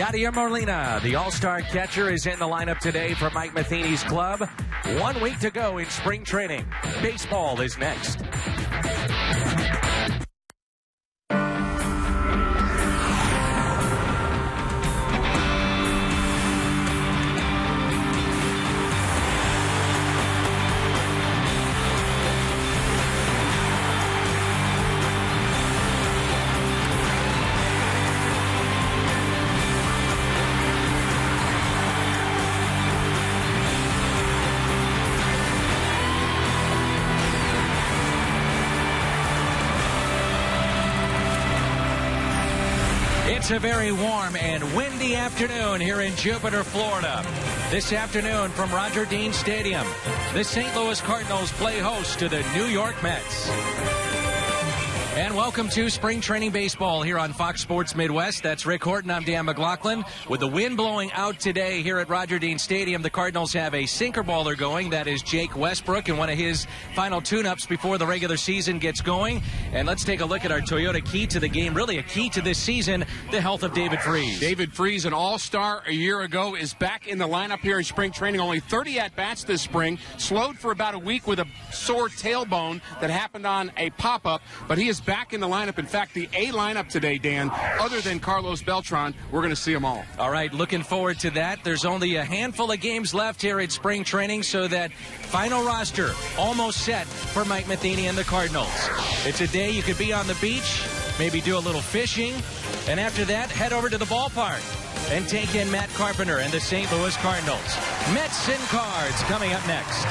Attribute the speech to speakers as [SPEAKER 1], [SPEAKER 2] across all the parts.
[SPEAKER 1] Yadier Molina, the all-star catcher, is in the lineup today for Mike Matheny's club. 1 week to go in spring training. Baseball is next. It's a very warm and windy afternoon here in Jupiter, Florida. This afternoon from Roger Dean Stadium, the St. Louis Cardinals play host to the New York Mets. And welcome to Spring Training Baseball here on Fox Sports Midwest. That's Rick Horton. I'm Dan McLaughlin. With the wind blowing out today here at Roger Dean Stadium, the Cardinals have a sinker baller going. That is Jake Westbrook in one of his final tune-ups before the regular season gets going. And let's take a look at our Toyota key to the game, really a key to this season, the health of David Freese.
[SPEAKER 2] David Freese, an all-star a year ago, is back in the lineup here in spring training. Only 30 at-bats this spring. Slowed for about a week with a sore tailbone that happened on a pop-up, but he is back in the lineup. In fact, the A lineup today, Dan, other than Carlos Beltran, we're going to see them all.
[SPEAKER 1] All right, looking forward to that. There's only a handful of games left here at spring training, so that final roster almost set for Mike Matheny and the Cardinals. It's a day you could be on the beach, maybe do a little fishing, and after that, head over to the ballpark and take in Matt Carpenter and the St. Louis Cardinals. Mets and Cards coming up next.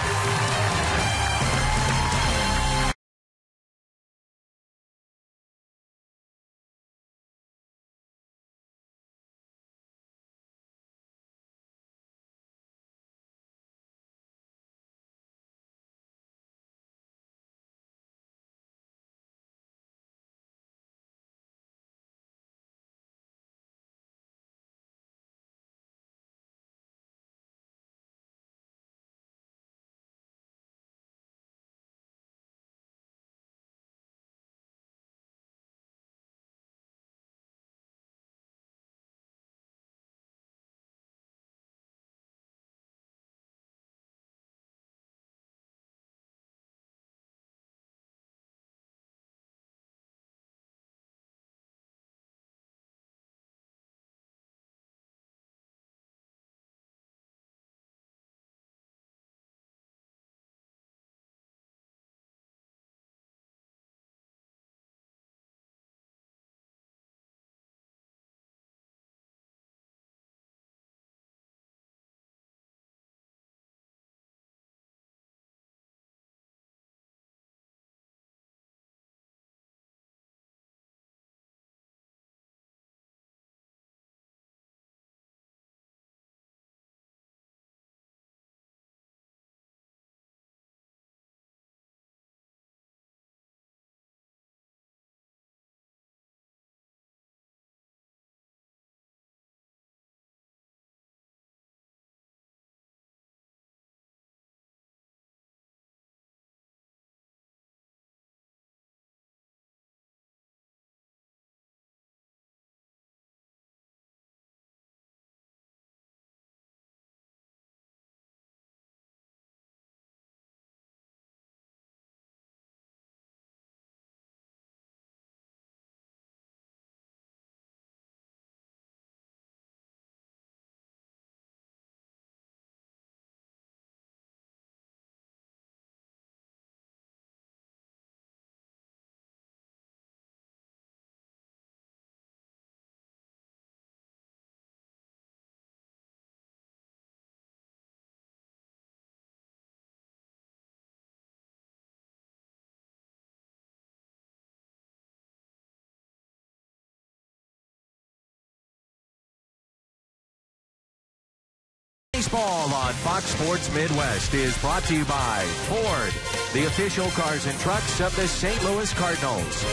[SPEAKER 1] Baseball on Fox Sports Midwest is brought to you by Ford, the official cars and trucks of the St. Louis Cardinals.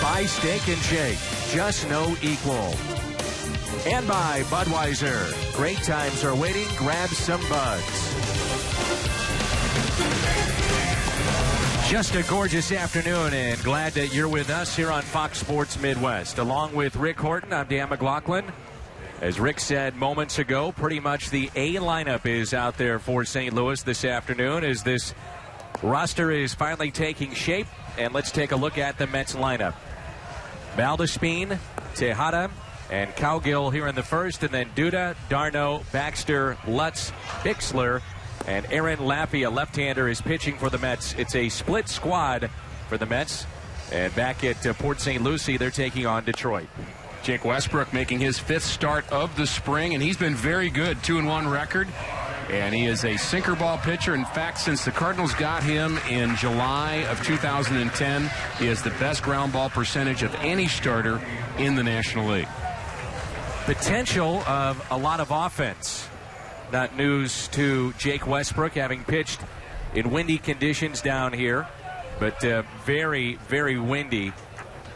[SPEAKER 1] By Steak and Shake, just no equal. And by Budweiser, great times are waiting, grab some buds. Just a gorgeous afternoon, and glad that you're with us here on Fox Sports Midwest. Along with Rick Horton, I'm Dan McLaughlin. As Rick said moments ago, pretty much the A lineup is out there for St. Louis this afternoon as this roster is finally taking shape. And let's take a look at the Mets lineup. Valdespin, Tejada, and Cowgill here in the first, and then Duda, Darno, Baxter, Lutz, Bixler, and Aaron Laffey, a left-hander, is pitching for the Mets. It's a split squad for the Mets. And back at Port St. Lucie, they're taking on Detroit.
[SPEAKER 2] Jake Westbrook making his 5th start of the spring, and he's been very good, 2-1 record. And he is a sinker ball pitcher. In fact, since the Cardinals got him in July of 2010, he has the best ground ball percentage of any starter in the National League.
[SPEAKER 1] Potential of a lot of offense. Not news to Jake Westbrook, having pitched in windy conditions down here, but very, very windy.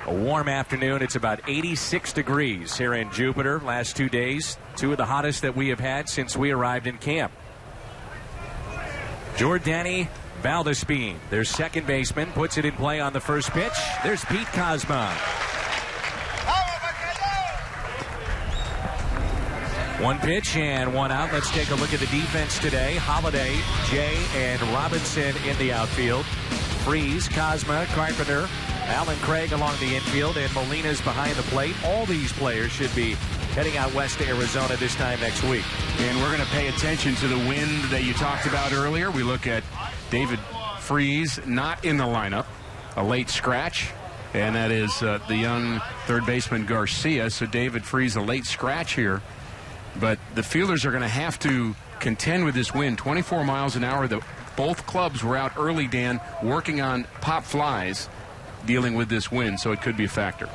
[SPEAKER 1] A warm afternoon. It's about 86 degrees here in Jupiter. Last 2 days, 2 of the hottest that we have had since we arrived in camp. Jordany Valdespin, their second baseman, puts it in play on the first pitch. There's Pete Kozma. One pitch and one out. Let's take a look at the defense today. Holiday, Jay, and Robinson in the outfield. Freeze, Kozma, Carpenter, Alan Craig along the infield, and Molina's behind the plate. All these players should be heading out west to Arizona this time next week.
[SPEAKER 2] And we're going to pay attention to the wind that you talked about earlier. We look at David Freeze not in the lineup, a late scratch, and that is the young third baseman Garcia. So David Freeze, a late scratch here. But the fielders are going to have to contend with this wind, 24 miles an hour. Both clubs were out early, Dan, working on pop flies, dealing with this wind, so it could be a factor.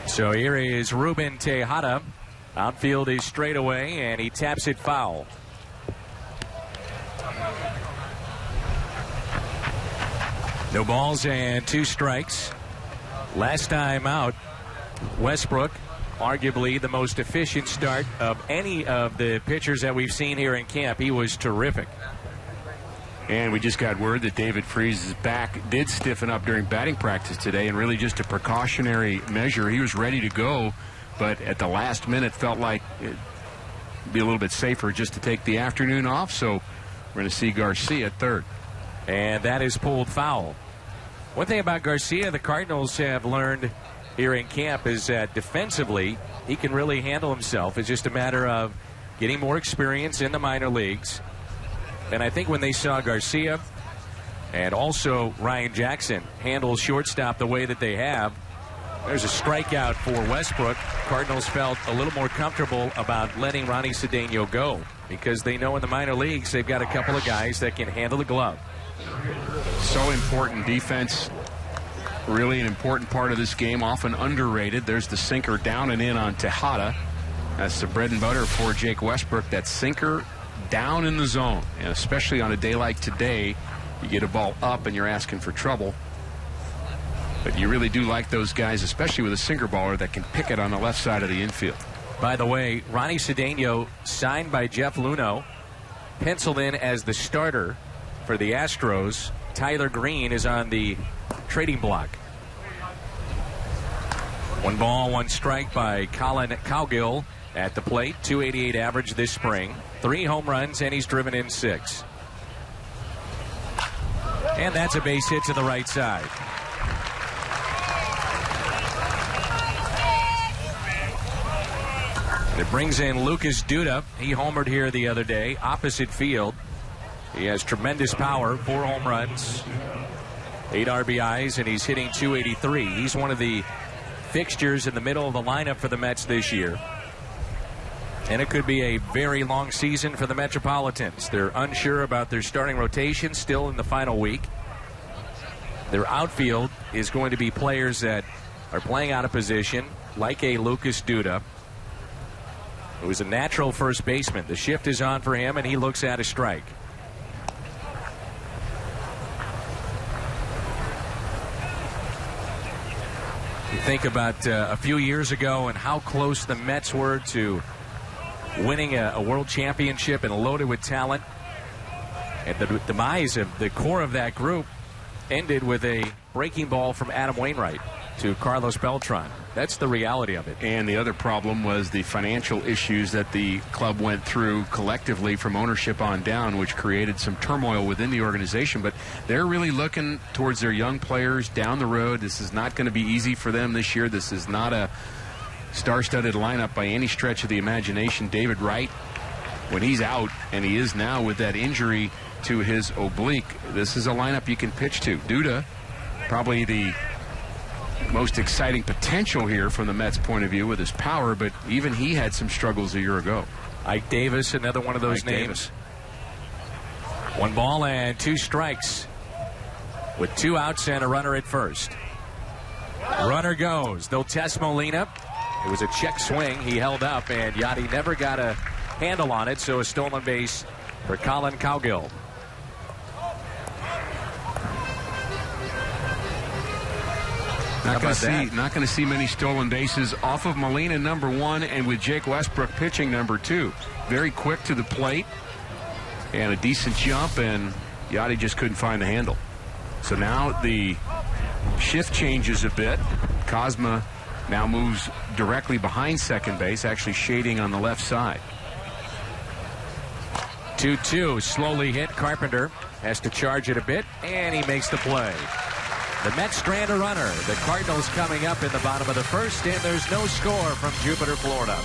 [SPEAKER 1] So here is Ruben Tejada. Outfield is straight away, and he taps it foul. No balls and 2 strikes. Last time out, Westbrook, arguably the most efficient start of any of the pitchers that we've seen here in camp. He was terrific.
[SPEAKER 2] And we just got word that David Freeze's back did stiffen up during batting practice today, and really just a precautionary measure. He was ready to go, but at the last minute felt like it'd be a little bit safer just to take the afternoon off. So we're going to see Garcia at third.
[SPEAKER 1] And that is pulled foul. One thing about Garcia the Cardinals have learned here in camp is that defensively he can really handle himself. It's just a matter of getting more experience in the minor leagues. And I think when they saw Garcia and also Ryan Jackson handle shortstop the way that they have, there's a strikeout for Westbrook. Cardinals felt a little more comfortable about letting Ronnie Cedeno go because they know in the minor leagues they've got a couple of guys that can handle the glove.
[SPEAKER 2] So important. Defense, really an important part of this game, often underrated. There's the sinker down and in on Tejada. That's the bread and butter for Jake Westbrook. That sinker down in the zone, and especially on a day like today, you get a ball up and you're asking for trouble. But you really do like those guys, especially with a sinker baller that can pick it on the left side of the infield.
[SPEAKER 1] By the way, Ronnie Cedeno, signed by Jeff Luhnow, penciled in as the starter for the Astros. Tyler Green is on the trading block. 1 ball, 1 strike by Colin Cowgill at the plate. .288 average this spring. 3 home runs, and he's driven in 6. And that's a base hit to the right side. And it brings in Lucas Duda. He homered here the other day, opposite field. He has tremendous power, 4 home runs, 8 RBIs, and he's hitting .283. He's one of the fixtures in the middle of the lineup for the Mets this year. And it could be a very long season for the Metropolitans. They're unsure about their starting rotation, still in the final week. Their outfield is going to be players that are playing out of position, like a Lucas Duda, who is a natural first baseman. The shift is on for him, and he looks at a strike. You think about a few years ago and how close the Mets were to winning a world championship and loaded with talent. And the demise of the core of that group ended with a breaking ball from Adam Wainwright to Carlos Beltran. That's the reality of it.
[SPEAKER 2] And the other problem was the financial issues that the club went through collectively from ownership on down, which created some turmoil within the organization. But they're really looking towards their young players down the road. This is not going to be easy for them this year. This is not a star-studded lineup by any stretch of the imagination. David Wright, when he's out, and he is now with that injury to his oblique, this is a lineup you can pitch to. Duda, probably the most exciting potential here from the Mets' point of view with his power, but even he had some struggles a year ago.
[SPEAKER 1] Ike Davis, another one of those names. 1 ball and 2 strikes with 2 outs and a runner at first. Runner goes. They'll test Molina. It was a check swing. He held up, and Yachty never got a handle on it, so a stolen base for Colin Cowgill.
[SPEAKER 2] Not going to see many stolen bases off of Molina, number 1, and with Jake Westbrook pitching, number 2. Very quick to the plate and a decent jump, and Yachty just couldn't find the handle. So now the shift changes a bit. Cosma now moves directly behind second base, actually shading on the left side.
[SPEAKER 1] 2-2, slowly hit. Carpenter has to charge it a bit, and he makes the play. The Mets strand a runner. The Cardinals coming up in the bottom of the first, and there's no score from Jupiter, Florida.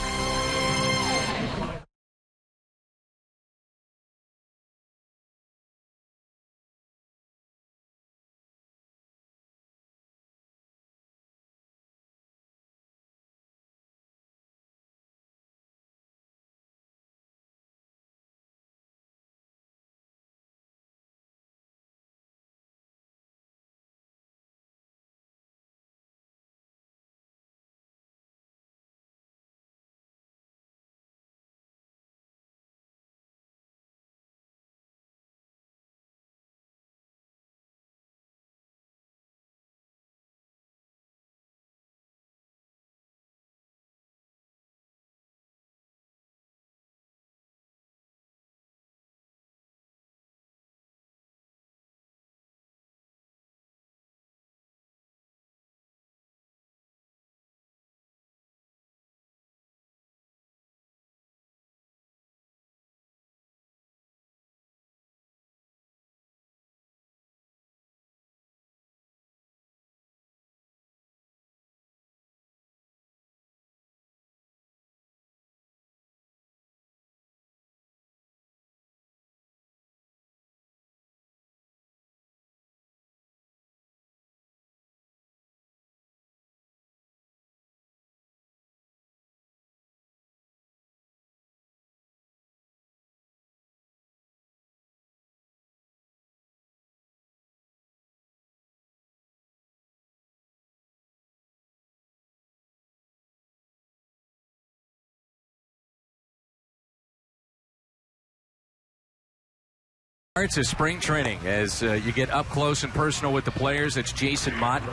[SPEAKER 1] It's a spring training as you get up close and personal with the players. It's Jason Mott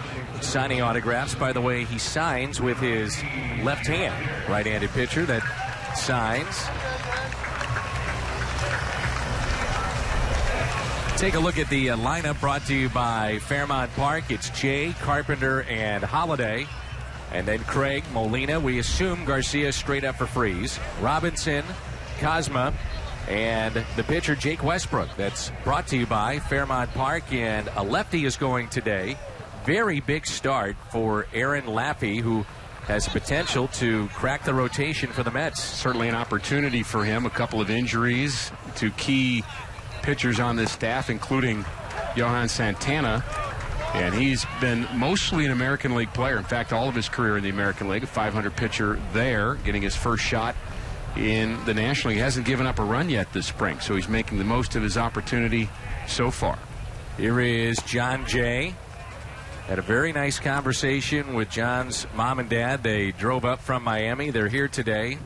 [SPEAKER 1] signing autographs. By the way, he signs with his left hand. Right-handed pitcher that signs. Take a look at the lineup brought to you by Fairmount Park. It's Jay, Carpenter, and Holiday. And then Craig, Molina. We assume Garcia straight up for Freeze. Robinson, Cosma, and the pitcher, Jake Westbrook. That's brought to you by Fairmount Park, and a lefty is going today. Very big start for Aaron Laffey, who has potential to crack the rotation for the Mets.
[SPEAKER 2] Certainly an opportunity for him. A couple of injuries to key pitchers on this staff, including Johan Santana. And he's been mostly an American League player. In fact, all of his career in the American League, a .500 pitcher there, getting his first shot in the National League. He hasn't given up a run yet this spring, so he's making the most of his opportunity so far.
[SPEAKER 1] Here is John Jay. Had a very nice conversation with John's mom and dad. They drove up from Miami. They're here today.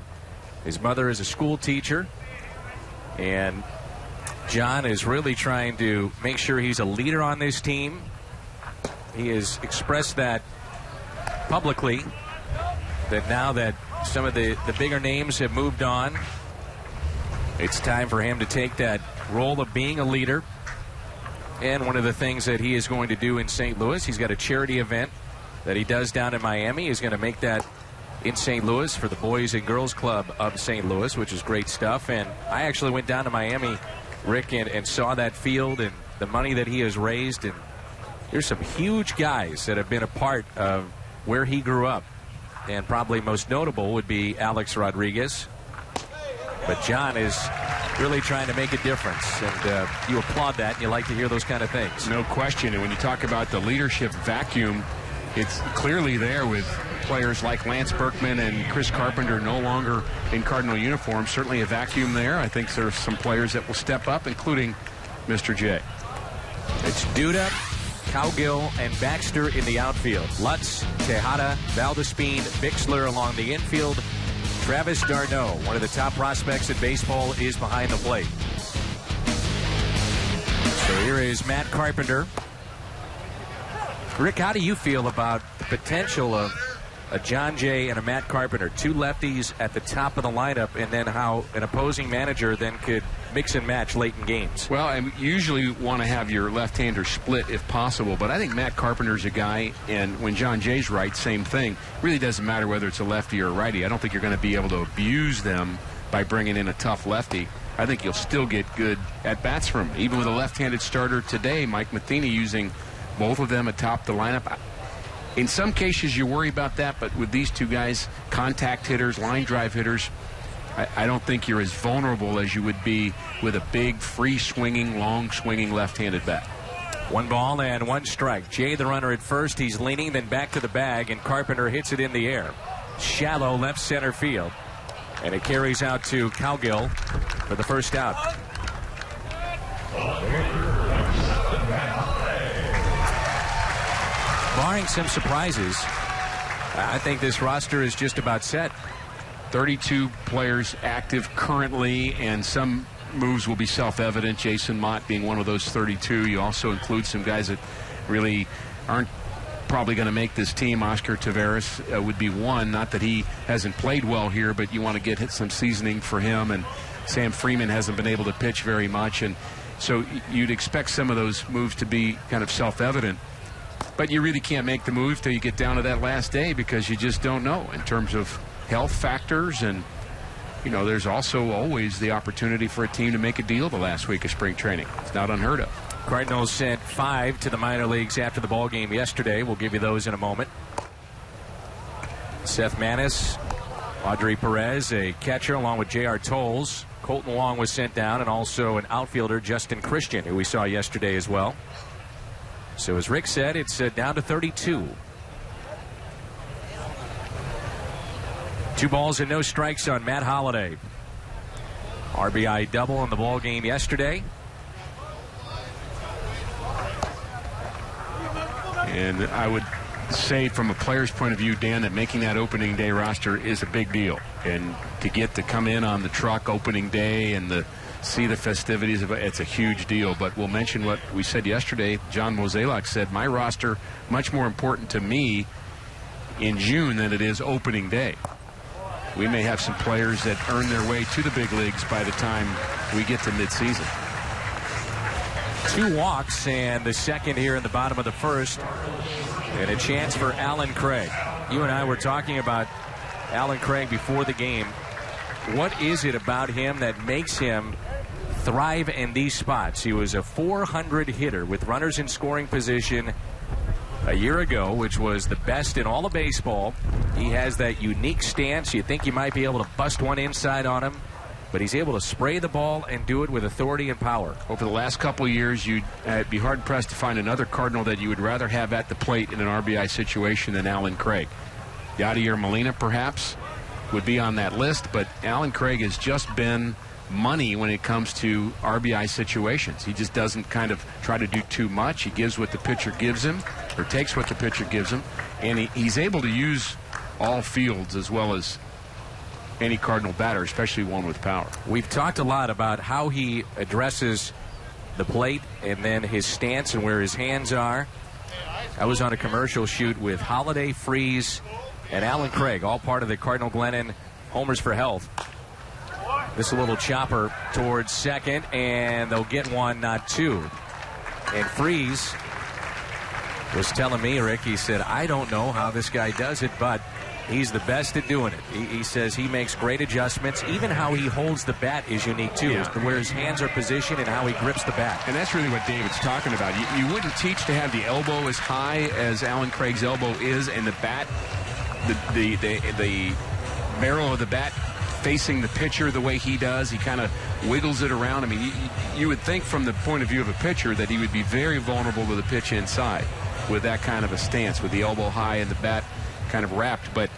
[SPEAKER 1] His mother is a school teacher, and John is really trying to make sure he's a leader on this team. He has expressed that publicly, that now that some of the bigger names have moved on, it's time for him to take that role of being a leader. And one of the things that he is going to do in St. Louis, he's got a charity event that he does down in Miami. He's going to make that in St. Louis for the Boys and Girls Club of St. Louis, which is great stuff. And I actually went down to Miami, Rick, and saw that field and the money that he has raised. And there's some huge guys that have been a part of where he grew up. And probably most notable would be Alex Rodriguez. But John is really trying to make a difference. And you applaud that, and you like to hear those kind of things.
[SPEAKER 2] No question. And when you talk about the leadership vacuum, it's clearly there with players like Lance Berkman and Chris Carpenter no longer in Cardinal uniform. Certainly a vacuum there. I think there are some players that will step up, including Mr. J.
[SPEAKER 1] It's Duda, Cowgill, and Baxter in the outfield. Lutz, Tejada, Valdespine, Bixler along the infield. Travis d'Arnaud, one of the top prospects in baseball, is behind the plate. So here is Matt Carpenter. Rick, how do you feel about the potential of a John Jay and a Matt Carpenter, two lefties at the top of the lineup, and then how an opposing manager then could mix and match late in games?
[SPEAKER 2] Well, I usually want to have your left-hander split if possible, but I think Matt Carpenter's a guy, and when John Jay's right, same thing. Really doesn't matter whether it's a lefty or a righty. I don't think you're going to be able to abuse them by bringing in a tough lefty. I think you'll still get good at-bats from him. Even with a left-handed starter today, Mike Matheny using both of them atop the lineup. In some cases, you worry about that, but with these two guys, contact hitters, line drive hitters, I don't think you're as vulnerable as you would be with a big, free-swinging, long-swinging left-handed bat.
[SPEAKER 1] 1 ball and 1 strike. Jay, the runner at first. He's leaning, then back to the bag, and Carpenter hits it in the air. Shallow left center field. And it carries out to Cowgill for the first out. Barring some surprises, I think this roster is just about set.
[SPEAKER 2] 32 players active currently, and some moves will be self-evident. Jason Mott being one of those 32. You also include some guys that really aren't probably going to make this team. Oscar Taveras would be one. Not that he hasn't played well here, but you want to get some seasoning for him. And Sam Freeman hasn't been able to pitch very much. And so you'd expect some of those moves to be kind of self-evident. But you really can't make the move till you get down to that last day because you just don't know in terms of health factors. And, you know, there's also always the opportunity for a team to make a deal the last week of spring training. It's not unheard of.
[SPEAKER 1] Cardinals sent 5 to the minor leagues after the ball game yesterday. We'll give you those in a moment. Seth Manis, Audrey Perez, a catcher, along with J.R. Tolles. Colton Wong was sent down, and also an outfielder, Justin Christian, who we saw yesterday as well. So as Rick said, it's down to 32. 2 balls and no strikes on Matt Holliday. RBI double in the ball game yesterday.
[SPEAKER 2] And I would say from a player's point of view, Dan, that making that opening day roster is a big deal. And to get to come in on the truck opening day and see the festivities of it, it's a huge deal. But we'll mention what we said yesterday. John Mozeliak said, my roster much more important to me in June than it is opening day. We may have some players that earn their way to the big leagues by the time we get to midseason.
[SPEAKER 1] 2 walks and the second here in the bottom of the first, and a chance for Alan Craig. You and I were talking about Alan Craig before the game. What is it about him that makes him thrive in these spots? He was a .400 hitter with runners in scoring position a year ago, which was the best in all of baseball. He has that unique stance. You think you might be able to bust one inside on him, but he's able to spray the ball and do it with authority and power.
[SPEAKER 2] Over the last couple of years, you'd be hard-pressed to find another Cardinal that you would rather have at the plate in an RBI situation than Alan Craig. Yadier Molina, perhaps, would be on that list, but Alan Craig has just been money when it comes to RBI situations. He just doesn't kind of try to do too much. He gives what the pitcher gives him, or takes what the pitcher gives him, and he's able to use all fields as well as any Cardinal batter, especially one with power.
[SPEAKER 1] We've talked a lot about how he addresses the plate and then his stance and where his hands are. I was on a commercial shoot with Holiday, Freeze, and Alan Craig, all part of the Cardinal Glennon Homers for Health. This little chopper towards second, and they'll get one, not two. And Freeze was telling me, Rick, he said, I don't know how this guy does it, but he's the best at doing it. He says he makes great adjustments. Even how he holds the bat is unique, too, as to where his hands are positioned and how he grips the bat.
[SPEAKER 2] And that's really what David's talking about. You wouldn't teach to have the elbow as high as Alan Craig's elbow is, and the bat, the barrel of the bat facing the pitcher the way he does. He kind of wiggles it around. I mean, you would think from the point of view of a pitcher that he would be very vulnerable to the pitch inside with that kind of a stance, with the elbow high and the bat kind of wrapped. But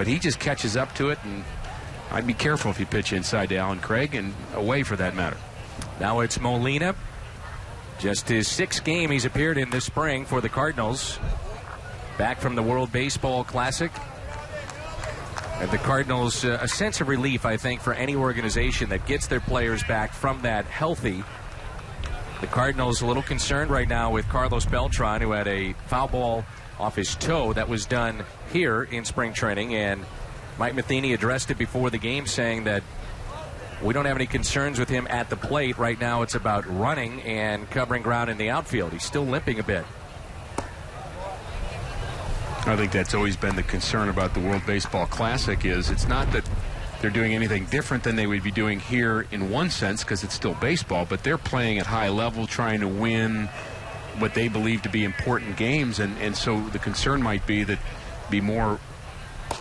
[SPEAKER 2] he just catches up to it, and I'd be careful if you pitch inside to Alan Craig and away for that matter.
[SPEAKER 1] Now it's Molina. Just his 6th game he's appeared in this spring for the Cardinals. Back from the World Baseball Classic. And the Cardinals, a sense of relief, I think, for any organization that gets their players back from that healthy. The Cardinals a little concerned right now with Carlos Beltran, who had a foul ball off his toe that was done here in spring training. And Mike Matheny addressed it before the game, saying that we don't have any concerns with him at the plate. Right now it's about running and covering ground in the outfield. He's still limping a bit.
[SPEAKER 2] I think that's always been the concern about the World Baseball Classic. Is it's not that they're doing anything different than they would be doing here in one sense, because it's still baseball, but they're playing at high level, trying to win what they believe to be important games, and so the concern might be that be more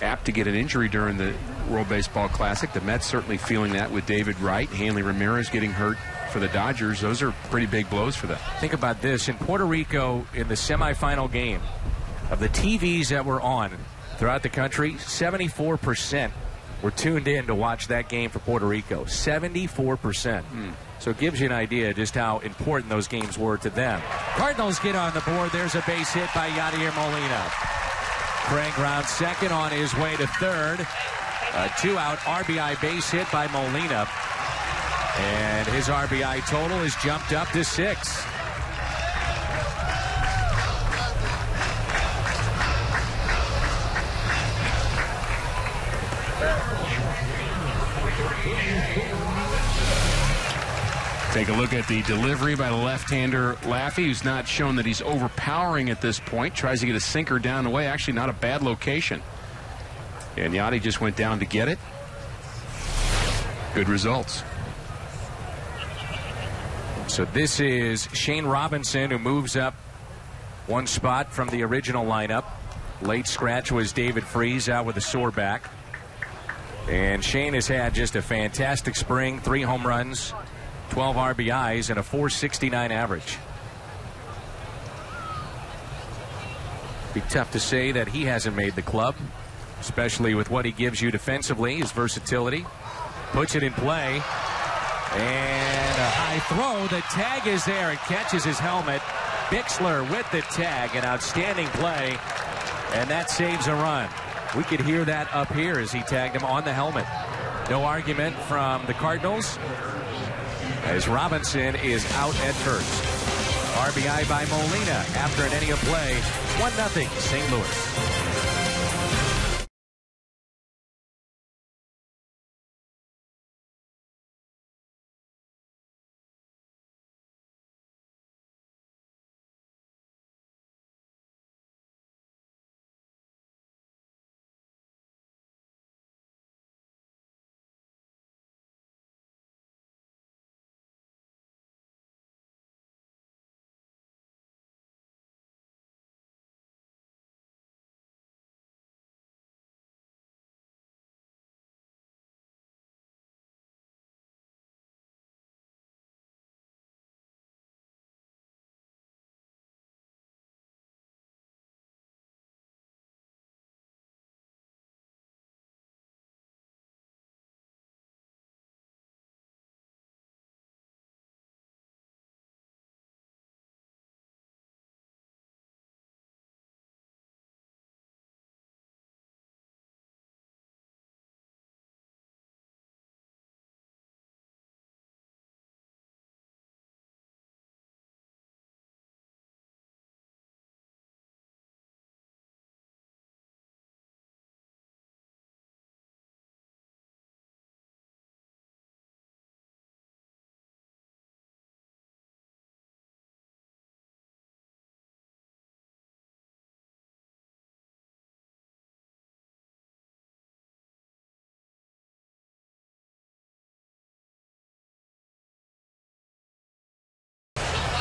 [SPEAKER 2] apt to get an injury during the World Baseball Classic. The Mets certainly feeling that with David Wright, Hanley Ramirez getting hurt for the Dodgers. Those are pretty big blows for them.
[SPEAKER 1] Think about this. In Puerto Rico, in the semifinal game, of the TVs that were on throughout the country, 74% were tuned in to watch that game for Puerto Rico. 74%. So it gives you an idea just how important those games were to them. Cardinals get on the board. There's a base hit by Yadier Molina. Craig rounds second, on his way to third. A 2-out RBI base hit by Molina. And his RBI total is jumped up to 6.
[SPEAKER 2] Take a look at the delivery by the left-hander Laffey, who's not shown that he's overpowering at this point. Tries to get a sinker down the way. Actually, not a bad location. And Yachty just went down to get it. Good results.
[SPEAKER 1] So this is Shane Robinson, who moves up one spot from the original lineup. Late scratch was David Freese, out with a sore back. And Shane has had just a fantastic spring. 3 home runs, 12 RBIs, and a .469 average. Be tough to say that he hasn't made the club, especially with what he gives you defensively, his versatility. Puts it in play. And a high throw. The tag is there. It catches his helmet. Bixler with the tag. An outstanding play. And that saves a run. We could hear that up here as he tagged him on the helmet. No argument from the Cardinals, as Robinson is out at first. RBI by Molina after an inning of play. 1-0 St. Louis.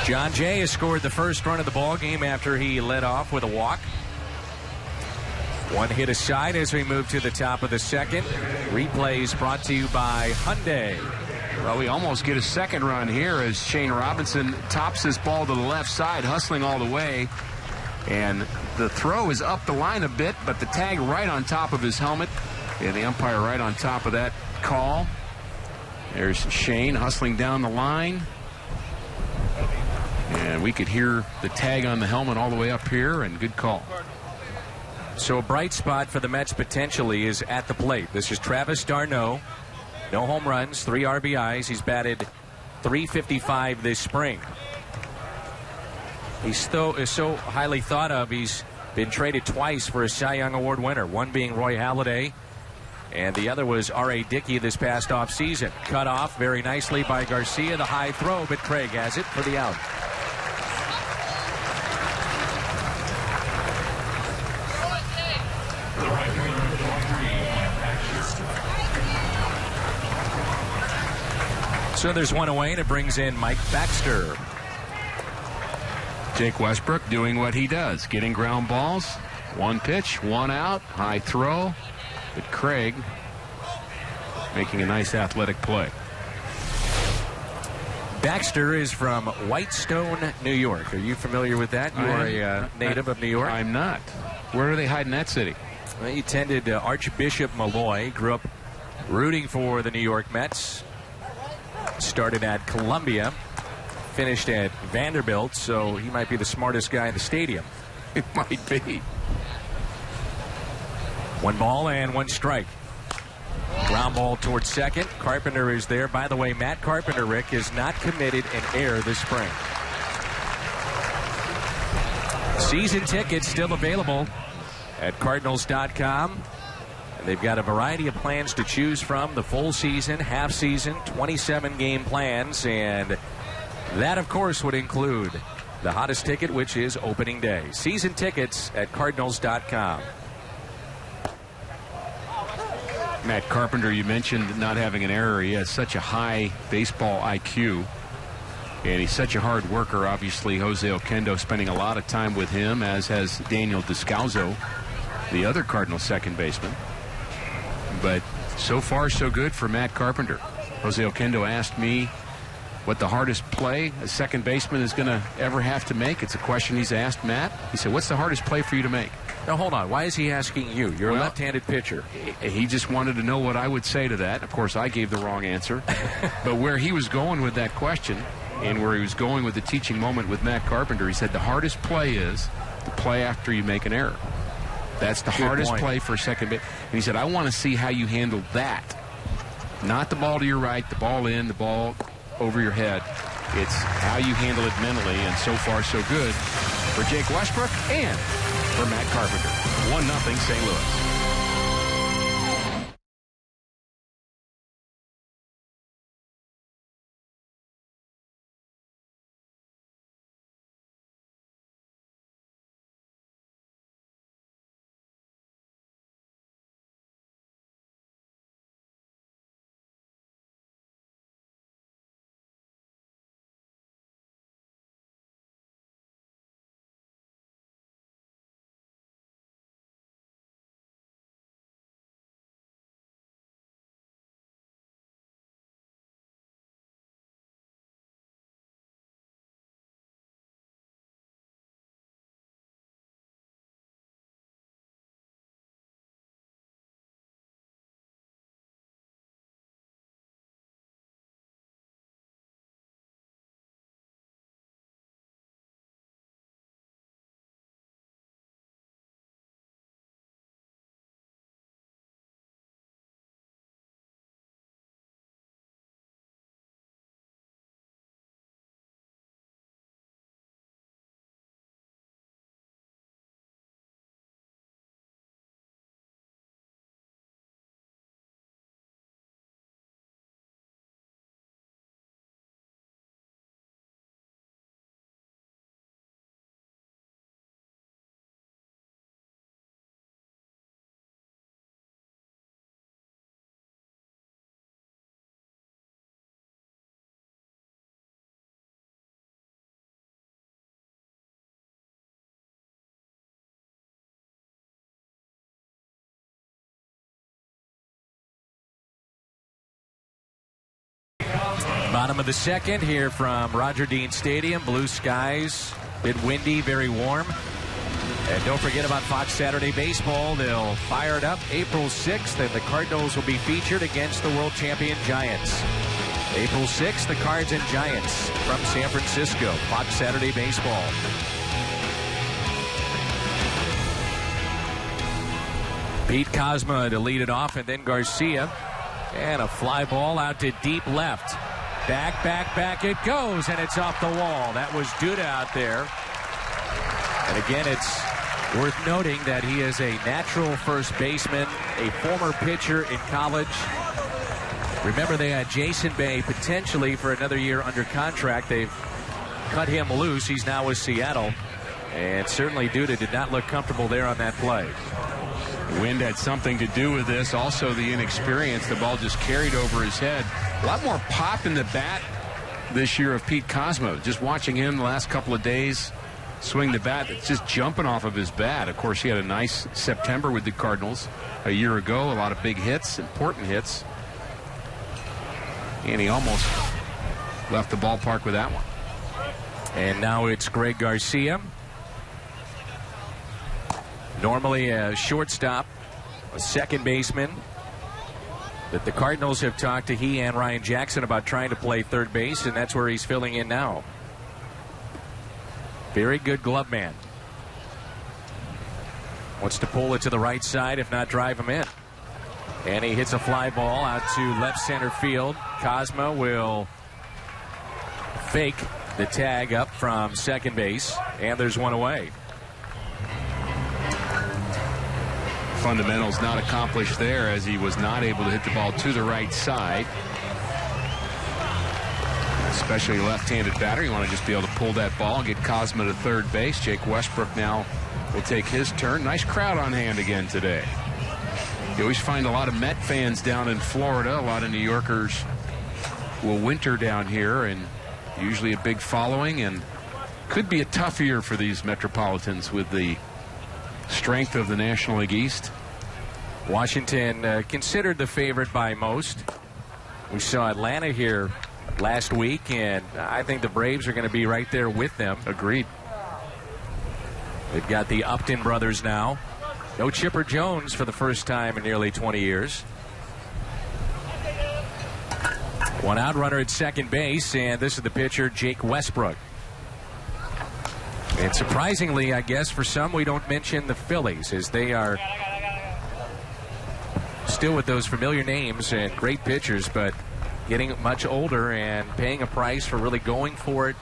[SPEAKER 1] John Jay has scored the first run of the ball game after he led off with a walk. One hit aside as we move to the top of the second. Replays brought to you by Hyundai.
[SPEAKER 2] Well, we almost get a second run here as Shane Robinson tops this ball to the left side, hustling all the way. And the throw is up the line a bit, but the tag right on top of his helmet. And the umpire right on top of that call. There's Shane hustling down the line. And we could hear the tag on the helmet all the way up here, and good call.
[SPEAKER 1] So a bright spot for the Mets potentially is at the plate. This is Travis d'Arnaud. No home runs, 3 RBIs. He's batted .355 this spring. He's so highly thought of. He's been traded twice for a Cy Young Award winner, one being Roy Halladay, and the other was R.A. Dickey this past offseason. Cut off very nicely by Garcia. The high throw, but Craig has it for the out. So there's one away, and it brings in Mike Baxter.
[SPEAKER 2] Jake Westbrook doing what he does, getting ground balls. One pitch, one out, high throw. But Craig making a nice athletic play.
[SPEAKER 1] Baxter is from Whitestone, New York. Are you familiar with that? You are a native of New York?
[SPEAKER 2] I'm not. Where do they hide in that city?
[SPEAKER 1] Well, he attended Archbishop Malloy, grew up rooting for the New York Mets. Started at Columbia, finished at Vanderbilt, so he might be the smartest guy in the stadium.
[SPEAKER 2] It might be.
[SPEAKER 1] 1 ball and 1 strike. Ground ball towards second. Carpenter is there. By the way, Matt Carpenter, Rick, is not committed an error this spring. Season tickets still available at Cardinals.com. They've got a variety of plans to choose from. The full season, half season, 27-game plans. And that, of course, would include the hottest ticket, which is opening day. Season tickets at Cardinals.com.
[SPEAKER 2] Matt Carpenter, you mentioned not having an error. He has such a high baseball IQ. And he's such a hard worker. Obviously, Jose Oquendo spending a lot of time with him, as has Daniel Descalzo, the other Cardinals second baseman. But so far, so good for Matt Carpenter. Jose Oquendo asked me what the hardest play a second baseman is going to ever have to make. It's a question he's asked Matt. He said, what's the hardest play for you to make?
[SPEAKER 1] Now, hold on. Why is he asking you? You're a left-handed pitcher.
[SPEAKER 2] He just wanted to know what I would say to that. Of course, I gave the wrong answer. But where he was going with that question and where he was going with the teaching moment with Matt Carpenter, he said the hardest play is the play after you make an error. That's the hardest play for a second base. And he said, I want to see how you handle that. Not the ball to your right, the ball in, the ball over your head. It's how you handle it mentally, and so far so good for Jake Westbrook and for Matt Carpenter. 1-0 St. Louis.
[SPEAKER 1] Bottom of the second here from Roger Dean Stadium. Blue skies, bit windy, very warm. And don't forget about Fox Saturday Baseball. They'll fire it up April 6th, and the Cardinals will be featured against the world champion Giants. April 6th, the Cards and Giants from San Francisco. Fox Saturday Baseball. Pete Kozma to lead it off, and then Garcia. And a fly ball out to deep left. Back it goes, and it's off the wall. That was Duda out there. And again, it's worth noting that he is a natural first baseman, a former pitcher in college. Remember, they had Jason Bay potentially for another year under contract. They've cut him loose. He's now with Seattle. And certainly Duda did not look comfortable there on that play.
[SPEAKER 2] The wind had something to do with this. Also, the inexperience. The ball just carried over his head. A lot more pop in the bat this year of Pete Kozma. Just watching him the last couple of days swing the bat, it's just jumping off of his bat. Of course, he had a nice September with the Cardinals a year ago. A lot of big hits, important hits. And he almost left the ballpark with that one.
[SPEAKER 1] And now it's Greg Garcia. Normally a shortstop, a second baseman. That the Cardinals have talked to he and Ryan Jackson about trying to play third base, and that's where he's filling in now. Very good glove man. Wants to pull it to the right side, if not drive him in. And he hits a fly ball out to left center field. Kozma will fake the tag up from second base, and there's one away.
[SPEAKER 2] Fundamentals not accomplished there, as he was not able to hit the ball to the right side. Especially left-handed batter, you want to just be able to pull that ball and get Kozma to third base. Jake Westbrook now will take his turn. Nice crowd on hand again today. You always find a lot of Met fans down in Florida. A lot of New Yorkers will winter down here, and usually a big following, and could be a tough year for these Metropolitans with the strength of the National League East.
[SPEAKER 1] Washington considered the favorite by most. We saw Atlanta here last week, and I think the Braves are going to be right there with them.
[SPEAKER 2] Agreed.
[SPEAKER 1] They've got the Upton brothers now. No Chipper Jones for the first time in nearly 20 years. One out, runner at second base, and this is the pitcher, Jake Westbrook. And surprisingly, I guess, for some, we don't mention the Phillies, as they are still with those familiar names and great pitchers, but getting much older and paying a price for really going for it.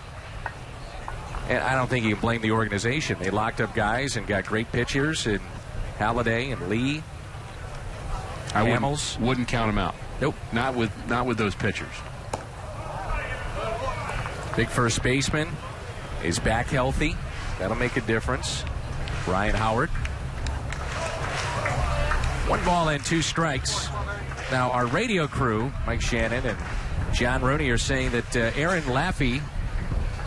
[SPEAKER 1] And I don't think you can blame the organization. They locked up guys and got great pitchers in Halladay and Lee.
[SPEAKER 2] I wouldn't count them out.
[SPEAKER 1] Nope.
[SPEAKER 2] Not with those pitchers.
[SPEAKER 1] Big first baseman is back healthy. That'll make a difference. Ryan Howard. 1 ball and 2 strikes. Now, our radio crew, Mike Shannon and John Rooney, are saying that Aaron Laffey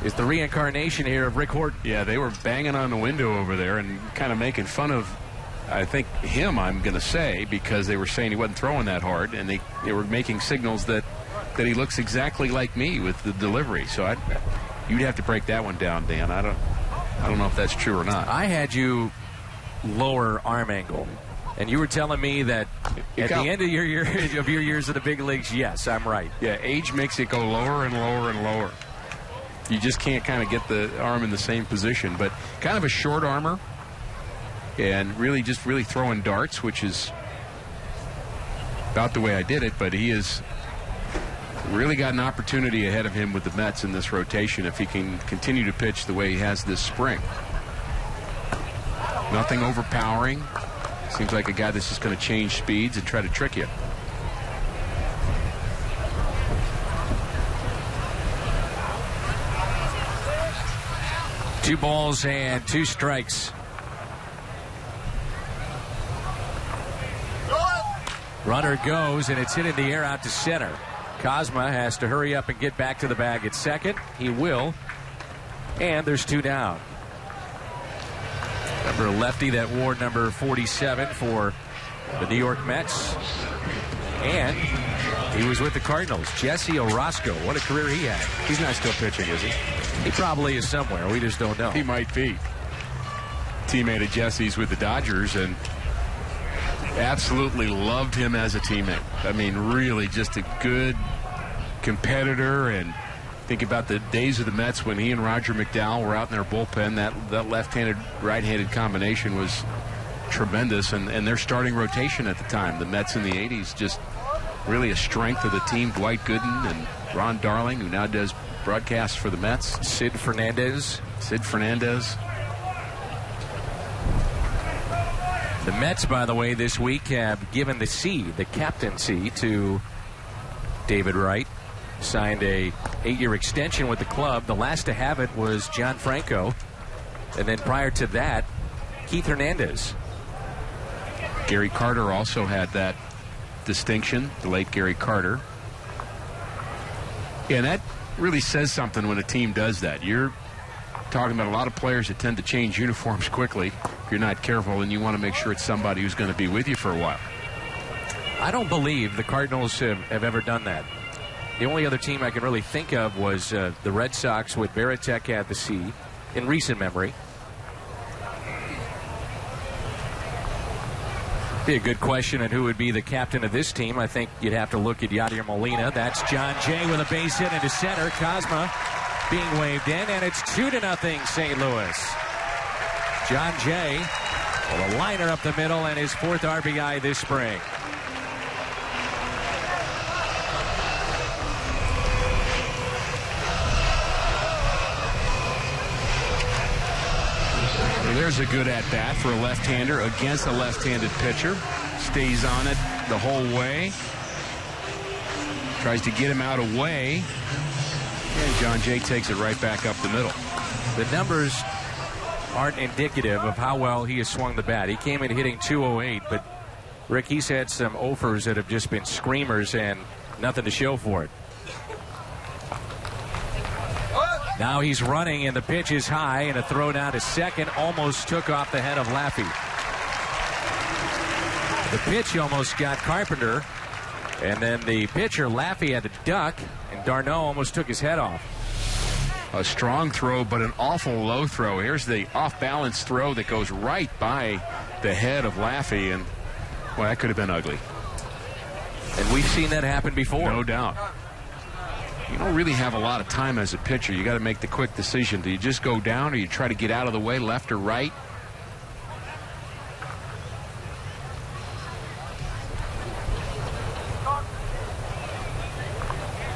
[SPEAKER 1] is the reincarnation here of Rick Horton.
[SPEAKER 2] Yeah, they were banging on the window over there and kind of making fun of, I think, him, I'm going to say, because they were saying he wasn't throwing that hard, and they were making signals that he looks exactly like me with the delivery. So you'd have to break that one down, Dan. I don't know if that's true or not.
[SPEAKER 1] I had you lower arm angle, and you were telling me that at the end of your years of the big leagues, yes, I'm right.
[SPEAKER 2] Yeah, age makes it go lower and lower and lower. You just can't kind of get the arm in the same position, but kind of a short armor and really throwing darts, which is about the way I did it, but he has really got an opportunity ahead of him with the Mets in this rotation if he can continue to pitch the way he has this spring. Nothing overpowering. Seems like a guy that's just going to change speeds and try to trick you.
[SPEAKER 1] Two balls and 2 strikes. Runner goes, and it's hit in the air out to center. Kozma has to hurry up and get back to the bag at second. He will. And there's 2 down. Remember, lefty that wore number 47 for the New York Mets. And He was with the Cardinals. Jesse Orosco. What a career he had.
[SPEAKER 2] He's not still pitching, is he?
[SPEAKER 1] He probably is somewhere. We just don't know.
[SPEAKER 2] He might be. Teammate of Jesse's with the Dodgers, and absolutely loved him as a teammate. I mean, really just a good competitor. And think about the days of the Mets when he and Roger McDowell were out in their bullpen. That left-handed, right-handed combination was tremendous. And their starting rotation at the time, the Mets in the 80s, just really a strength of the team. Dwight Gooden and Ron Darling, who now does broadcasts for the Mets.
[SPEAKER 1] Sid Fernandez. The Mets, by the way, this week have given the captaincy to David Wright. Signed a 8-year extension with the club. The last to have it was John Franco. And then prior to that, Keith Hernandez.
[SPEAKER 2] Gary Carter also had that distinction, the late Gary Carter. And that really says something when a team does that. You're talking about a lot of players that tend to change uniforms quickly if you're not careful, and you want to make sure it's somebody who's going to be with you for a while.
[SPEAKER 1] I don't believe the Cardinals have ever done that. The only other team I can really think of was the Red Sox with Veritek at the C in recent memory. Be a good question on who would be the captain of this team. I think you'd have to look at Yadier Molina. That's John Jay with a base hit into center. Cosma being waved in, and it's 2-0 St. Louis. John Jay with a liner up the middle and his 4th RBI this spring.
[SPEAKER 2] There's a good at-bat for a left-hander against a left-handed pitcher. Stays on it the whole way. Tries to get him out away. And John Jay takes it right back up the middle.
[SPEAKER 1] The numbers aren't indicative of how well he has swung the bat. He came in hitting .208, but Rick, he's had some offers that have just been screamers and nothing to show for it. Now he's running, and the pitch is high, and a throw down to second almost took off the head of Laffey. The pitch almost got Carpenter, and then the pitcher, Laffey, had to duck, and Darno almost took his head off.
[SPEAKER 2] A strong throw, but an awful low throw. Here's the off-balance throw that goes right by the head of Laffey, and, well, that could have been ugly.
[SPEAKER 1] And we've seen that happen before.
[SPEAKER 2] No doubt. You don't really have a lot of time as a pitcher. You got to make the quick decision. Do you just go down, or you try to get out of the way, left or right?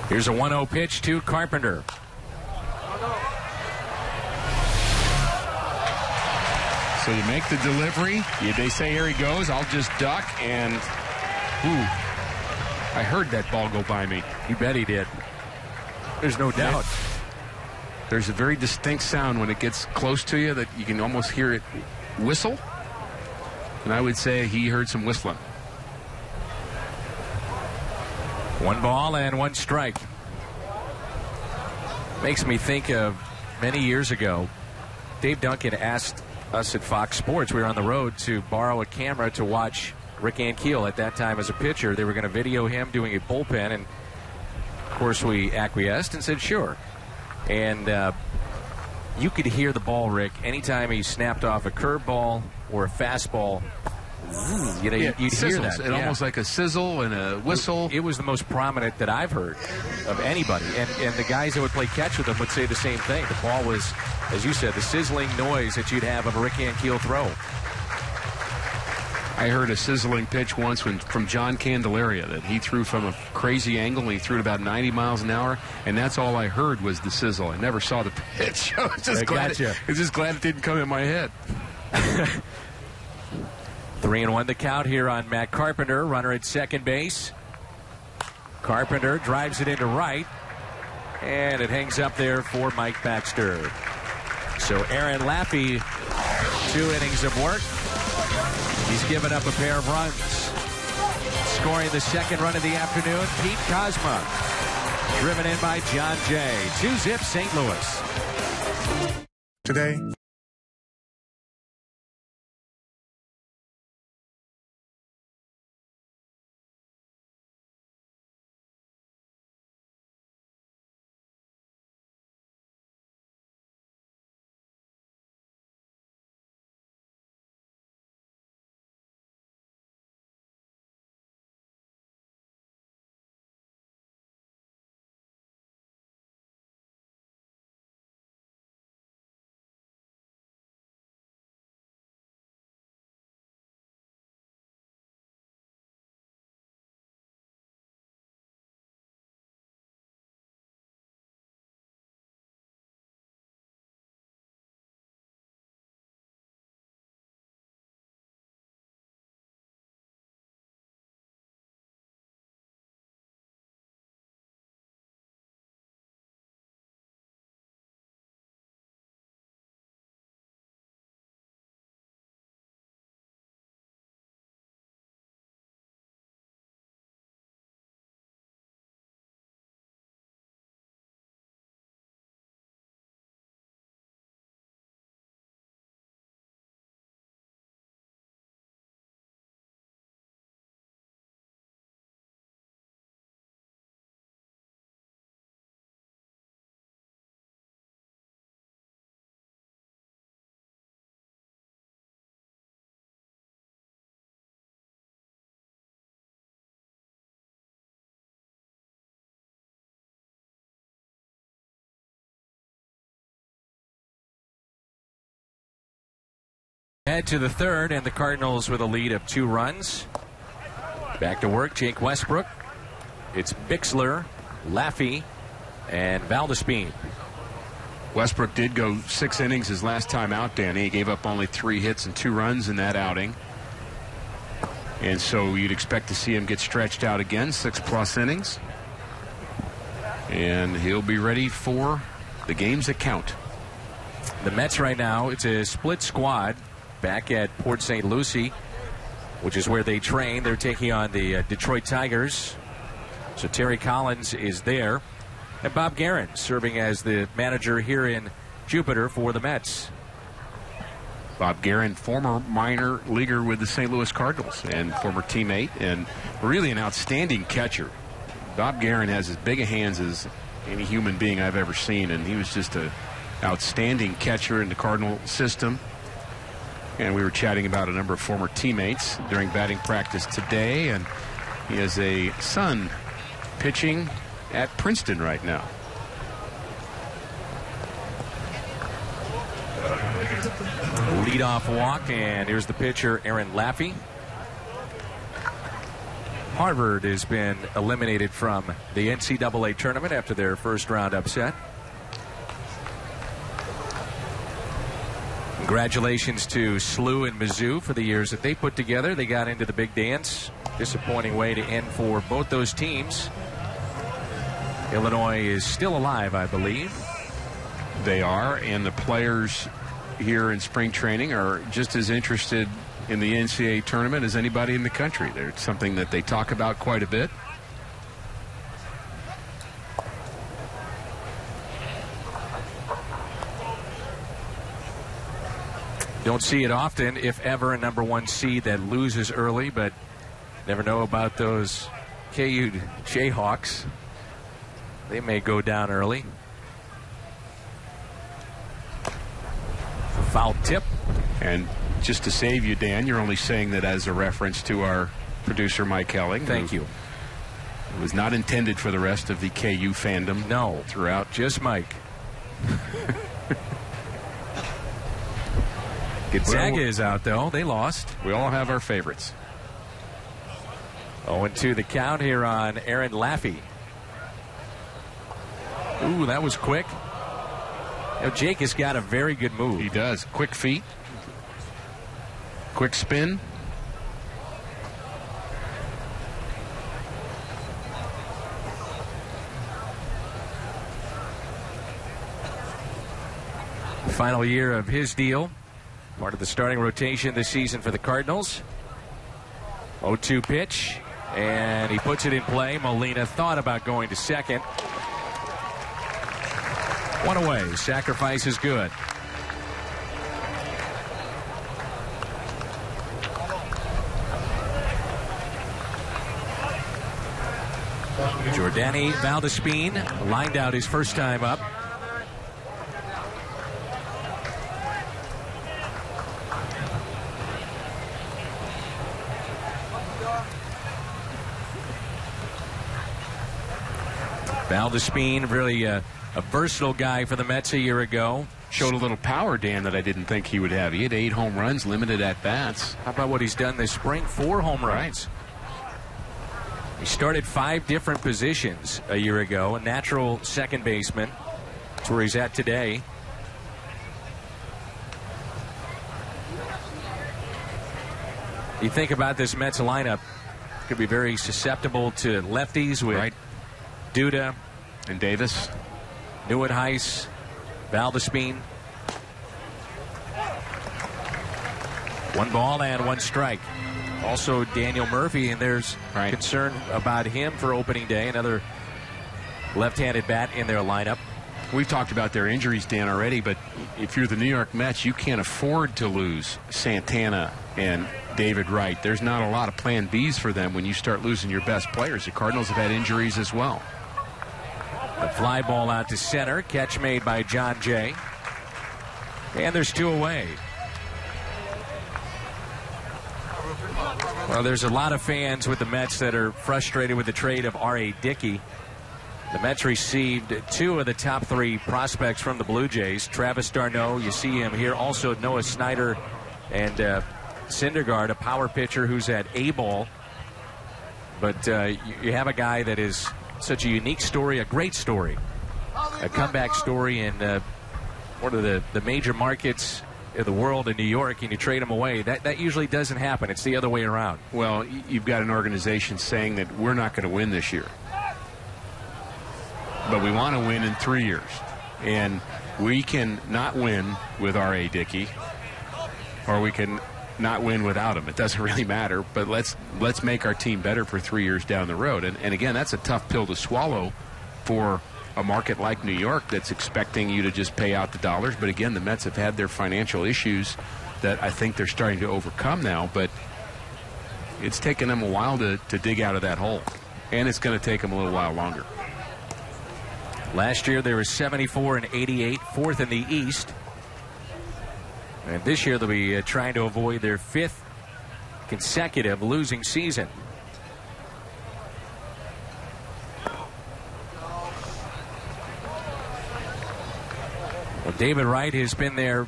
[SPEAKER 1] Here's a 1-0 pitch to Carpenter.
[SPEAKER 2] So you make the delivery. They say, here he goes. I'll just duck, and I heard that ball go by me.
[SPEAKER 1] You bet he did. There's no doubt.
[SPEAKER 2] There's a very distinct sound when it gets close to you that you can almost hear it whistle. And I would say he heard some whistling.
[SPEAKER 1] 1 ball and 1 strike. Makes me think of many years ago, Dave Duncan asked us at Fox Sports, we were on the road, to borrow a camera to watch Rick Ankiel at that time as a pitcher. They were going to video him doing a bullpen, and of course, we acquiesced and said, sure. And you could hear the ball, Rick, anytime he snapped off a curveball or a fastball. You'd hear that.
[SPEAKER 2] It almost like a sizzle and a whistle.
[SPEAKER 1] It was the most prominent that I've heard of anybody. And the guys that would play catch with him would say the same thing. The ball was, as you said, the sizzling noise that you'd have of a Rick Ankiel throw.
[SPEAKER 2] I heard a sizzling pitch once from John Candelaria that he threw from a crazy angle, and he threw it about 90 miles an hour, and that's all I heard was the sizzle. I never saw the pitch. I was just glad it didn't come in my head.
[SPEAKER 1] 3-1 the count here on Matt Carpenter, runner at second base. Carpenter drives it into right, and it hangs up there for Mike Baxter. So Aaron Laffey, 2 innings of work. He's given up a pair of runs. Scoring the second run of the afternoon, Pete Cosma. Driven in by John Jay. 2-0 St. Louis.
[SPEAKER 3] Today.
[SPEAKER 1] ahead to the third, and the Cardinals with a lead of 2 runs. Back to work, Jake Westbrook. It's Bixler, Laffey, and Valdespin.
[SPEAKER 2] Westbrook did go 6 innings his last time out, Danny. He gave up only 3 hits and 2 runs in that outing. And so you'd expect to see him get stretched out again, 6+ innings. And he'll be ready for the games that count.
[SPEAKER 1] The Mets right now, it's a split squad back at Port St. Lucie, which is where they train. They're taking on the Detroit Tigers. So Terry Collins is there. And Bob Guerin serving as the manager here in Jupiter for the Mets.
[SPEAKER 2] Bob Guerin, former minor leaguer with the St. Louis Cardinals and former teammate, and really an outstanding catcher. Bob Guerin has as big a hands as any human being I've ever seen, and he was just an outstanding catcher in the Cardinal system. And we were chatting about a number of former teammates during batting practice today, and he has a son pitching at Princeton right now.
[SPEAKER 1] Leadoff walk, and here's the pitcher, Aaron Laffey. Harvard has been eliminated from the NCAA tournament after their first round upset. Congratulations to SLU and Mizzou for the years that they put together. They got into the big dance. Disappointing way to end for both those teams. Illinois is still alive, I believe.
[SPEAKER 2] They are, and the players here in spring training are just as interested in the NCAA tournament as anybody in the country. It's something that they talk about quite a bit.
[SPEAKER 1] Don't see it often, if ever, a number 1 seed that loses early, but never know about those KU Jayhawks. They may go down early. Foul tip.
[SPEAKER 2] And just to save you, Dan, you're only saying that as a reference to our producer, Mike Helling.
[SPEAKER 1] Thank you.
[SPEAKER 2] It was not intended for the rest of the KU fandom.
[SPEAKER 1] No.
[SPEAKER 2] Throughout.
[SPEAKER 1] Just Mike. Gonzaga is out, though. They lost.
[SPEAKER 2] We all have our favorites.
[SPEAKER 1] 0-2 the count here on Aaron Laffey. Ooh, that was quick. You know, Jake has got a very good move.
[SPEAKER 2] He does. Quick feet. Quick spin.
[SPEAKER 1] Final year of his deal. Part of the starting rotation this season for the Cardinals. 0-2 pitch, and he puts it in play. Molina thought about going to second. 1 away. Sacrifice is good. Jordani Valdespin lined out his first time up. Valdespin, really a versatile guy for the Mets a year ago.
[SPEAKER 2] Showed a little power, Dan, that I didn't think he would have. He had 8 home runs, limited at bats.
[SPEAKER 1] How about what he's done this spring? 4 home runs. He started 5 different positions a year ago. A natural second baseman. That's where he's at today. You think about this Mets lineup, could be very susceptible to lefties with Duda
[SPEAKER 2] and Davis,
[SPEAKER 1] Neuenhuis, Valdespin. 1 ball and 1 strike. Also Daniel Murphy, and there's concern about him for opening day. Another left-handed bat in their lineup.
[SPEAKER 2] We've talked about their injuries, Dan, already, but if you're the New York Mets, you can't afford to lose Santana and David Wright. There's not a lot of plan Bs for them when you start losing your best players. The Cardinals have had injuries as well.
[SPEAKER 1] The fly ball out to center. Catch made by John Jay. And there's 2 away. Well, there's a lot of fans with the Mets that are frustrated with the trade of R.A. Dickey. The Mets received 2 of the top 3 prospects from the Blue Jays. Travis d'Arnaud, you see him here. Also Noah Snyder And Syndergaard, a power pitcher who's at A ball. But you have a guy that is such a unique story, a great story, a comeback story in one of the major markets of the world in New York, and you trade him away. That usually doesn't happen. It's the other way around.
[SPEAKER 2] Well, you've got an organization saying that we're not going to win this year, but we want to win in 3 years. And we can not win with R.A. Dickey, or we can not win without him. It doesn't really matter, but let's make our team better for 3 years down the road. And again, that's a tough pill to swallow for a market like New York that's expecting you to just pay out the dollars. But again, the Mets have had their financial issues that I think they're starting to overcome now, but it's taken them a while to dig out of that hole, and it's going to take them a little while longer.
[SPEAKER 1] Last year they were 74 and 88, fourth in the East. And this year they'll be trying to avoid their fifth consecutive losing season. Well, David Wright has been there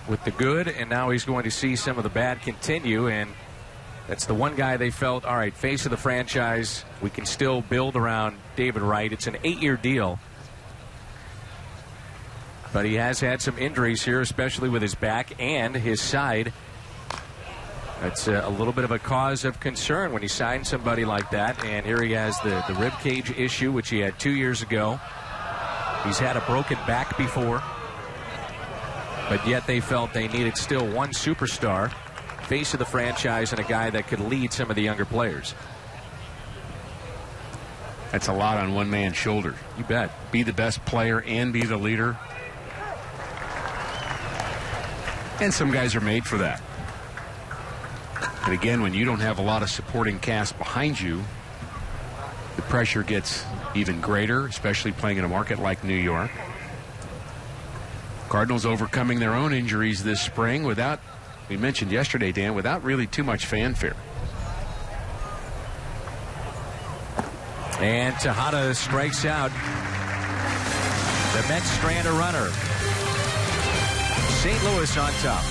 [SPEAKER 1] with the good, and now he's going to see some of the bad continue. And that's the one guy they felt, all right, face of the franchise, we can still build around David Wright. It's an 8-year deal. But he has had some injuries here, especially with his back and his side. That's a little bit of a cause of concern when you sign somebody like that. And here he has the rib cage issue, which he had 2 years ago. He's had a broken back before. But yet they felt they needed still one superstar, face of the franchise, and a guy that could lead some of the younger players.
[SPEAKER 2] That's a lot on one man's shoulder.
[SPEAKER 1] You bet.
[SPEAKER 2] Be the best player and be the leader. And some guys are made for that. And again, when you don't have a lot of supporting cast behind you, the pressure gets even greater, especially playing in a market like New York. Cardinals overcoming their own injuries this spring without, we mentioned yesterday, Dan, without really too much fanfare.
[SPEAKER 1] And Tejada strikes out. The Mets strand a runner. St. Louis on top.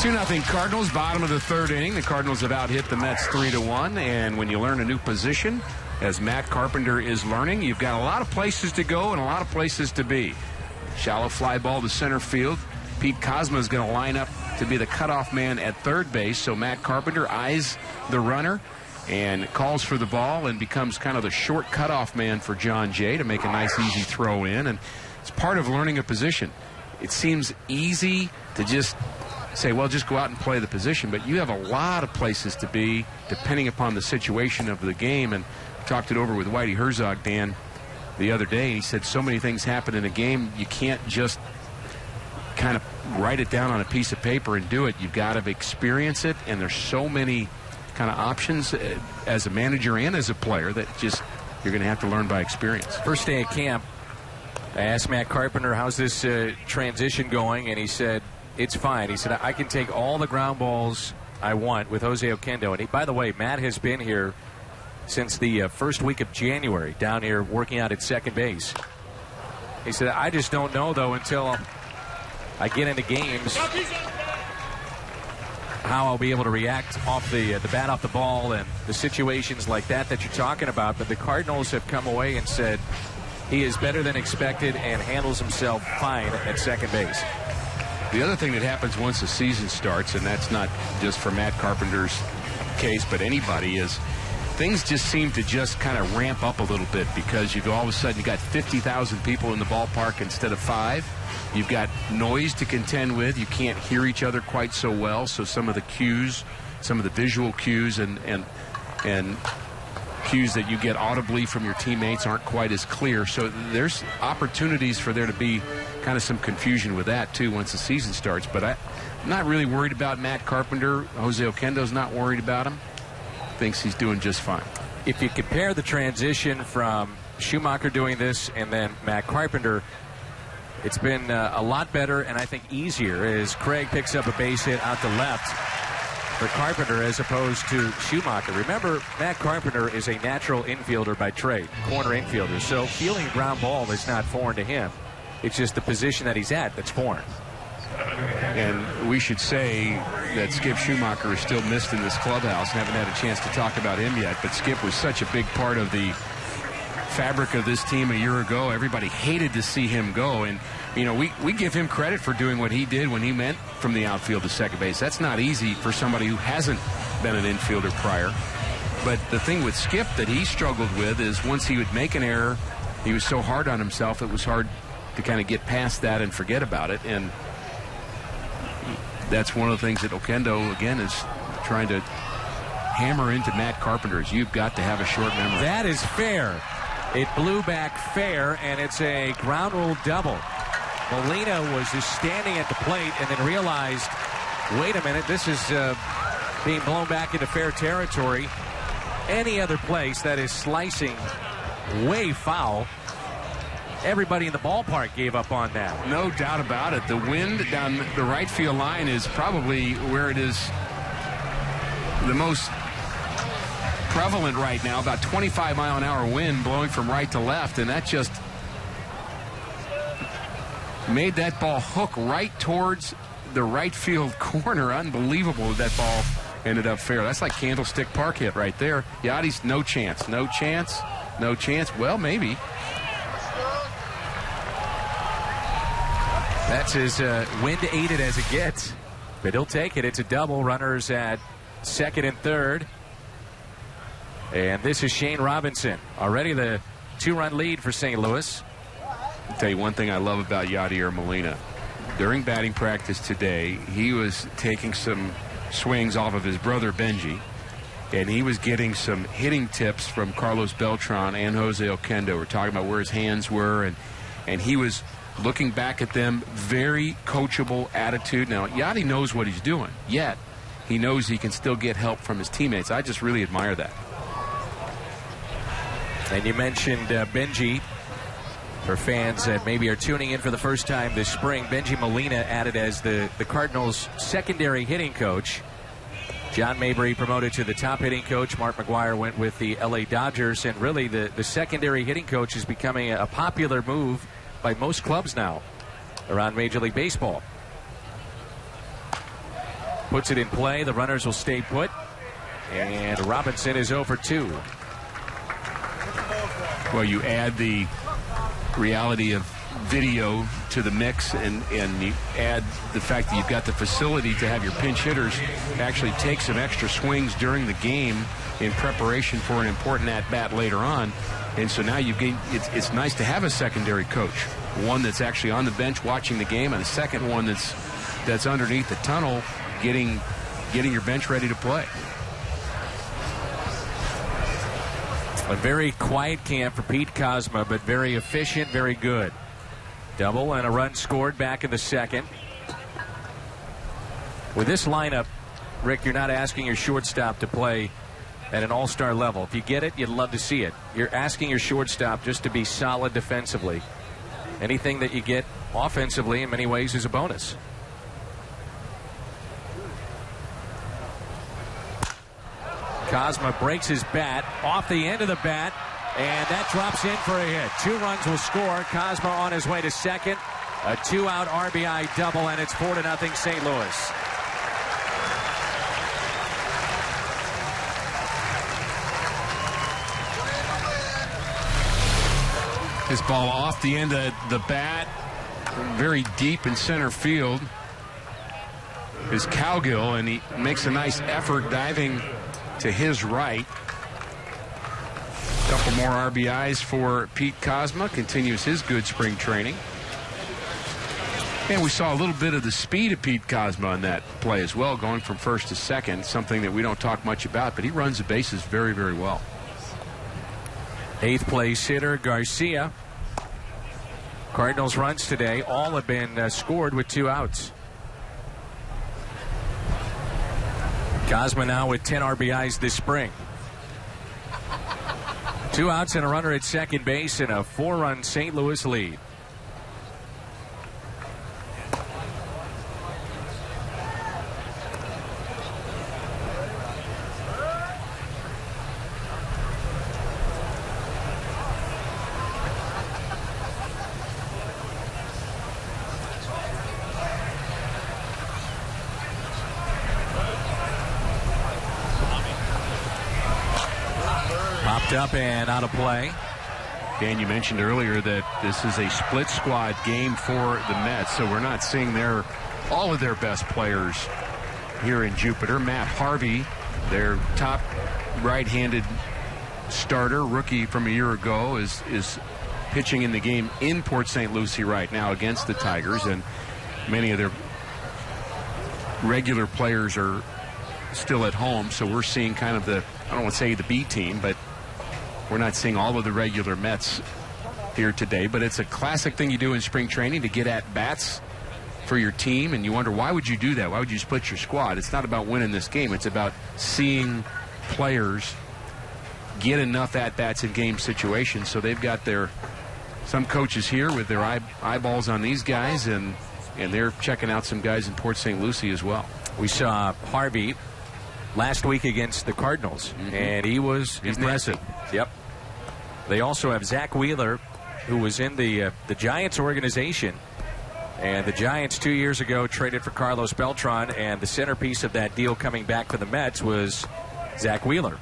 [SPEAKER 2] Nothing Cardinals, bottom of the third inning. The Cardinals have out-hit the Mets 3-1, and when you learn a new position, as Matt Carpenter is learning, you've got a lot of places to go and a lot of places to be. Shallow fly ball to center field. Pete Kozma is going to line up to be the cutoff man at third base, so Matt Carpenter eyes the runner and calls for the ball and becomes kind of the short cutoff man for John Jay to make a nice, easy throw in, and it's part of learning a position. It seems easy to just say, well, just go out and play the position, but you have a lot of places to be depending upon the situation of the game. And talked it over with Whitey Herzog, Dan. the other day. He said so many things happen in a game, you can't just kind of write it down on a piece of paper and do it. You've got to experience it, and there's so many kind of options as a manager and as a player that just you're going to have to learn by experience.
[SPEAKER 1] First day of camp, I asked Matt Carpenter, how's this transition going? And he said, it's fine. He said, I can take all the ground balls I want with Jose Oquendo. And by the way, Matt has been here since the first week of January, down here working out at second base. He said, I just don't know, though, until I get into games, how I'll be able to react off the bat off the ball and the situations like that you're talking about. But the Cardinals have come away and said he is better than expected and handles himself fine at second base.
[SPEAKER 2] The other thing that happens once the season starts, and that's not just for Matt Carpenter's case, but anybody, is things just seem to just kind of ramp up a little bit, because you go all of a sudden you got 50,000 people in the ballpark instead of 5. You've got noise to contend with. You can't hear each other quite so well, so some of the cues, some of the visual cues and cues that you get audibly from your teammates aren't quite as clear. So there's opportunities for there to be kind of some confusion with that too once the season starts. But I'm not really worried about Matt Carpenter. Jose Oquendo's not worried about him. Thinks he's doing just fine.
[SPEAKER 1] If you compare the transition from Schumacher doing this and then Matt Carpenter, it's been a lot better and I think easier as Craig picks up a base hit out to left for Carpenter as opposed to Schumacher. Remember, Matt Carpenter is a natural infielder by trade, corner infielder, so fielding ground ball is not foreign to him. It's just the position that he's at that's foreign.
[SPEAKER 2] And we should say that Skip Schumacher is still missed in this clubhouse. Haven't had a chance to talk about him yet, but Skip was such a big part of the fabric of this team a year ago. Everybody hated to see him go, and you know, we give him credit for doing what he did when he went from the outfield to second base. That's not easy for somebody who hasn't been an infielder prior. But the thing with Skip that he struggled with is once he would make an error, he was so hard on himself, it was hard to kind of get past that and forget about it. And that's one of the things that Oquendo, again, is trying to hammer into Matt Carpenter's. You've got to have a short memory.
[SPEAKER 1] That is fair. It blew back fair, and it's a ground rule double. Molina was just standing at the plate and then realized, wait a minute, this is being blown back into fair territory. Any other place that is slicing way foul, everybody in the ballpark gave up on that.
[SPEAKER 2] No doubt about it. The wind down the right field line is probably where it is the most prevalent right now, about 25-mile-an-hour wind blowing from right to left, and that just made that ball hook right towards the right field corner. Unbelievable that ball ended up fair. That's like Candlestick Park hit right there. Yadi's no chance. No chance. No chance. Well, maybe.
[SPEAKER 1] That's as wind-aided as it gets, but he'll take it. It's a double. Runners at second and third. And this is Shane Robinson. Already the 2-run lead for St. Louis.
[SPEAKER 2] I'll tell you one thing I love about Yadier Molina. During batting practice today, he was taking some swings off of his brother Benji, and he was getting some hitting tips from Carlos Beltran and Jose Oquendo. We're talking about where his hands were, and he was looking back at them. Very coachable attitude. Now, Yadi knows what he's doing, yet he knows he can still get help from his teammates. I just really admire that.
[SPEAKER 1] And you mentioned Benji. For fans that maybe are tuning in for the first time this spring, Benji Molina added as the Cardinals' secondary hitting coach. John Mabry promoted to the top hitting coach. Mark McGwire went with the LA Dodgers. And really, the secondary hitting coach is becoming a popular move by most clubs now around Major League Baseball. Puts it in play. The runners will stay put. And Robinson is 0 for 2.
[SPEAKER 2] Well, you add the reality of video to the mix, and you add the fact that you've got the facility to have your pinch hitters actually take some extra swings during the game in preparation for an important at-bat later on. And so now it's nice to have a secondary coach, one that's actually on the bench watching the game, and a second one that's underneath the tunnel getting your bench ready to play.
[SPEAKER 1] A very quiet camp for Pete Kozma, but very efficient, very good. Double and a run scored back in the second. With this lineup, Rick, you're not asking your shortstop to play at an all-star level. If you get it, you'd love to see it. You're asking your shortstop just to be solid defensively. Anything that you get offensively in many ways is a bonus. Kozma breaks his bat off the end of the bat, and that drops in for a hit. 2 runs will score. Kozma on his way to second. A 2-out RBI double, and it's 4-0 St. Louis.
[SPEAKER 2] His ball off the end of the bat, very deep in center field. Is Cowgill, and he makes a nice effort diving to his right. A couple more RBIs for Pete Kozma. Continues his good spring training. And we saw a little bit of the speed of Pete Kozma on that play as well, going from first to second, something that we don't talk much about, but he runs the bases very, very well.
[SPEAKER 1] 8th place hitter Garcia. Cardinals runs today all have been scored with 2 outs. Kozma now with 10 RBIs this spring. 2 outs and a runner at second base and a 4-run St. Louis lead. Up and out of play.
[SPEAKER 2] Dan, you mentioned earlier that this is a split squad game for the Mets, so we're not seeing all of their best players here in Jupiter. Matt Harvey, their top right-handed starter, rookie from a year ago, is pitching in the game in Port St. Lucie right now against the Tigers, and many of their regular players are still at home, so we're seeing kind of I don't want to say the B team, but we're not seeing all of the regular Mets here today. But it's a classic thing you do in spring training, to get at bats for your team, and you wonder, why would you do that? Why would you split your squad? It's not about winning this game. It's about seeing players get enough at bats in game situations. So they've got some coaches here with their eyeballs on these guys, and they're checking out some guys in Port St. Lucie as well.
[SPEAKER 1] We saw Harvey last week against the Cardinals, and he was impressive. Yep. They also have Zach Wheeler, who was in the Giants organization, and the Giants 2 years ago traded for Carlos Beltran, and the centerpiece of that deal coming back for the Mets was Zach Wheeler.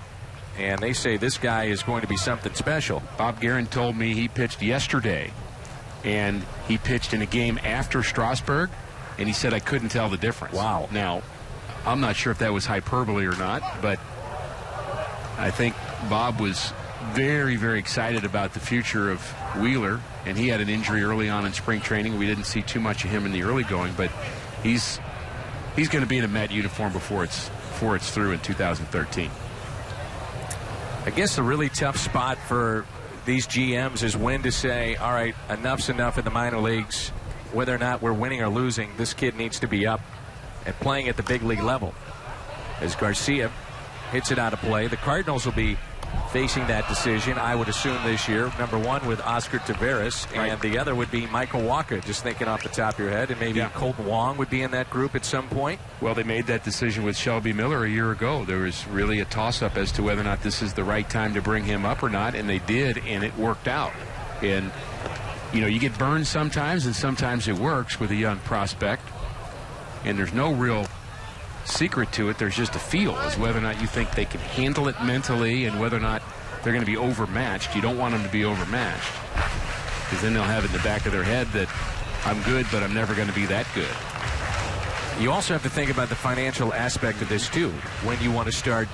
[SPEAKER 1] And they say this guy is going to be something special.
[SPEAKER 2] Bob Guerin told me he pitched yesterday, and he pitched in a game after Strasburg, and he said, I couldn't tell the difference.
[SPEAKER 1] Wow.
[SPEAKER 2] Now, I'm not sure if that was hyperbole or not, but I think Bob was very, very excited about the future of Wheeler, and he had an injury early on in spring training. We didn't see too much of him in the early going, but he's going to be in a Met uniform before it's through in 2013.
[SPEAKER 1] I guess a really tough spot for these GMs is when to say, all right, enough's enough in the minor leagues. Whether or not we're winning or losing, this kid needs to be up and playing at the big league level. As Garcia hits it out of play, the Cardinals will be facing that decision, I would assume, this year. Number one with Oscar Taveras, and the other would be Michael Wacha, just thinking off the top of your head, and maybe Colton Wong would be in that group at some point.
[SPEAKER 2] Well, they made that decision with Shelby Miller a year ago. There was really a toss-up as to whether or not this is the right time to bring him up or not, and they did, and it worked out. And, you get burned sometimes, and sometimes it works with a young prospect, and there's no real secret to it. There's just a feel as whether or not you think they can handle it mentally and whether or not they're going to be overmatched. You don't want them to be overmatched, because then they'll have it in the back of their head that I'm good, but I'm never going to be that good.
[SPEAKER 1] You also have to think about the financial aspect of this too. When you want to start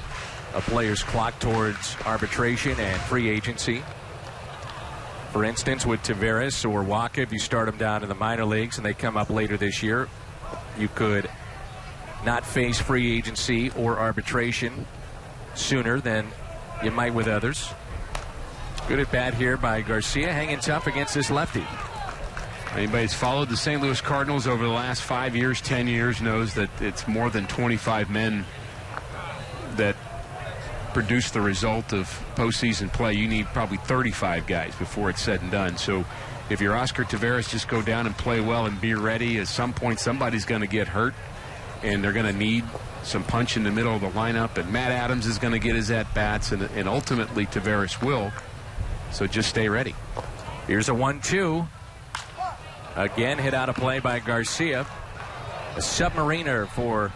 [SPEAKER 1] a player's clock towards arbitration and free agency. For instance, with Taveras or Wacha, if you start them down in the minor leagues and they come up later this year, you could not face free agency or arbitration sooner than you might with others. Good at bat here by Garcia, hanging tough against this lefty.
[SPEAKER 2] Anybody who's followed the St. Louis Cardinals over the last 5 years, 10 years, knows that it's more than 25 men that produce the result of postseason play. You need probably 35 guys before it's said and done. So if you're Oscar Taveras, just go down and play well and be ready. At some point, somebody's going to get hurt, and they're going to need some punch in the middle of the lineup. And Matt Adams is going to get his at-bats, and ultimately Taveras will. So just stay ready.
[SPEAKER 1] Here's a 1-2. Again, hit out of play by Garcia. A submariner for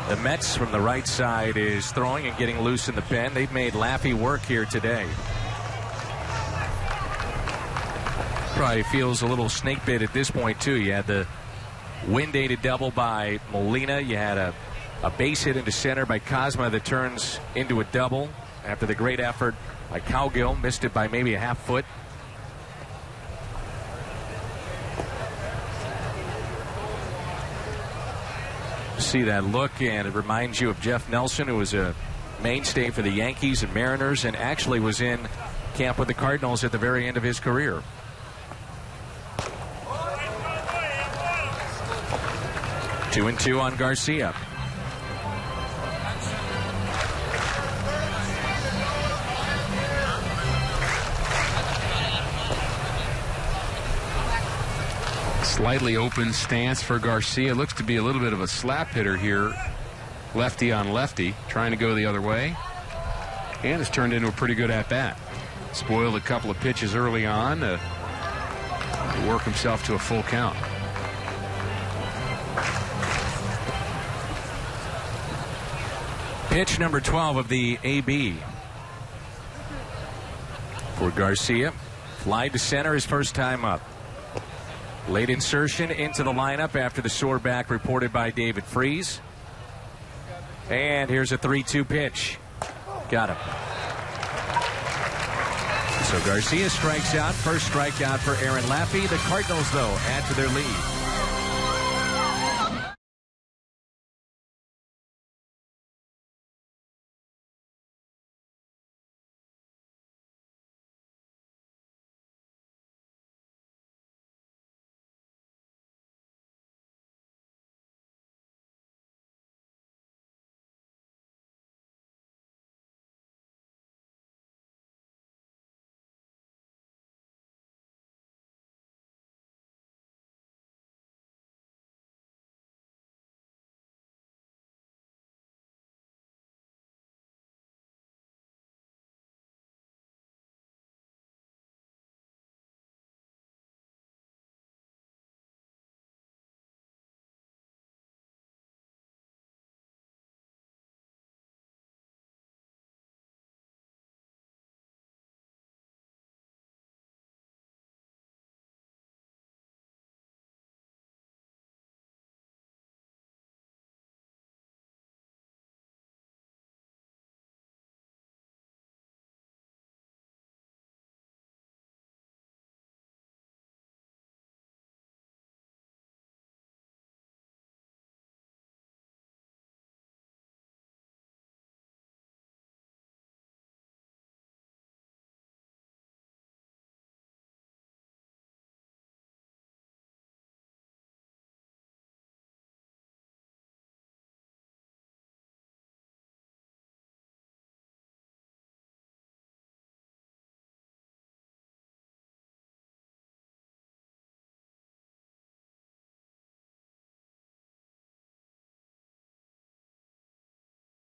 [SPEAKER 1] the Mets from the right side is throwing and getting loose in the pen. They've made Laffey work here today. Probably feels a little snake bit at this point, too. You had the wind-aided double by Molina. You had a base hit into center by Cosma that turns into a double after the great effort by Cowgill. Missed it by maybe a half foot. See that look, and it reminds you of Jeff Nelson, who was a mainstay for the Yankees and Mariners and actually was in camp with the Cardinals at the very end of his career. Two and two on Garcia.
[SPEAKER 2] Slightly open stance for Garcia. Looks to be a little bit of a slap hitter here. Lefty on lefty, trying to go the other way. And it's turned into a pretty good at-bat. Spoiled a couple of pitches early on to work himself to a full count.
[SPEAKER 1] Pitch number 12 of the AB for Garcia. Fly to center his first time up. Late insertion into the lineup after the sore back reported by David Freese. And here's a 3-2 pitch. Got him. So Garcia strikes out. First strikeout for Aaron Laffey. The Cardinals, though, add to their lead.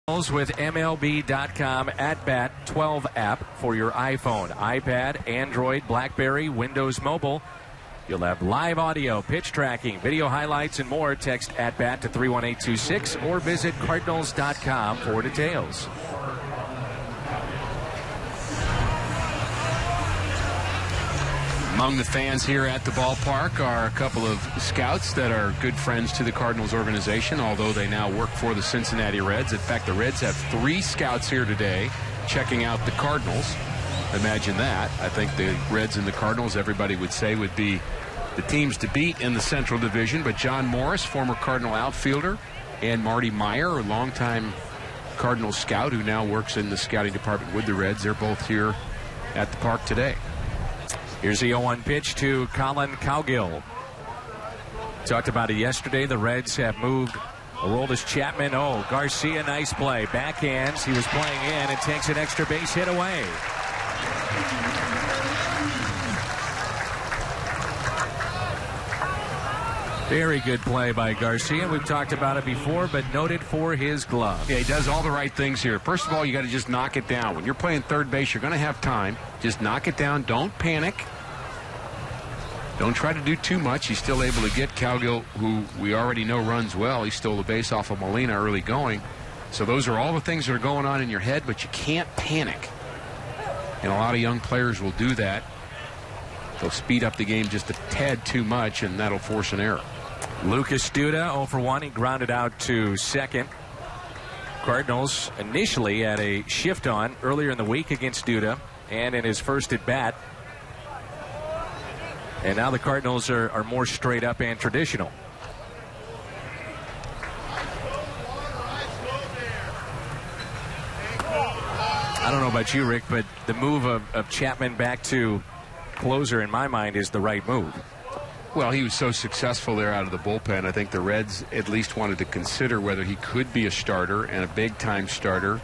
[SPEAKER 1] With MLB.com at-bat 12 app for your iPhone, iPad, Android, BlackBerry, Windows Mobile. You'll have live audio, pitch tracking, video highlights, and more. Text at-bat to 31826 or visit Cardinals.com for details.
[SPEAKER 2] Among the fans here at the ballpark are a couple of scouts that are good friends to the Cardinals organization, although they now work for the Cincinnati Reds. In fact, the Reds have 3 scouts here today checking out the Cardinals. Imagine that. I think the Reds and the Cardinals, everybody would say, would be the teams to beat in the Central Division. But John Morris, former Cardinal outfielder, and Marty Meyer, a longtime Cardinals scout who now works in the scouting department with the Reds, they're both here at the park today.
[SPEAKER 1] Here's the 0-1 pitch to Colin Cowgill. Talked about it yesterday. The Reds have moved Aroldis Chapman. Oh, Garcia, nice play. Backhands. He was playing in and takes an extra base hit away. Very good play by Garcia. We've talked about it before, but noted for his glove.
[SPEAKER 2] Yeah, he does all the right things here. First of all, you got to just knock it down. When you're playing third base, you're going to have time. Just knock it down. Don't panic. Don't try to do too much. He's still able to get Cowgill, who we already know runs well. He stole the base off of Molina early going. So those are all the things that are going on in your head, but you can't panic. And a lot of young players will do that. They'll speed up the game just a tad too much, and that'll force an error.
[SPEAKER 1] Lucas Duda, 0 for 1. He grounded out to second. Cardinals initially had a shift on earlier in the week against Duda and in his first at bat. And now the Cardinals are more straight up and traditional. I don't know about you, Rick, but the move of Chapman back to closer, in my mind, is the right move.
[SPEAKER 2] Well, he was so successful there out of the bullpen. I think the Reds at least wanted to consider whether he could be a starter and a big-time starter,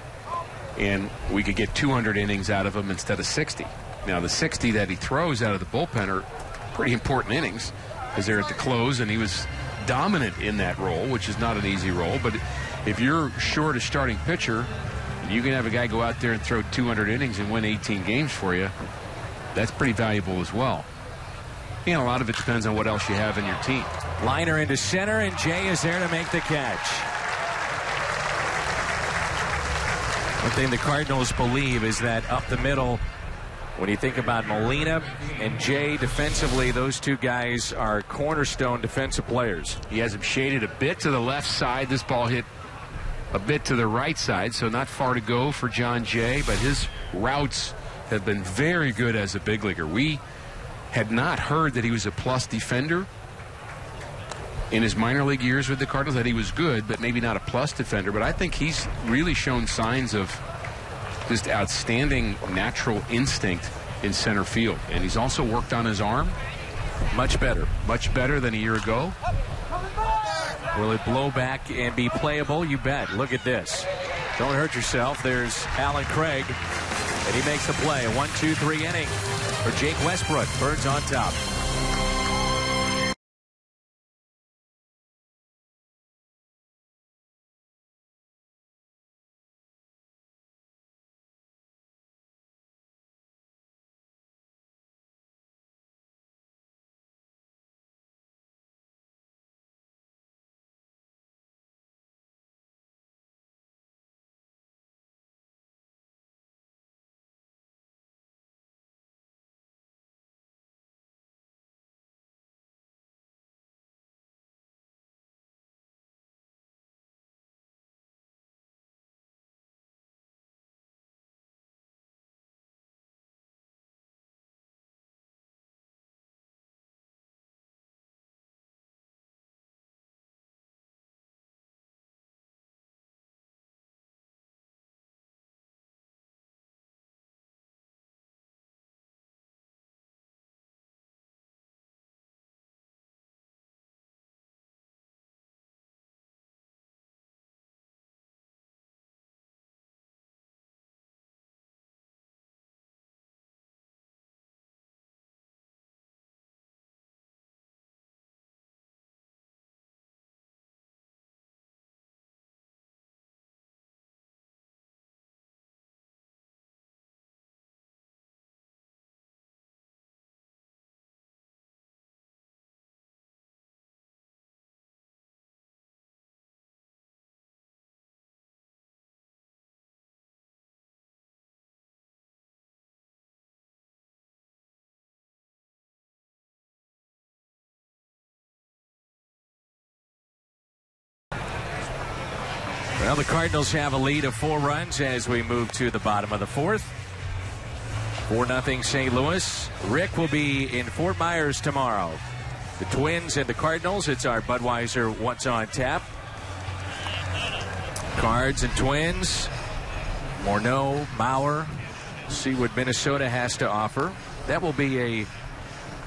[SPEAKER 2] and we could get 200 innings out of him instead of 60. Now, the 60 that he throws out of the bullpen are pretty important innings because they're at the close, and he was dominant in that role, which is not an easy role. But if you're short a starting pitcher, you can have a guy go out there and throw 200 innings and win 18 games for you. That's pretty valuable as well. And a lot of it depends on what else you have in your team.
[SPEAKER 1] Liner into center, and Jay is there to make the catch. One thing the Cardinals believe is that up the middle, when you think about Molina and Jay defensively, those two guys are cornerstone defensive players.
[SPEAKER 2] He has him shaded a bit to the left side. This ball hit a bit to the right side, so not far to go for John Jay, but his routes have been very good as a big leaguer. We had not heard that he was a plus defender in his minor league years with the Cardinals, that he was good, but maybe not a plus defender. But I think he's really shown signs of just outstanding natural instinct in center field. And he's also worked on his arm. Much better than a year ago.
[SPEAKER 1] Will it blow back and be playable? You bet. Look at this. Don't hurt yourself. There's Alan Craig, and he makes the play. A 1-2-3 inning for Jake Westbrook. Birds on top. Well, the Cardinals have a lead of 4 runs as we move to the bottom of the 4th. 4-0 St. Louis. Rick will be in Fort Myers tomorrow. The Twins and the Cardinals. It's our Budweiser What's on Tap. Cards and Twins. Morneau, Mauer, See what Minnesota has to offer. That will be a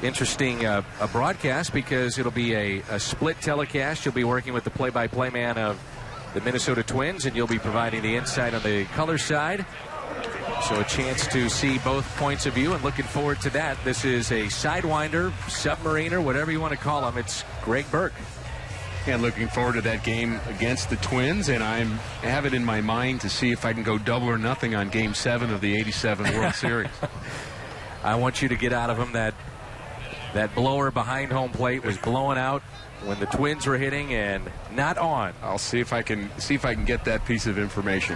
[SPEAKER 1] interesting a broadcast because it'll be a split telecast. You'll be working with the play-by-play man of the Minnesota Twins, and you'll be providing the insight on the color side. So a chance to see both points of view, and looking forward to that. This is a sidewinder, submariner, whatever you want to call him. It's Greg Burke.
[SPEAKER 2] And looking forward to that game against the Twins, and I have it in my mind to see if I can go double or nothing on Game 7 of the '87 World Series.
[SPEAKER 1] I want you to get out of him that blower behind home plate was blowing out when the Twins were hitting and not on.
[SPEAKER 2] I'll see if I can get that piece of information.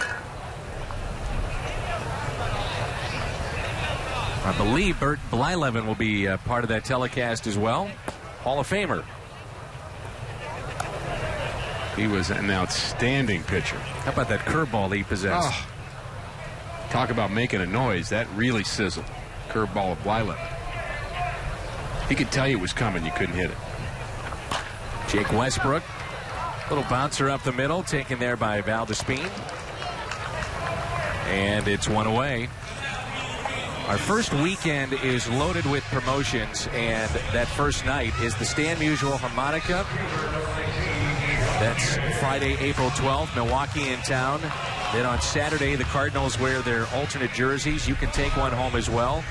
[SPEAKER 1] I believe Bert Blyleven will be part of that telecast as well. Hall of Famer.
[SPEAKER 2] He was an outstanding pitcher.
[SPEAKER 1] How about that curveball he possessed?
[SPEAKER 2] Oh, talk about making a noise. That really sizzled. Curveball of Blyleven. He could tell you it was coming. You couldn't hit it.
[SPEAKER 1] Jake Westbrook. Little bouncer up the middle, taken there by Val Despine. And it's one away. Our first weekend is loaded with promotions, and that first night is the Stan Musial Harmonica. That's Friday, April 12th, Milwaukee in town. Then on Saturday, the Cardinals wear their alternate jerseys. You can take one home as well.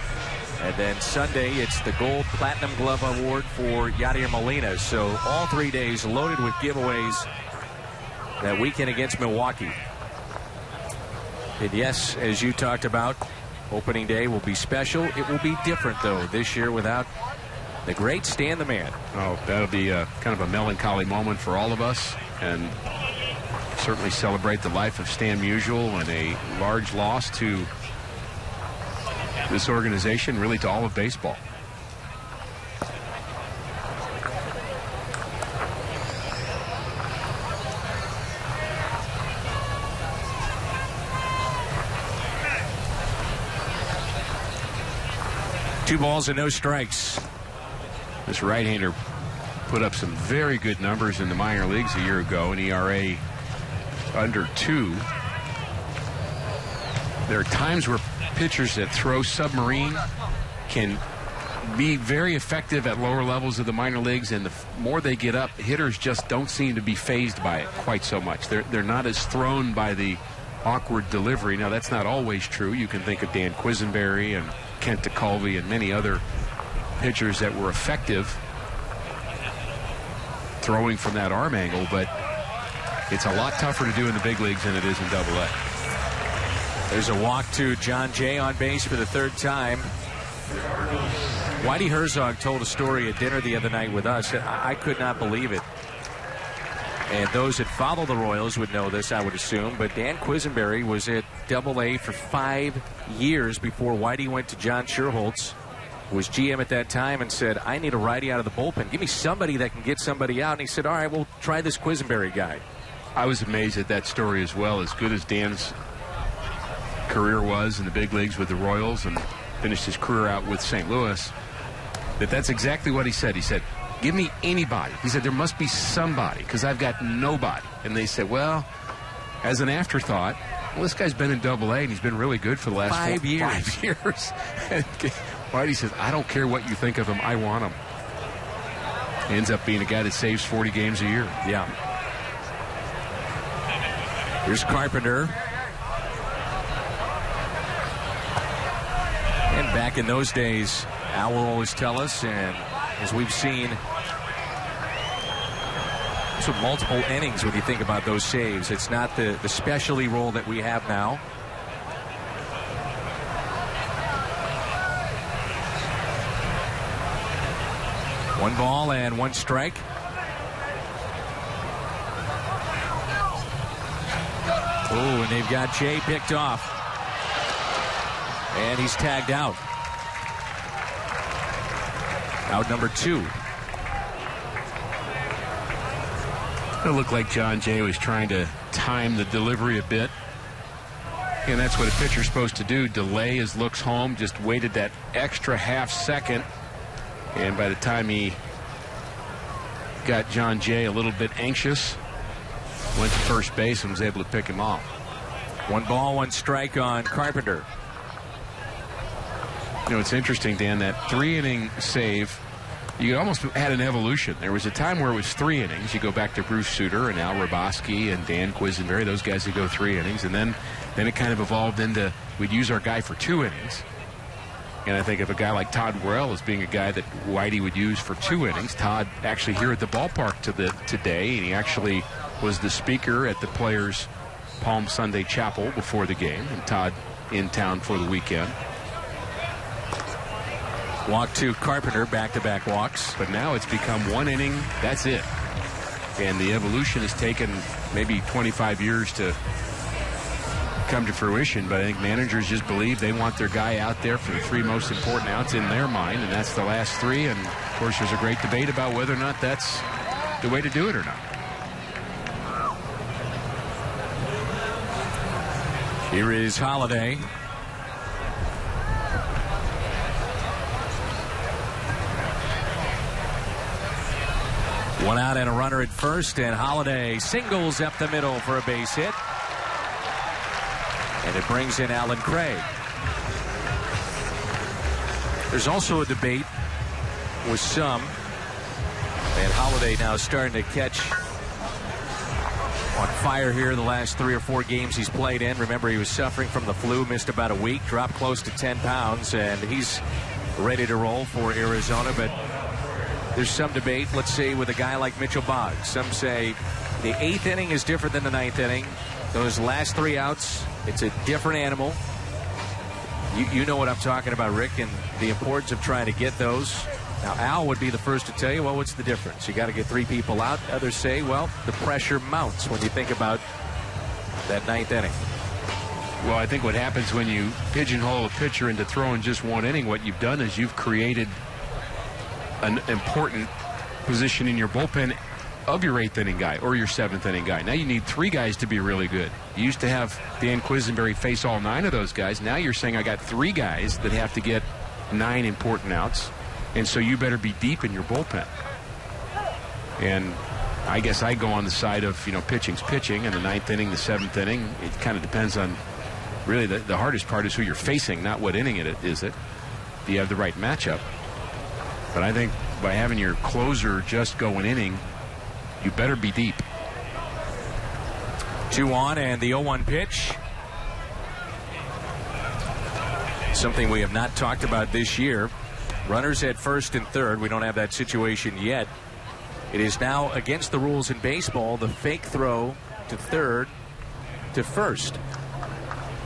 [SPEAKER 1] And then Sunday, it's the Gold Platinum Glove Award for Yadier Molina. So all 3 days loaded with giveaways that weekend against Milwaukee. And yes, as you talked about, opening day will be special. It will be different, though, this year without the great Stan the Man.
[SPEAKER 2] Oh, that'll be kind of a melancholy moment for all of us, and certainly celebrate the life of Stan Musial and a large loss to this organization, really to all of baseball.
[SPEAKER 1] Two balls and no strikes.
[SPEAKER 2] This right-hander put up some very good numbers in the minor leagues a year ago, an ERA under 2. There are times where pitchers that throw submarine can be very effective at lower levels of the minor leagues, and the more they get up, hitters just don't seem to be fazed by it quite so much. They're not as thrown by the awkward delivery. Now, that's not always true. You can think of Dan Quisenberry and Kent DeCulvey and many other pitchers that were effective throwing from that arm angle, but it's a lot tougher to do in the big leagues than it is in Double-A.
[SPEAKER 1] There's a walk to John Jay on base for the third time. Whitey Herzog told a story at dinner the other night with us. I could not believe it. And those that follow the Royals would know this, I would assume. But Dan Quisenberry was at Double-A for 5 years before Whitey went to John Scherholtz, who was GM at that time, and said, I need a righty out of the bullpen. Give me somebody that can get somebody out. And he said, all right, we'll try this Quisenberry guy. I was amazed at that story as well. As good as Dan's career was in the big leagues with the Royals and finished his career out with St. Louis, that's exactly what he said. He said, give me anybody. He said, there must be somebody because I've got nobody. And they said, well, as an afterthought, well, this guy's been in Double-A and he's been really good for the last 5 years. 5 years. And Whitey says, I don't care what you think of him. I want him. Ends up being a guy that saves 40 games a year. Yeah. Here's Carpenter. And back in those days, Al will always tell us, and as we've seen, it's with multiple innings when you think about those saves. It's not the specialty role that we have now. One ball and one strike. Oh, and they've got Jay picked off. And he's tagged out. Out number 2.
[SPEAKER 2] It looked like John Jay was trying to time the delivery a bit. And that's what a pitcher's supposed to do. Delay his looks home. Just waited that extra half second. And by the time he got John Jay a little bit anxious, went to first base and was able to pick him off.
[SPEAKER 1] One ball, one strike on Carpenter.
[SPEAKER 3] You know, it's interesting, Dan, that 3-inning save, you almost had an evolution. There was a time where it was 3 innings. You go back to Bruce Sutter and Al Raboski and Dan Quisenberry, those guys who go 3 innings. And then it kind of evolved into we'd use our guy for 2 innings. And I think of a guy like Todd Worrell as being a guy that Whitey would use for 2 innings. Todd actually here at the ballpark today, and he actually was the speaker at the Players' Palm Sunday Chapel before the game. And Todd in town for the weekend.
[SPEAKER 1] Walk to Carpenter, back-to-back walks.
[SPEAKER 3] But now it's become 1 inning, that's it. And the evolution has taken maybe 25 years to come to fruition, but I think managers just believe they want their guy out there for the 3 most important outs in their mind, and that's the last 3. And, of course, there's a great debate about whether or not that's the way to do it or not.
[SPEAKER 1] Here is Holliday. One out and a runner at first, and Holliday singles up the middle for a base hit. And it brings in Alan Craig. There's also a debate with some, and Holliday now starting to catch on fire here the last 3 or 4 games he's played in. Remember, he was suffering from the flu, missed about a week, dropped close to 10 pounds, and he's ready to roll for Arizona. But there's some debate, let's say, with a guy like Mitchell Boggs. Some say the 8th inning is different than the 9th inning. Those last 3 outs, it's a different animal. You know what I'm talking about, Rick, and the importance of trying to get those. Now, Al would be the first to tell you, well, what's the difference? You got to get 3 people out. Others say, well, the pressure mounts when you think about that 9th inning.
[SPEAKER 3] Well, I think what happens when you pigeonhole a pitcher into throwing just 1 inning, what you've done is you've created an important position in your bullpen of your 8th inning guy or your 7th inning guy. Now you need 3 guys to be really good. You used to have Dan Quisenberry face all 9 of those guys. Now you're saying I got 3 guys that have to get 9 important outs, and so you better be deep in your bullpen. And I guess I go on the side of, you know, pitching's pitching, and the 9th inning, the 7th inning, it kind of depends on, really the hardest part is who you're facing, not what inning it is. Do you have the right matchup? But I think by having your closer just go an inning, you better be deep.
[SPEAKER 1] 2 on, and the 0-1 pitch. Something we have not talked about this year. Runners at first and third. We don't have that situation yet. It is now against the rules in baseball, the fake throw to third to first.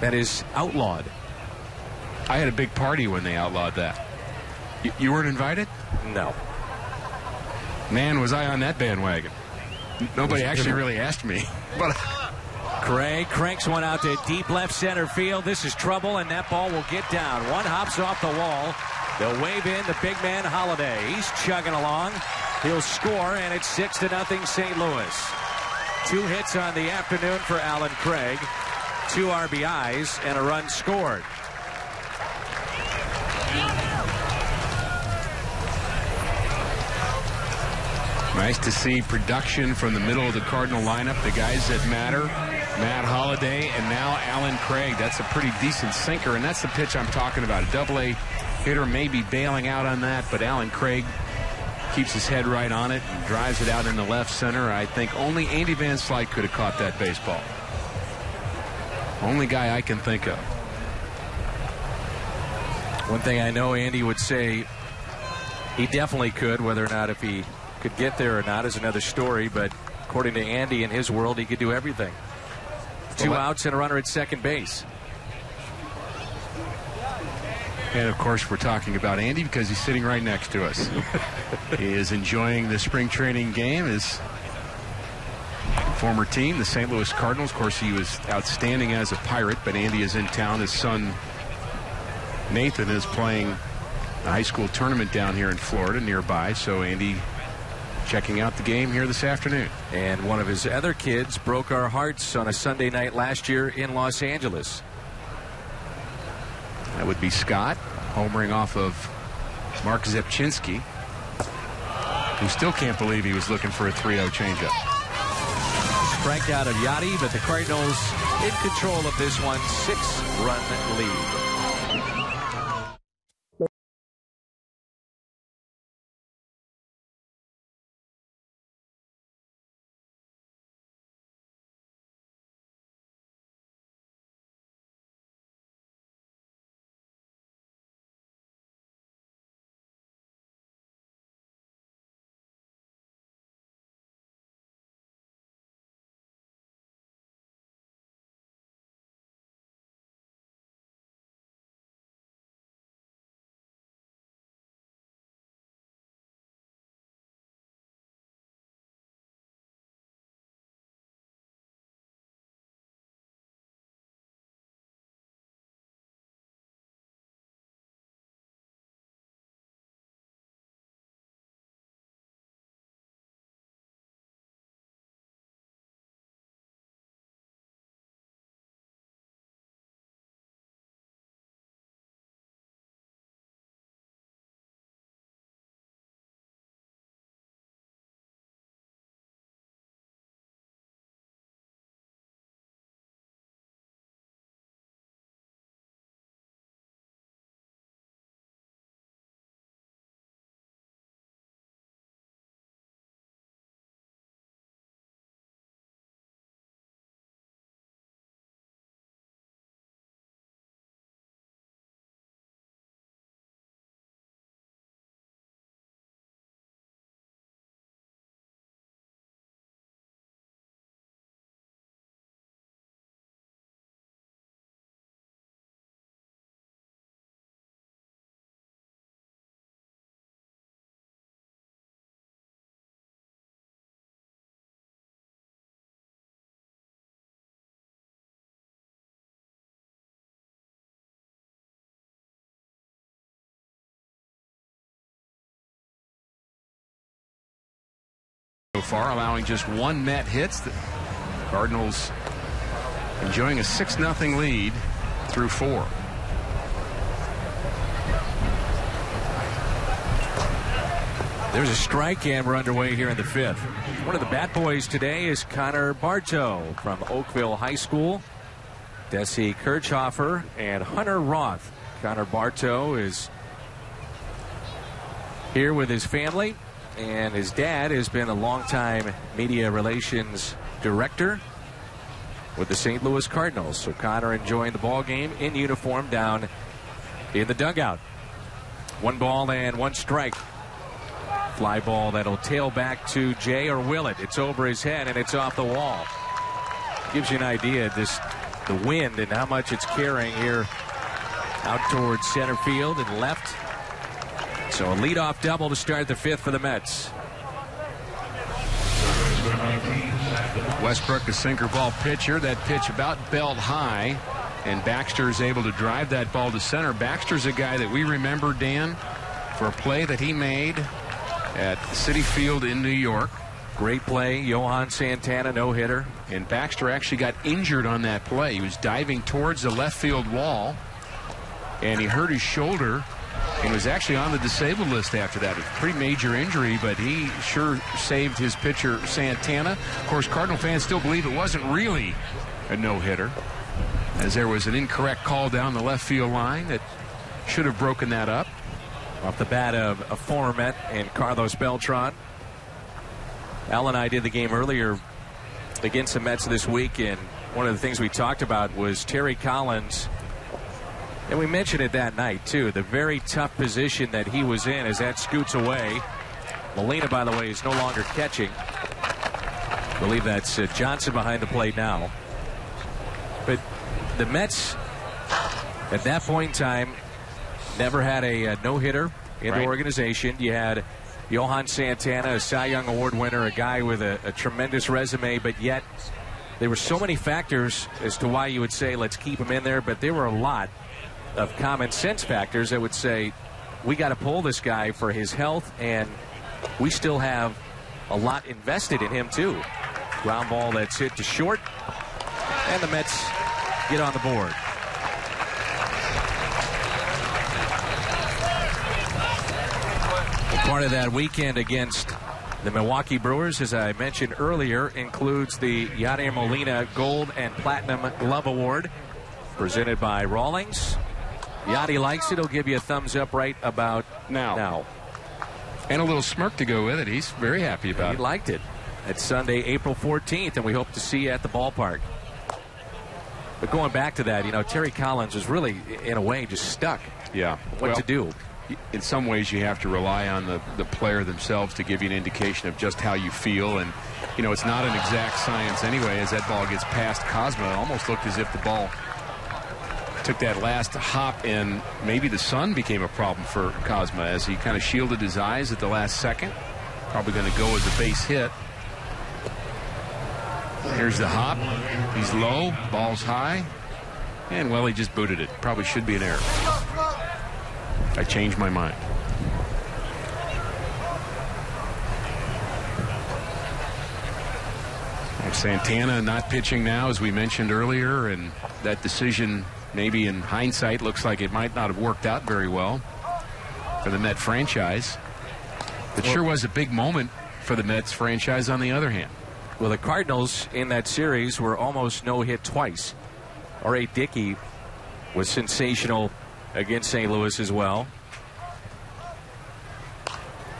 [SPEAKER 1] That is outlawed.
[SPEAKER 3] I had a big party when they outlawed that. You weren't invited?
[SPEAKER 1] No.
[SPEAKER 3] Man, was I on that bandwagon. Nobody actually really asked me. But
[SPEAKER 1] Craig cranks one out to deep left center field. This is trouble, and that ball will get down. One hops off the wall. They'll wave in the big man Holliday. He's chugging along. He'll score, and it's 6-0 St. Louis. 2 hits on the afternoon for Alan Craig. 2 RBIs and a run scored.
[SPEAKER 3] Nice to see production from the middle of the Cardinal lineup. The guys that matter, Matt Holliday and now Alan Craig. That's a pretty decent sinker, and that's the pitch I'm talking about. A double-A hitter may be bailing out on that, but Alan Craig keeps his head right on it and drives it out in the left center. I think only Andy Van Slyke could have caught that baseball. Only guy I can think of.
[SPEAKER 1] One thing I know Andy would say, he definitely could. Whether or not if he could get there or not is another story, but according to Andy, in his world, he could do everything. 2 outs and a runner at second base.
[SPEAKER 3] And of course we're talking about Andy because he's sitting right next to us. He is enjoying the spring training game. His former team, the St. Louis Cardinals. Of course, he was outstanding as a Pirate, but Andy is in town. His son Nathan is playing a high school tournament down here in Florida nearby, so Andy checking out the game here this afternoon.
[SPEAKER 1] And one of his other kids broke our hearts on a Sunday night last year in Los Angeles.
[SPEAKER 3] That would be Scott, homering off of Mark Zepchinski, who still can't believe he was looking for a 3-0 changeup.
[SPEAKER 1] Strike out of Yachty, but the Cardinals in control of this one. 6-run lead.
[SPEAKER 3] so far, allowing just 1 Met hits. The Cardinals enjoying a 6-0 lead through 4.
[SPEAKER 1] There's a strike, and we're underway here in the 5th. One of the bat boys today is Connor Bartow from Oakville High School. Desi Kirchhofer and Hunter Roth. Connor Bartow is here with his family, and his dad has been a longtime media relations director with the St. Louis Cardinals. So Connor enjoying the ball game in uniform down in the dugout. 1 ball and 1 strike. Fly ball that'll tail back to Jay, or will it? It's over his head and it's off the wall. Gives you an idea of the wind and how much it's carrying here out towards center field and left. So a leadoff double to start the 5th for the Mets.
[SPEAKER 3] Westbrook, a sinker ball pitcher. That pitch about belt high, and Baxter is able to drive that ball to center. Baxter's a guy that we remember, Dan, for a play that he made at Citi Field in New York.
[SPEAKER 1] Great play. Johan Santana no-hitter.
[SPEAKER 3] And Baxter actually got injured on that play. He was diving towards the left field wall, and he hurt his shoulder and was actually on the disabled list after that. It was a pretty major injury, but he sure saved his pitcher, Santana. Of course, Cardinal fans still believe it wasn't really a no-hitter, as there was an incorrect call down the left field line that should have broken that up.
[SPEAKER 1] Off the bat of a former Met and Carlos Beltran. Al and I did the game earlier against the Mets this week, and one of the things we talked about was Terry Collins. And we mentioned it that night, too. The very tough position that he was in as that scoots away. Molina, by the way, is no longer catching. I believe that's Johnson behind the plate now. But the Mets, at that point in time, never had a no-hitter in the organization. You had Johan Santana, a Cy Young Award winner, a guy with a tremendous resume, but yet there were so many factors as to why you would say, let's keep him in there, but there were a lot of common sense factors that would say, we got to pull this guy for his health, and we still have a lot invested in him, too. Ground ball that's hit to short, and the Mets get on the board. Part of that weekend against the Milwaukee Brewers, as I mentioned earlier, includes the Yadier Molina Gold and Platinum Glove Award, presented by Rawlings. Yadi likes it. He'll give you a thumbs up right about now.
[SPEAKER 3] And a little smirk to go with it. He's very happy about it.
[SPEAKER 1] He liked it. It's Sunday, April 14th, and we hope to see you at the ballpark. But going back to that, you know, Terry Collins was really, in a way, just stuck.
[SPEAKER 3] Yeah.
[SPEAKER 1] What to do.
[SPEAKER 3] In some ways, you have to rely on the player themselves to give you an indication of just how you feel. And, you know, it's not an exact science anyway. As that ball gets past Cosma, it almost looked as if the ball took that last hop, and maybe the sun became a problem for Cosma as he kind of shielded his eyes at the last second. Probably going to go as a base hit. Here's the hop. He's low. Ball's high. And, well, he just booted it. Probably should be an error. I changed my mind. Santana not pitching now, as we mentioned earlier, and that decision, maybe in hindsight, looks like it might not have worked out very well for the Met franchise. It sure was a big moment for the Mets franchise on the other hand.
[SPEAKER 1] Well, the Cardinals in that series were almost no-hit twice. R.A. Dickey was sensational against St. Louis as well.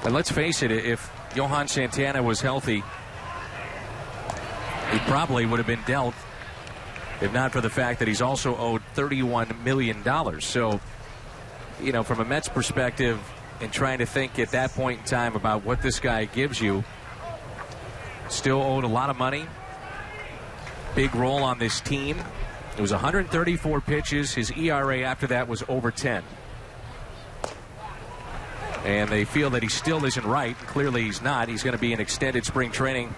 [SPEAKER 1] And let's face it, if Johan Santana was healthy, he probably would have been dealt, if not for the fact that he's also owed $31 million. So, you know, from a Mets perspective, and trying to think at that point in time about what this guy gives you, still owed a lot of money. Big role on this team. It was 134 pitches. His ERA after that was over 10. And they feel that he still isn't right. Clearly he's not. He's going to be in extended spring training,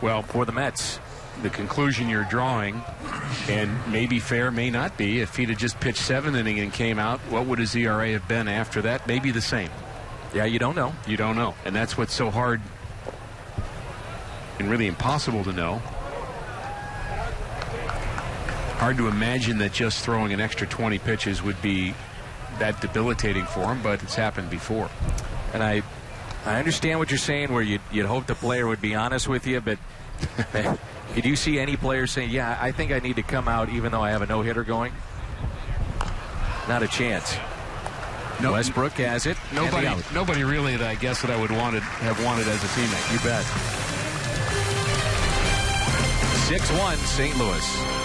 [SPEAKER 1] well, for the Mets.
[SPEAKER 3] The conclusion you're drawing, and maybe fair, may not be, if he'd have just pitched 7th inning and came out, what would his ERA have been after that? Maybe the same.
[SPEAKER 1] Yeah, you don't know.
[SPEAKER 3] You don't know. And that's what's so hard and really impossible to know. Hard to imagine that just throwing an extra 20 pitches would be that debilitating for him, but it's happened before.
[SPEAKER 1] And I understand what you're saying, where you'd hope the player would be honest with you, but did you see any player saying, yeah, I think I need to come out even though I have a no-hitter going? Not a chance. No, Westbrook has it.
[SPEAKER 3] Nobody really that I guess that I would have wanted as a teammate.
[SPEAKER 1] You bet. 6-1 St. Louis.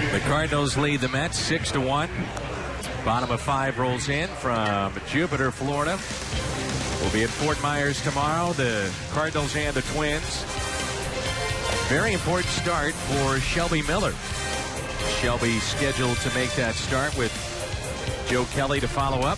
[SPEAKER 1] The Cardinals lead the Mets 6-1. Bottom of 5 rolls in from Jupiter, Florida. We'll be at Fort Myers tomorrow, the Cardinals and the Twins. Very important start for Shelby Miller. Shelby scheduled to make that start with Joe Kelly to follow up.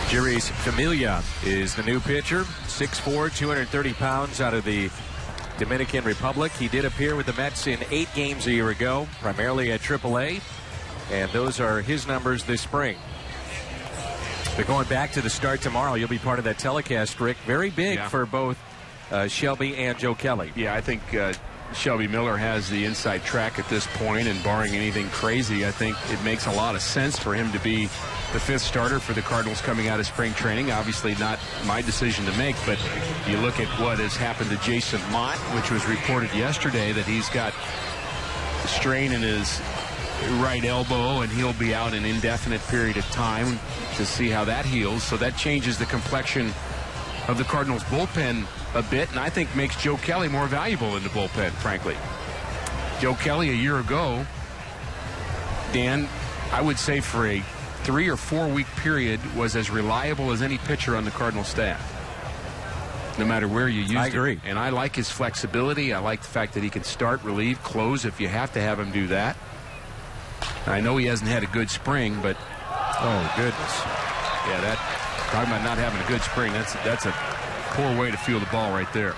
[SPEAKER 1] Jeurys Familia is the new pitcher, 6'4", 230 pounds, out of the Dominican Republic. He did appear with the Mets in 8 games a year ago, primarily at AAA, and those are his numbers this spring. But going back to the start tomorrow, you'll be part of that telecast, Rick. Very big for both Shelby and Joe Kelly.
[SPEAKER 3] Yeah, I think Shelby Miller has the inside track at this point, and barring anything crazy, I think it makes a lot of sense for him to be the 5th starter for the Cardinals coming out of spring training. Obviously not my decision to make, but you look at what has happened to Jason Mott, which was reported yesterday that he's got a strain in his right elbow, and he'll be out an indefinite period of time to see how that heals. So that changes the complexion of the Cardinals bullpen a bit, and I think makes Joe Kelly more valuable in the bullpen, frankly. Joe Kelly a year ago, Dan, I would say for a 3 or 4 week period was as reliable as any pitcher on the Cardinal staff, no matter where you use him.
[SPEAKER 1] I agree.
[SPEAKER 3] And I like his flexibility. I like the fact that he can start, relieve, close if you have to have him do that. I know he hasn't had a good spring, but
[SPEAKER 1] oh goodness,
[SPEAKER 3] yeah, that talking about not having a good spring, that's a poor way to feel the ball right there.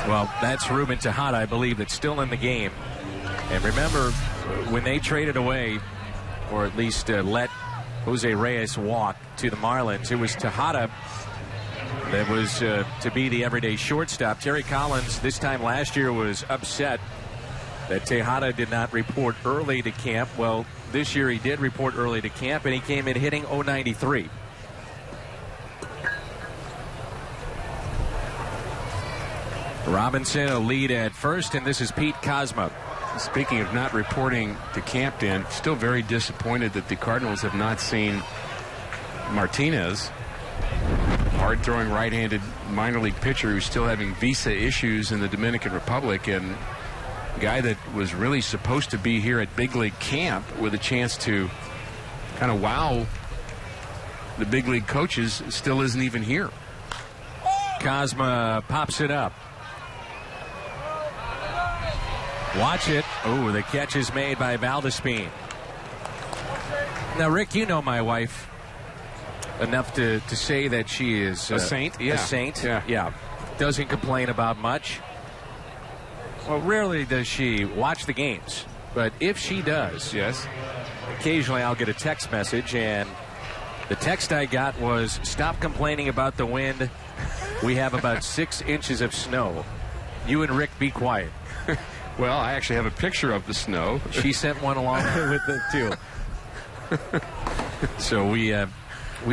[SPEAKER 1] Well, that's Ruben Tejada, I believe, that's still in the game. And remember, when they traded away, or at least let Jose Reyes walk to the Marlins, it was Tejada that was to be the everyday shortstop. Terry Collins this time last year was upset that Tejada did not report early to camp. Well, this year he did report early to camp, and he came in hitting .093. Robinson a lead at first, and this is Pete Cosmo.
[SPEAKER 3] Speaking of not reporting to camp, Dan, still very disappointed that the Cardinals have not seen Martinez. hard-throwing right-handed minor league pitcher who's still having visa issues in the Dominican Republic, and a guy that was really supposed to be here at big league camp with a chance to kind of wow the big league coaches still isn't even here.
[SPEAKER 1] Cosma pops it up. Watch it. Oh, the catch is made by Valdespin. Now, Rick, you know my wife enough to say that she is
[SPEAKER 3] a saint. Yeah.
[SPEAKER 1] A saint.
[SPEAKER 3] Yeah.
[SPEAKER 1] Doesn't complain about much. Well, rarely does she watch the games, but if she does,
[SPEAKER 3] yes,
[SPEAKER 1] occasionally I'll get a text message, and the text I got was, "Stop complaining about the wind. We have about 6 inches of snow. You and Rick be quiet."
[SPEAKER 3] Well, I actually have a picture of the snow.
[SPEAKER 1] She sent one along with it too. So we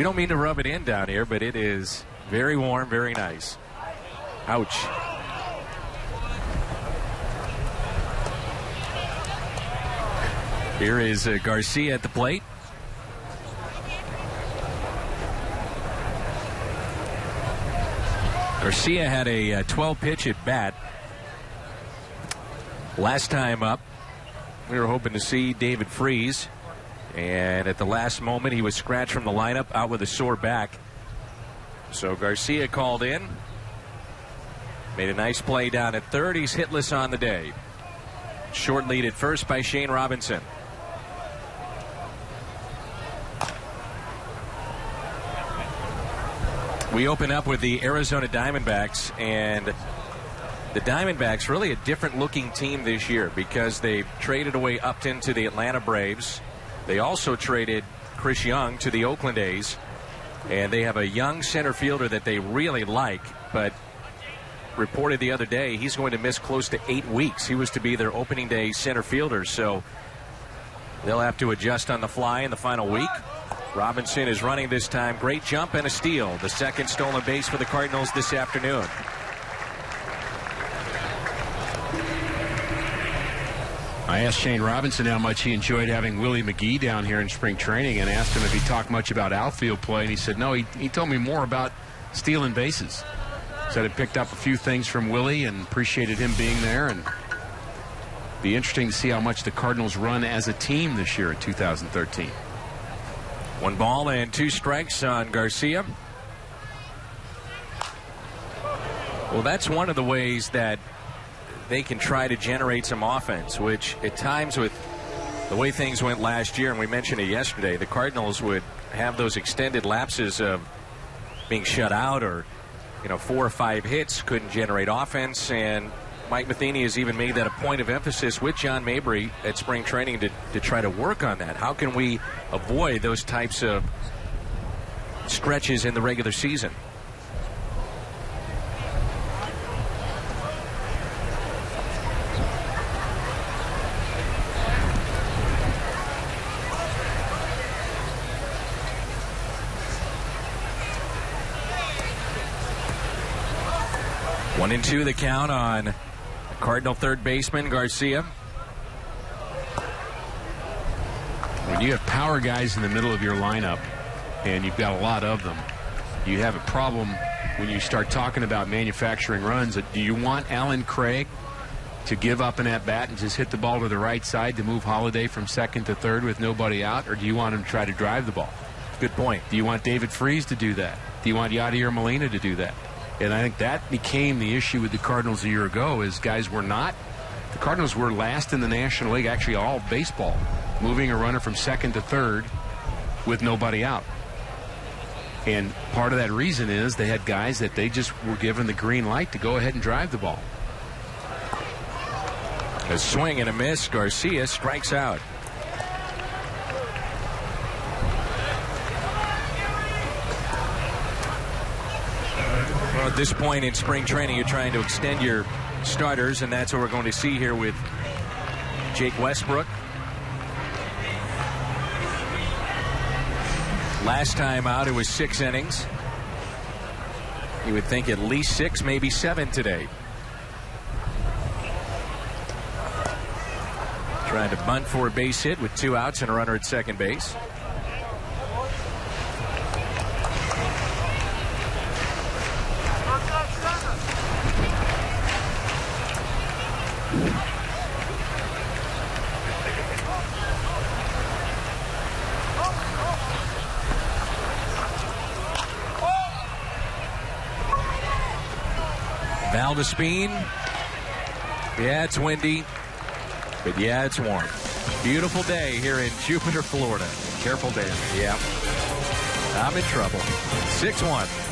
[SPEAKER 1] don't mean to rub it in down here, but it is very warm, very nice. Ouch. Here is Garcia at the plate. Garcia had a 12-pitch at bat. Last time up, we were hoping to see David Freese, and at the last moment he was scratched from the lineup out with a sore back. So Garcia called in, made a nice play down at third. He's hitless on the day. Short lead at first by Shane Robinson. We open up with the Arizona Diamondbacks, and the Diamondbacks really a different looking team this year because they traded away Upton to the Atlanta Braves. They also traded Chris Young to the Oakland A's, and they have a young center fielder that they really like, but reported the other day he's going to miss close to 8 weeks. He was to be their opening day center fielder, so they'll have to adjust on the fly in the final week. Robinson is running this time. Great jump and a steal. The second stolen base for the Cardinals this afternoon.
[SPEAKER 3] I asked Shane Robinson how much he enjoyed having Willie McGee down here in spring training, and asked him if he talked much about outfield play, and he said no. He told me more about stealing bases. Said he picked up a few things from Willie and appreciated him being there, and be interesting to see how much the Cardinals run as a team this year in 2013.
[SPEAKER 1] 1 ball and 2 strikes on Garcia. Well, that's one of the ways that they can try to generate some offense, which at times with the way things went last year, and we mentioned it yesterday, the Cardinals would have those extended lapses of being shut out or 4 or 5 hits, couldn't generate offense, and Mike Matheny has even made that a point of emphasis with John Mabry at spring training to try to work on that. How can we avoid those types of stretches in the regular season? One and 2 the count on Cardinal third baseman Garcia.
[SPEAKER 3] When you have power guys in the middle of your lineup, and you've got a lot of them, you have a problem when you start talking about manufacturing runs. Do you want Alan Craig to give up an at-bat and just hit the ball to the right side to move Holiday from second to third with nobody out, or do you want him to try to drive the ball?
[SPEAKER 1] Good point.
[SPEAKER 3] Do you want David Freese to do that? Do you want Yadier Molina to do that? And I think that became the issue with the Cardinals a year ago, is guys were not. The Cardinals were last in the National League, actually all of baseball, moving a runner from second to third with nobody out. And part of that reason is they had guys that they just were given the green light to go ahead and drive the ball.
[SPEAKER 1] A swing and a miss. Garcia strikes out. Well, at this point in spring training, you're trying to extend your starters, and that's what we're going to see here with Jake Westbrook. Last time out, it was 6 innings. You would think at least 6, maybe 7 today. Trying to bunt for a base hit with 2 outs and a runner at second base. Valdespine. Yeah, it's windy, but yeah, it's warm. Beautiful day here in Jupiter, Florida.
[SPEAKER 3] Careful, Dan.
[SPEAKER 1] Yeah. I'm in trouble. 6-1.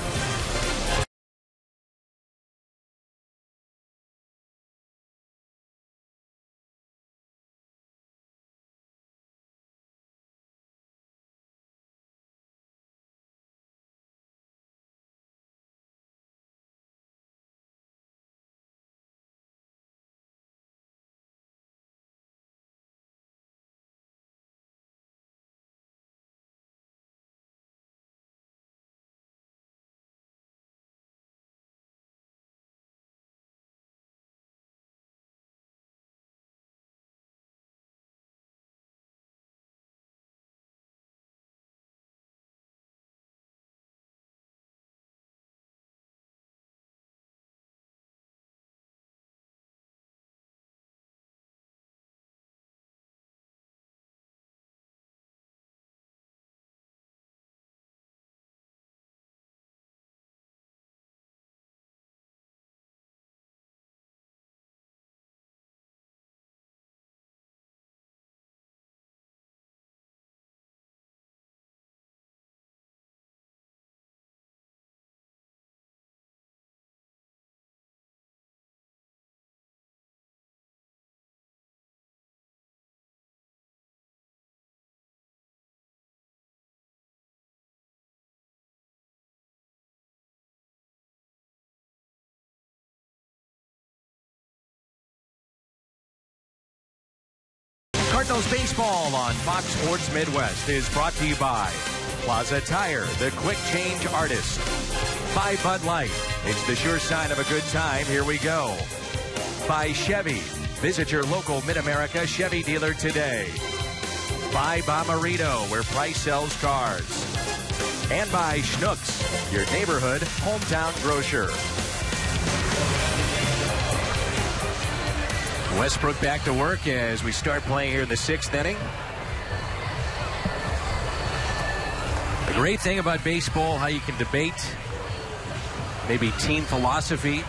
[SPEAKER 1] Cardinals baseball on Fox Sports Midwest is brought to you by Plaza Tire, the quick change artist. By Bud Light, it's the sure sign of a good time. Here we go. By Chevy, visit your local Mid-America Chevy dealer today. By Bomarito, where price sells cars. And by Schnucks, your neighborhood hometown grocer. Westbrook back to work as we start playing here in the 6th inning. The great thing about baseball, how you can debate maybe team philosophy,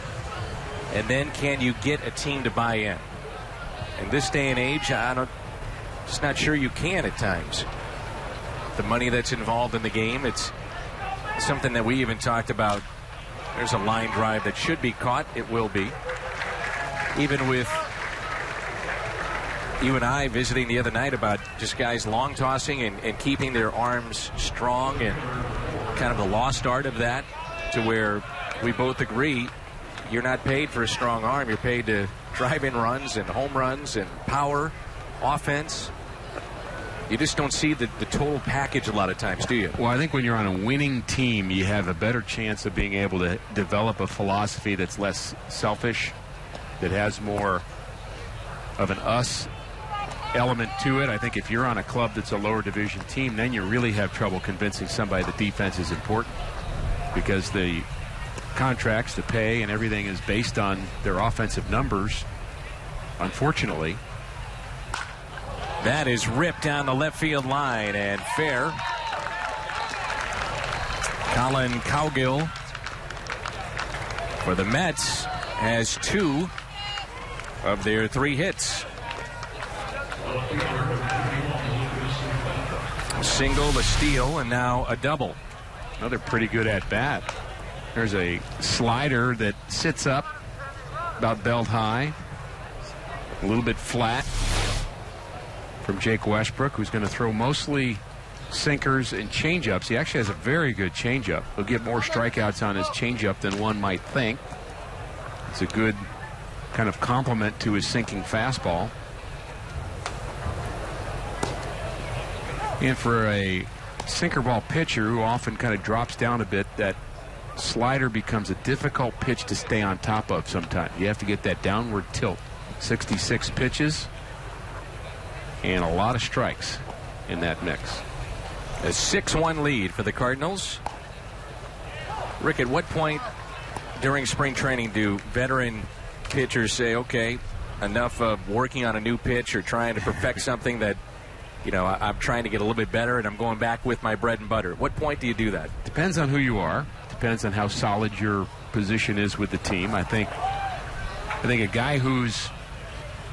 [SPEAKER 1] and then can you get a team to buy in? In this day and age, just not sure you can at times. The money that's involved in the game, it's something that we even talked about. There's a line drive that should be caught. It will be. Even with you and I visiting the other night about just guys long tossing and keeping their arms strong and kind of the lost art of that, to where we both agree you're not paid for a strong arm. You're paid to drive in runs and home runs and power, offense. You just don't see the total package a lot of times, do you?
[SPEAKER 3] Well, I think when you're on a winning team, you have a better chance of being able to develop a philosophy that's less selfish, that has more of an us element to it. I think if you're on a club that's a lower division team, then you really have trouble convincing somebody that defense is important, because the contracts, the pay, and everything is based on their offensive numbers, unfortunately.
[SPEAKER 1] That is ripped down the left field line and fair. Colin Cowgill for the Mets has 2 of their 3 hits. A single, a steal, and now a double.
[SPEAKER 3] Another pretty good at bat. There's a slider that sits up about belt high, a little bit flat, from Jake Westbrook, who's going to throw mostly sinkers and changeups. He actually has a very good changeup. He'll get more strikeouts on his changeup than one might think. It's a good kind of complement to his sinking fastball. And for a sinker ball pitcher who often kind of drops down a bit, that slider becomes a difficult pitch to stay on top of sometimes. You have to get that downward tilt. 66 pitches and a lot of strikes in that mix.
[SPEAKER 1] A 6-1 lead for the Cardinals. Rick, at what point during spring training do veteran pitchers say, okay, enough of working on a new pitch or trying to perfect something that, you know, I'm trying to get a little bit better and I'm going back with my bread and butter? At what point do you do that?
[SPEAKER 3] Depends on who you are. depends on how solid your position is with the team. I think a guy who's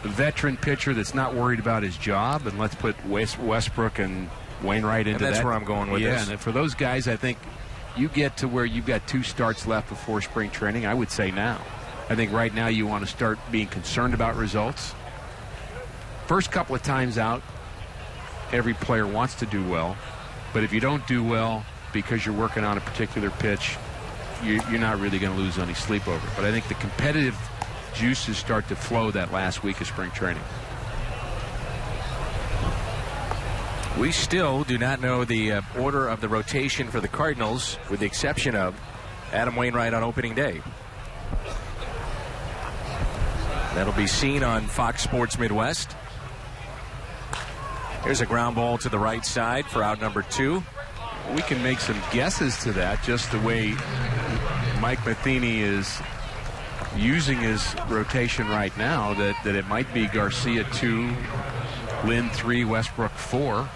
[SPEAKER 3] a veteran pitcher that's not worried about his job, and let's put Westbrook and Wainwright into that.
[SPEAKER 1] And that's where I'm going with this.
[SPEAKER 3] Yeah, and for those guys, I think you get to where you've got 2 starts left before spring training. I would say now. I think right now you want to start being concerned about results. First couple of times out, every player wants to do well. But if you don't do well because you're working on a particular pitch, you're not really going to lose any sleep over it. But I think the competitive juices start to flow that last week of spring training.
[SPEAKER 1] We still do not know the order of the rotation for the Cardinals, with the exception of Adam Wainwright on opening day. That'll be seen on Fox Sports Midwest. Here's a ground ball to the right side for out number 2.
[SPEAKER 3] We can make some guesses to that, just the way Mike Matheny is using his rotation right now, that it might be Garcia 2, Lynn 3, Westbrook 4,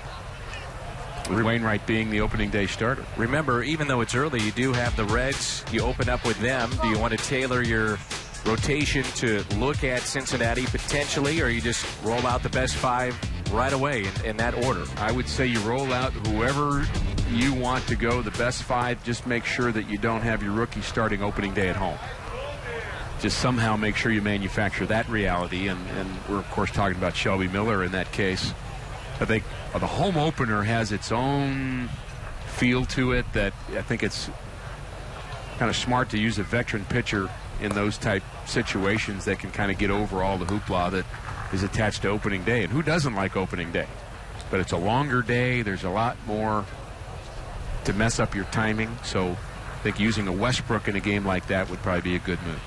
[SPEAKER 3] with Wainwright being the opening day starter.
[SPEAKER 1] Remember, even though it's early, you do have the Reds. You open up with them. Do you want to tailor your rotation to look at Cincinnati potentially, or you just roll out the best 5 right away in that order?
[SPEAKER 3] I would say you roll out whoever you want to go, the best 5. Just make sure that you don't have your rookie starting opening day at home. Just somehow make sure you manufacture that reality, and we're of course talking about Shelby Miller in that case. I think the home opener has its own feel to it that I think it's kind of smart to use a veteran pitcher in those type situations that can kind of get over all the hoopla that is attached to opening day. And who doesn't like opening day? But it's a longer day. There's a lot more to mess up your timing. So I think using a Westbrook in a game like that would probably be a good move.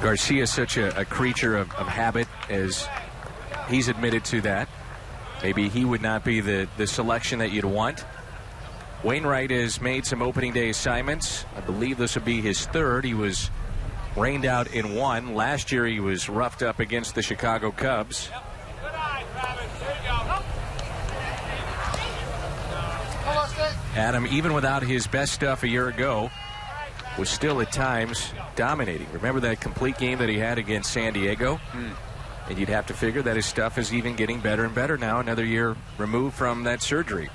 [SPEAKER 1] Garcia is such a creature of habit, as he's admitted to that. Maybe he would not be the selection that you'd want. Wainwright has made some opening day assignments. I believe this would be his 3rd. He was rained out in 1. Last year he was roughed up against the Chicago Cubs. Adam, even without his best stuff a year ago, was still at times dominating. Remember that complete game that he had against San Diego? And you'd have to figure that his stuff is even getting better and better now, another year removed from that surgery.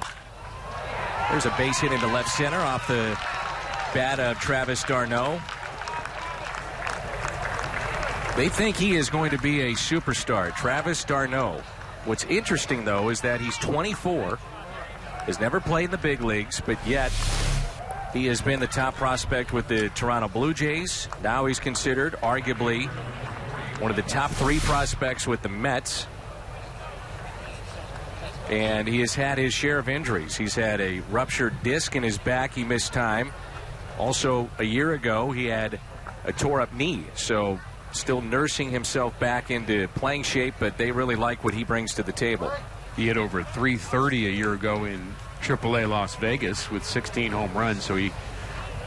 [SPEAKER 1] There's a base hit into left center off the bat of Travis d'Arnaud. They think he is going to be a superstar, Travis d'Arnaud. What's interesting, though, is that he's 24, has never played in the big leagues, but yet he has been the top prospect with the Toronto Blue Jays. Now he's considered arguably one of the top 3 prospects with the Mets. And he has had his share of injuries. He's had a ruptured disc in his back. He missed time. Also, a year ago, he had a tore-up knee. So still nursing himself back into playing shape, but they really like what he brings to the table.
[SPEAKER 3] He hit over 330 a year ago in AAA Las Vegas with 16 home runs, so he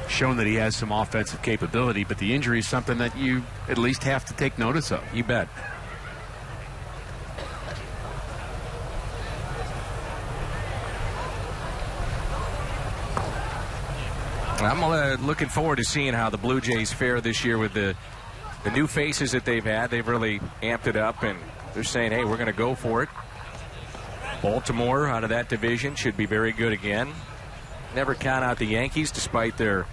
[SPEAKER 3] shown that he has some offensive capability, but the injury is something that you at least have to take notice of.
[SPEAKER 1] You bet. I'm looking forward to seeing how the Blue Jays fare this year with the new faces that they've had. They've really amped it up, and they're saying, hey, we're going to go for it. Baltimore out of that division should be very good again. Never count out the Yankees despite their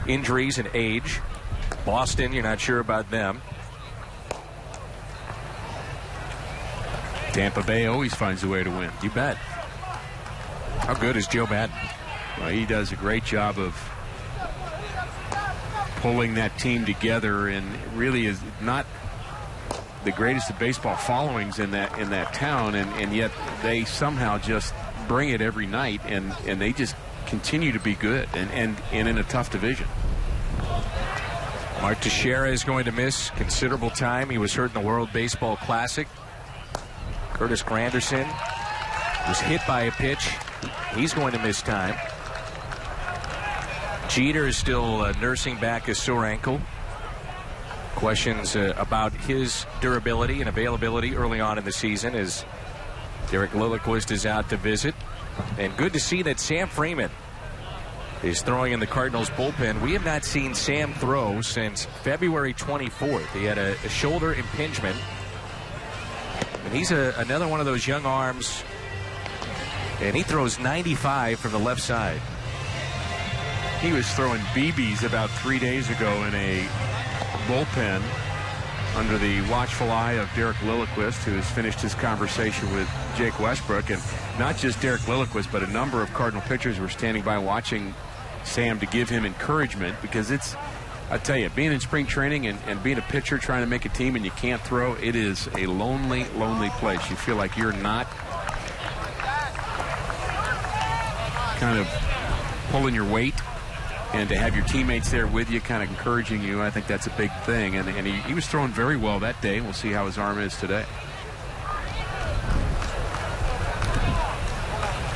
[SPEAKER 1] injuries and age. Boston, you're not sure about them.
[SPEAKER 3] Tampa Bay always finds a way to win.
[SPEAKER 1] You bet. How good is Joe Madden?
[SPEAKER 3] Well, he does a great job of pulling that team together, and really is not the greatest of baseball followings in that town, and yet they somehow just bring it every night, and they just continue to be good and in a tough division.
[SPEAKER 1] Mark Teixeira is going to miss considerable time. He was hurt in the World Baseball Classic. Curtis Granderson was hit by a pitch. He's going to miss time. Jeter is still nursing back a sore ankle. Questions about his durability and availability early on in the season as Derek Lilliquist is out to visit. And good to see that Sam Freeman is throwing in the Cardinals bullpen. We have not seen Sam throw since February 24th. He had a shoulder impingement. And he's another one of those young arms. And he throws 95 from the left side.
[SPEAKER 3] He was throwing BBs about 3 days ago in a bullpen under the watchful eye of Derek Lilliquist, who has finished his conversation with Jake Westbrook. And not just Derek Lilliquist, but a number of Cardinal pitchers were standing by watching Sam to give him encouragement, because it's, I tell you, being in spring training and being a pitcher trying to make a team and you can't throw, it is a lonely, lonely place. You feel like you're not kind of pulling your weight, and to have your teammates there with you kind of encouraging you, I think that's a big thing. And he was throwing very well that day. We'll see how his arm is today.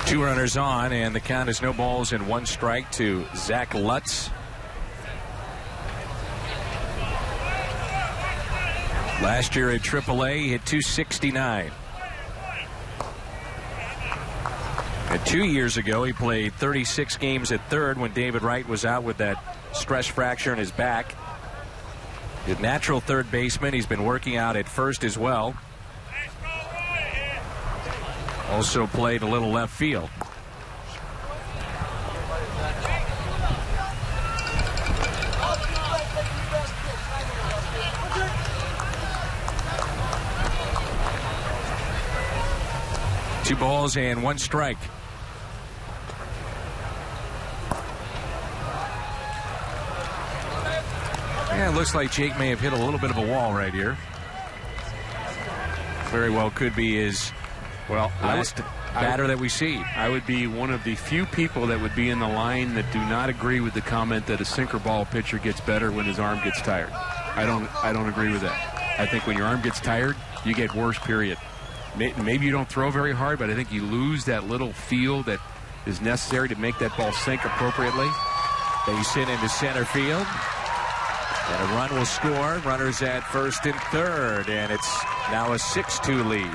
[SPEAKER 1] 2 runners on, and the count is no balls and 1 strike to Zach Lutz. Last year at AAA, he hit .269. And 2 years ago, he played 36 games at third when David Wright was out with that stress fracture in his back. His natural third baseman. He's been working out at first as well. Also played a little left field. Two balls and 1 strike. Yeah, it looks like Jake may have hit a little bit of a wall right here. Very well could be his last batter that we see.
[SPEAKER 3] I would be one of the few people that would be in the line that do not agree with the comment that a sinker ball pitcher gets better when his arm gets tired. I don't agree with that. I think when your arm gets tired, you get worse, period. Maybe you don't throw very hard, but I think you lose that little feel that is necessary to make that ball sink appropriately.
[SPEAKER 1] Base hit into center field. And a run will score. Runners at first and third, and it's now a 6-2 lead.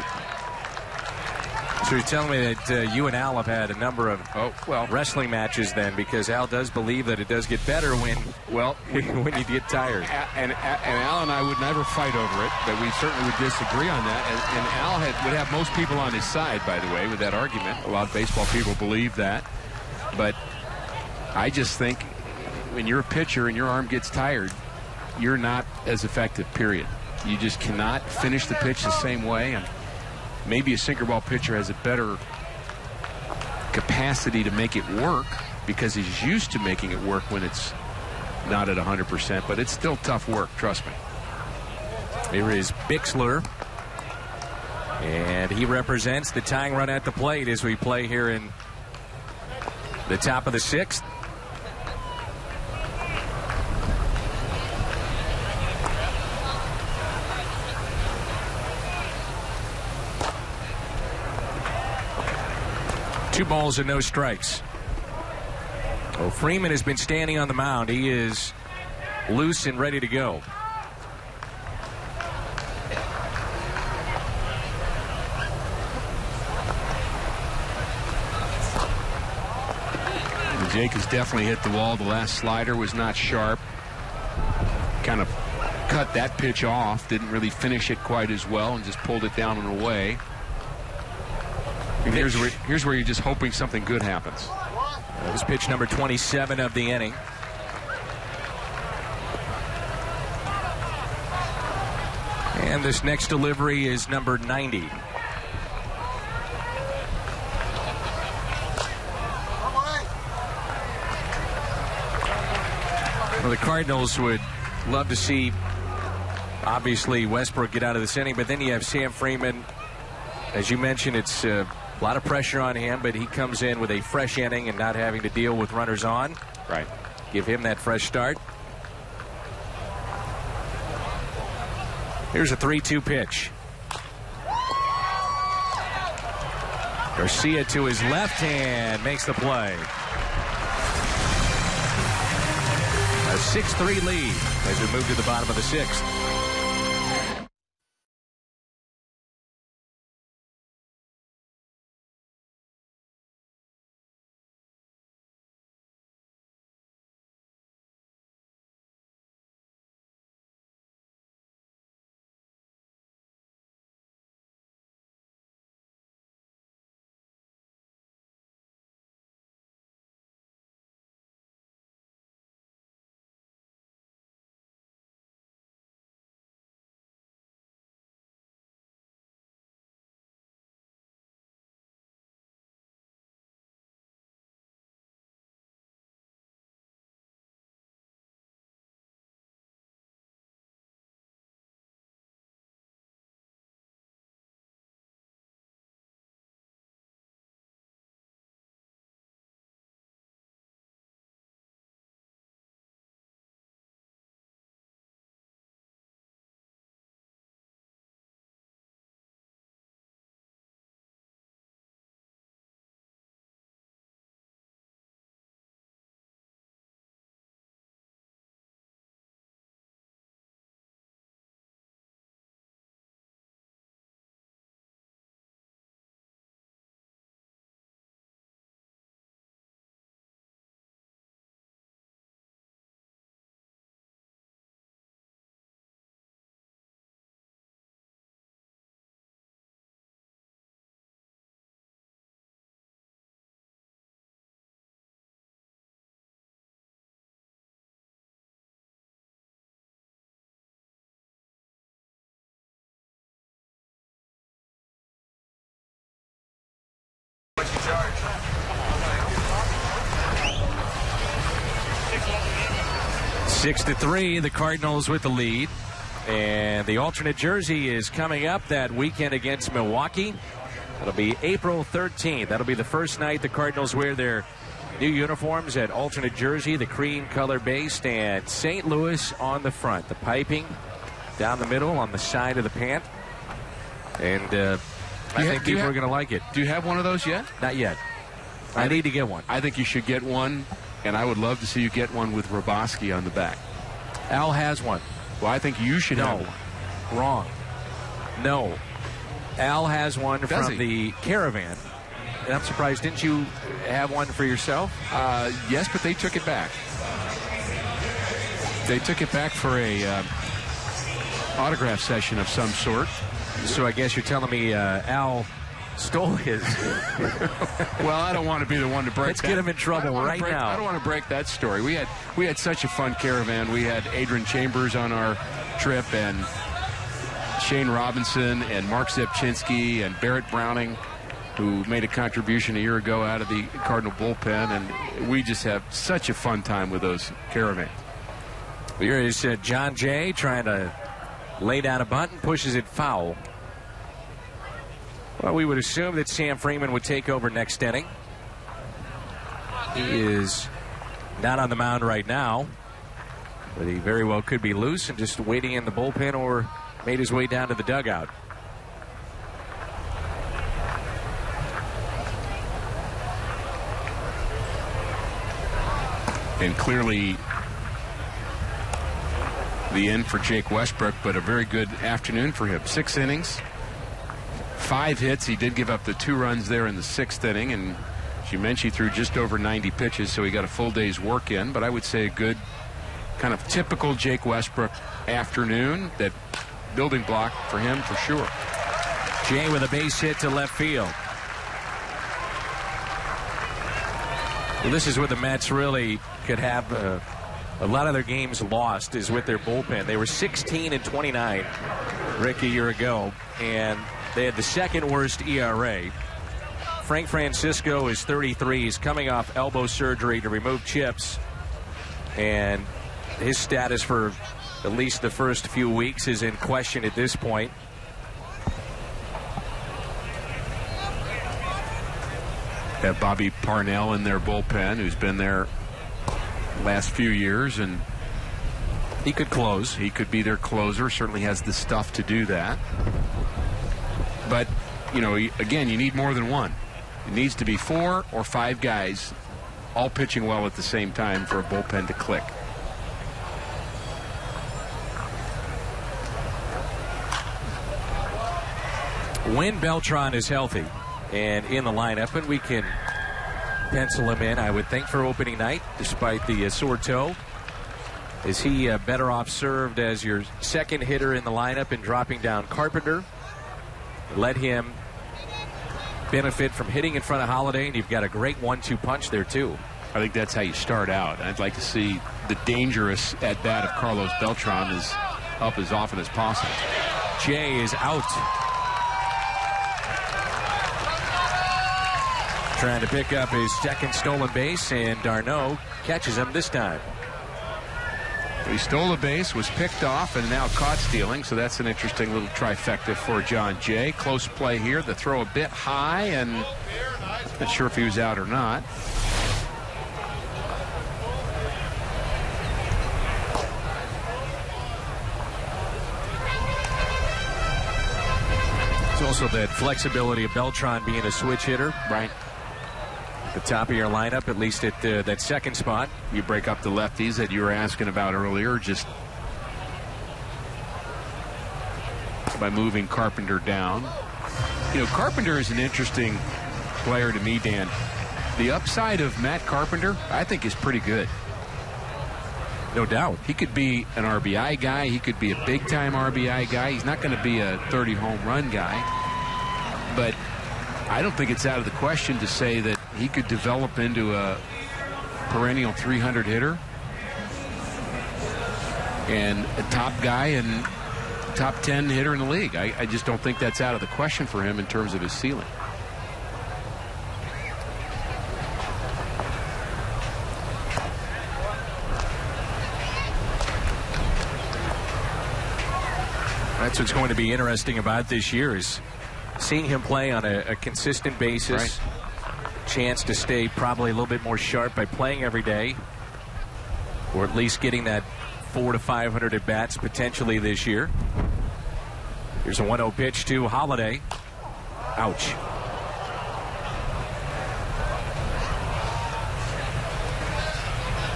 [SPEAKER 1] So you're telling me that you and Al have had a number of wrestling matches then, because Al does believe that it does get better when when you get tired.
[SPEAKER 3] And Al and I would never fight over it, but we certainly would disagree on that. And Al would have most people on his side, by the way, with that argument. A lot of baseball people believe that. But I just think when you're a pitcher and your arm gets tired, you're not as effective, period. You just cannot finish the pitch the same way. And maybe a sinker ball pitcher has a better capacity to make it work because he's used to making it work when it's not at 100%, but it's still tough work, trust me.
[SPEAKER 1] Here is Bixler, and he represents the tying run at the plate as we play here in the top of the 6th. Two balls and no strikes. Oh, Freeman has been standing on the mound. He is loose and ready to go.
[SPEAKER 3] Jake has definitely hit the wall. The last slider was not sharp. Kind of cut that pitch off. Didn't really finish it quite as well and just pulled it down and away. And here's where you're just hoping something good happens.
[SPEAKER 1] That was pitch number 27 of the inning. And this next delivery is number 90. Well, the Cardinals would love to see, obviously, Westbrook get out of this inning, but then you have Sam Freeman. As you mentioned, it's a lot of pressure on him, but he comes in with a fresh inning and not having to deal with runners on.
[SPEAKER 3] Right.
[SPEAKER 1] Give him that fresh start. Here's a 3-2 pitch. Garcia to his left hand makes the play. A 6-3 lead as we move to the bottom of the 6th. 6-3, the Cardinals with the lead. And the alternate jersey is coming up that weekend against Milwaukee. It'll be April 13th. That'll be the first night the Cardinals wear their new uniforms at alternate jersey, the cream color based, and St. Louis on the front. The piping down the middle on the side of the pant. And I think people are going to like it.
[SPEAKER 2] Do you have one of those yet?
[SPEAKER 1] Not yet. I need to get one.
[SPEAKER 2] I think you should get one, and I would love to see you get one with Roboski on the back.
[SPEAKER 1] Al has one.
[SPEAKER 2] Well, I think you should have one.
[SPEAKER 1] Wrong. No. Al has one from the Caravan. And I'm surprised. Didn't you have one for yourself?
[SPEAKER 2] Yes, but they took it back. They took it back for a autograph session of some sort.
[SPEAKER 1] So I guess you're telling me Al stole his.
[SPEAKER 2] Well, I don't want to be the one to break
[SPEAKER 1] Let's get him in trouble right now.
[SPEAKER 2] I don't want to break that story. We had such a fun caravan. We had Adrian Chambers on our trip, and Shane Robinson, and Mark Zepchinski, and Barrett Browning, who made a contribution a year ago out of the Cardinal bullpen, and we just have such a fun time with those caravans.
[SPEAKER 1] Here is John Jay trying to lay down a bunt and pushes it foul. Well, we would assume that Sam Freeman would take over next inning. He is not on the mound right now, but he very well could be loose and just waiting in the bullpen or made his way down to the dugout.
[SPEAKER 2] And clearly the end for Jake Westbrook, but a very good afternoon for him. 6 innings, 5 hits. He did give up the 2 runs there in the 6th inning, and as you mentioned, he threw just over 90 pitches, so he got a full day's work in. But I would say a good kind of typical Jake Westbrook afternoon, that building block for him for sure.
[SPEAKER 1] Jay with a base hit to left field. Well, this is where the Mets really could have a lot of their games lost, is with their bullpen. They were 16-29, Rick, a year ago, and they had the second worst ERA. Frank Francisco is 33. He's coming off elbow surgery to remove chips, and his status for at least the first few weeks is in question at this point.
[SPEAKER 2] Have Bobby Parnell in their bullpen, who's been there last few years, and
[SPEAKER 1] he could close.
[SPEAKER 2] He could be their closer. Certainly has the stuff to do that. But, you know, again, you need more than one. It needs to be 4 or 5 guys all pitching well at the same time for a bullpen to click.
[SPEAKER 1] When Beltran is healthy and in the lineup, and we can pencil him in, I would think, for opening night, despite the sore toe. Is he better off served as your second hitter in the lineup and dropping down Carpenter? Let him benefit from hitting in front of Holiday, and you've got a great 1-2 punch there, too.
[SPEAKER 2] I think that's how you start out. I'd like to see the dangerous at-bat of Carlos Beltran is up as often as possible.
[SPEAKER 1] Jay is out. Trying to pick up his second stolen base, and Darno catches him this time.
[SPEAKER 2] He stole a base, was picked off, and now caught stealing, so that's an interesting little trifecta for John Jay. Close play here. The throw a bit high, and not sure if he was out or not.
[SPEAKER 1] It's also that flexibility of Beltran being a switch hitter.
[SPEAKER 2] Right.
[SPEAKER 1] The top of your lineup, at least at that second spot.
[SPEAKER 2] You break up the lefties that you were asking about earlier, just by moving Carpenter down. You know, Carpenter is an interesting player to me, Dan. The upside of Matt Carpenter, I think, is pretty good.
[SPEAKER 1] No doubt.
[SPEAKER 2] He could be an RBI guy. He could be a big-time RBI guy. He's not going to be a 30-home run guy. But I don't think it's out of the question to say that he could develop into a perennial 300 hitter and a top guy and top 10 hitter in the league. I just don't think that's out of the question for him in terms of his ceiling.
[SPEAKER 1] That's what's going to be interesting about this year is seeing him play on a consistent basis.
[SPEAKER 2] Right.
[SPEAKER 1] Chance to stay probably a little bit more sharp by playing every day, or at least getting that 400 to 500 at bats potentially this year. Here's a 1-0 pitch to Holiday. Ouch.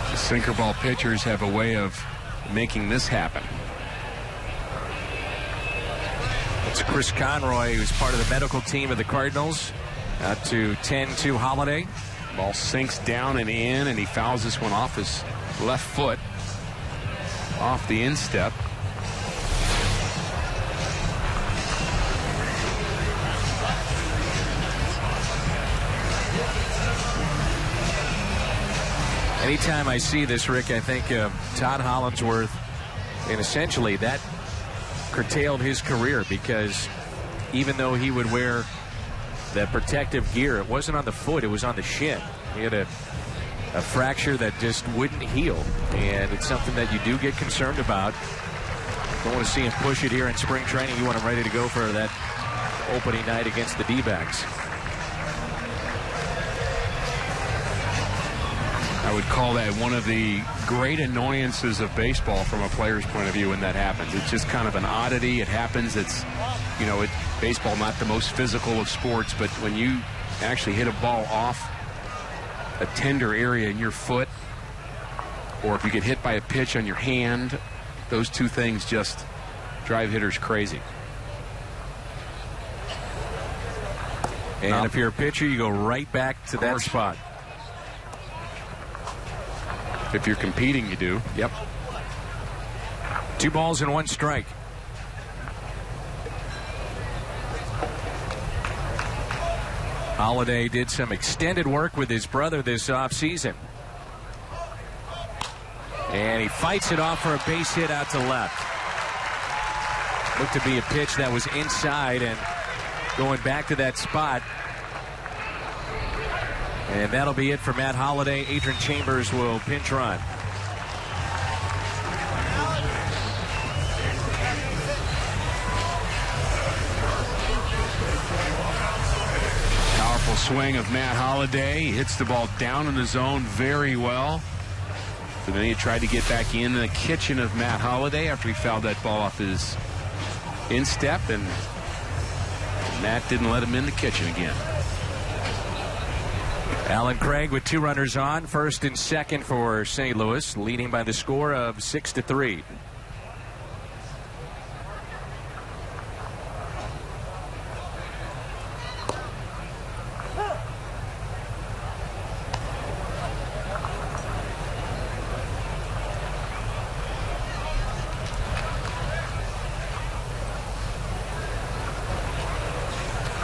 [SPEAKER 3] The sinker ball pitchers have a way of making this happen.
[SPEAKER 1] It's Chris Conroy, who's part of the medical team of the Cardinals. Out to 10-2 Holiday.
[SPEAKER 3] Ball sinks down and in, and he fouls this one off his left foot, off the instep.
[SPEAKER 1] Anytime I see this, Rick, I think Todd Hollandsworth, and essentially that curtailed his career, because even though he would wear that protective gear, it wasn't on the foot, it was on the shin. He had a fracture that just wouldn't heal, and it's something that you do get concerned about. Don't want to see him push it here in spring training. You want him ready to go for that opening night against the D-backs.
[SPEAKER 3] I would call that one of the great annoyances of baseball from a player's point of view when that happens. It's just kind of an oddity. It happens. It's, you know, baseball not the most physical of sports, but when you actually hit a ball off a tender area in your foot, or if you get hit by a pitch on your hand, those two things just drive hitters crazy.
[SPEAKER 1] And if you're a pitcher, you go right back to that spot.
[SPEAKER 3] If you're competing, you do.
[SPEAKER 1] Yep. 2 balls and 1 strike. Holiday did some extended work with his brother this offseason. And he fights it off for a base hit out to left. Looked to be a pitch that was inside and going back to that spot. And that'll be it for Matt Holiday. Adrian Chambers will pinch run.
[SPEAKER 3] Powerful swing of Matt Holiday. He hits the ball down in the zone very well. So then he tried to get back in the kitchen of Matt Holiday after he fouled that ball off his instep, and Matt didn't let him in the kitchen again.
[SPEAKER 1] Alan Craig with 2 runners on, first and second for St. Louis, leading by the score of 6-3.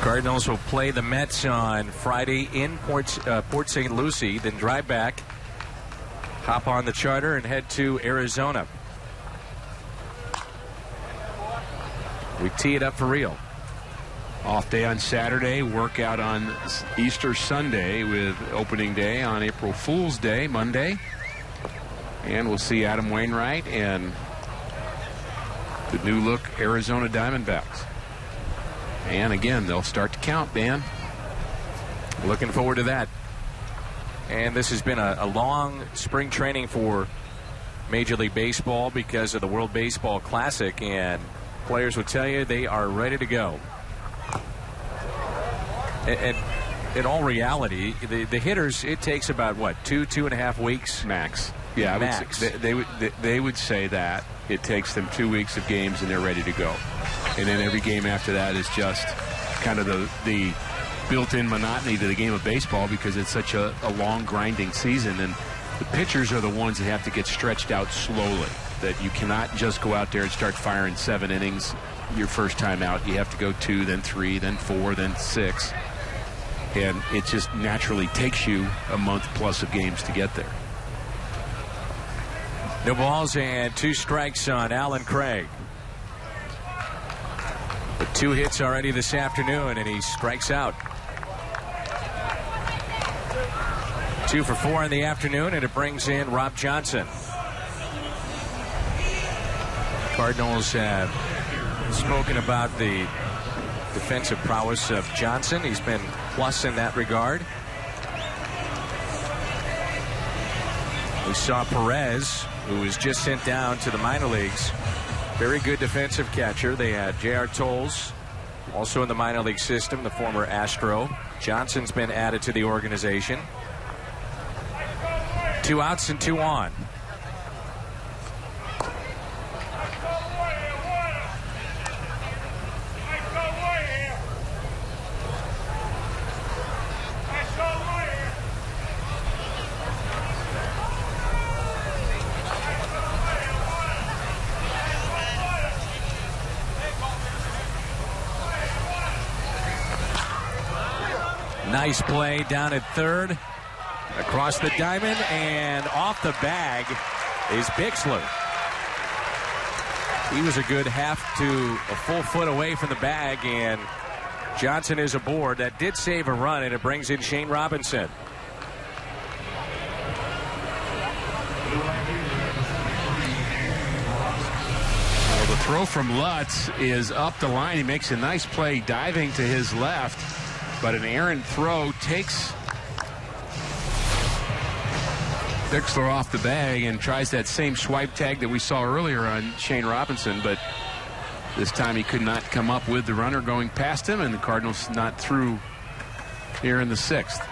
[SPEAKER 1] Cardinals will play the Mets on Friday in Port St. Lucie, then drive back, hop on the charter, and head to Arizona. We tee it up for real.
[SPEAKER 3] Off day on Saturday, workout on Easter Sunday with opening day on April Fool's Day, Monday. And we'll see Adam Wainwright and the new look Arizona Diamondbacks. And again, they'll start to count, Dan.
[SPEAKER 1] Looking forward to that. And this has been a long spring training for Major League Baseball because of the World Baseball Classic, and players will tell you they are ready to go. And in all reality, the hitters, it takes about, what, 2.5 weeks?
[SPEAKER 3] Max. Yeah,
[SPEAKER 1] max.
[SPEAKER 3] They would say that. It takes them 2 weeks of games and they're ready to go. And then every game after that is just kind of the built-in monotony to the game of baseball because it's such a long, grinding season. And the pitchers are the ones that have to get stretched out slowly, that you cannot just go out there and start firing 7 innings your first time out. You have to go 2, then 3, then 4, then 6. And it just naturally takes you a month plus of games to get there.
[SPEAKER 1] No balls and 2 strikes on Alan Craig. But 2 hits already this afternoon, and he strikes out. 2 for 4 in the afternoon, and it brings in Rob Johnson. Cardinals have spoken about the defensive prowess of Johnson. He's been plus in that regard. We saw Perez, who was just sent down to the minor leagues. Very good defensive catcher. They had J.R. Tolles, also in the minor league system, the former Astro. Johnson's been added to the organization. 2 outs and 2 on. Nice play down at third. Across the diamond and off the bag is Bixler. He was a good half to a full foot away from the bag, and Johnson is aboard. That did save a run, and it brings in Shane Robinson.
[SPEAKER 3] Well, the throw from Lutz is up the line. He makes a nice play diving to his left, but an errant throw takes Bixler off the bag and tries that same swipe tag that we saw earlier on Shane Robinson, but this time he could not come up with the runner going past him, and the Cardinals not through here in the 6th.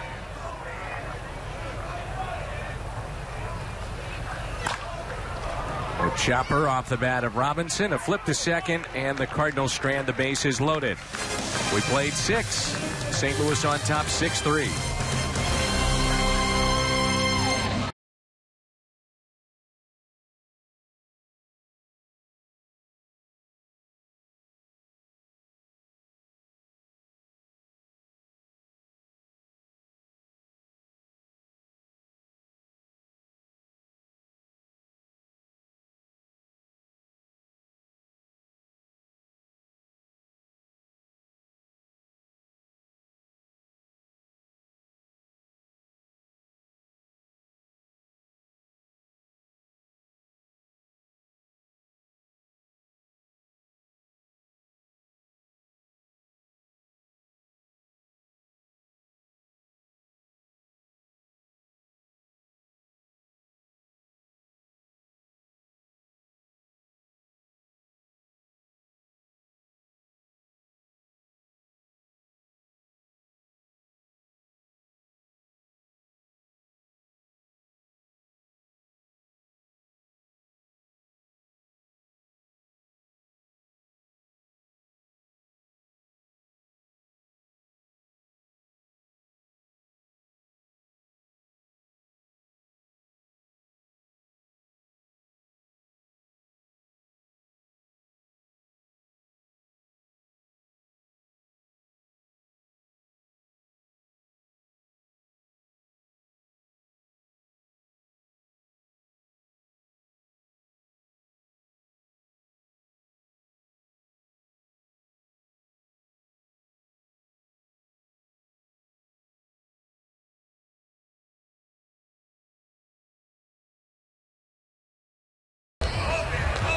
[SPEAKER 1] A chopper off the bat of Robinson, a flip to second, and the Cardinals strand the bases loaded. We played 6. St. Louis on top 6-3.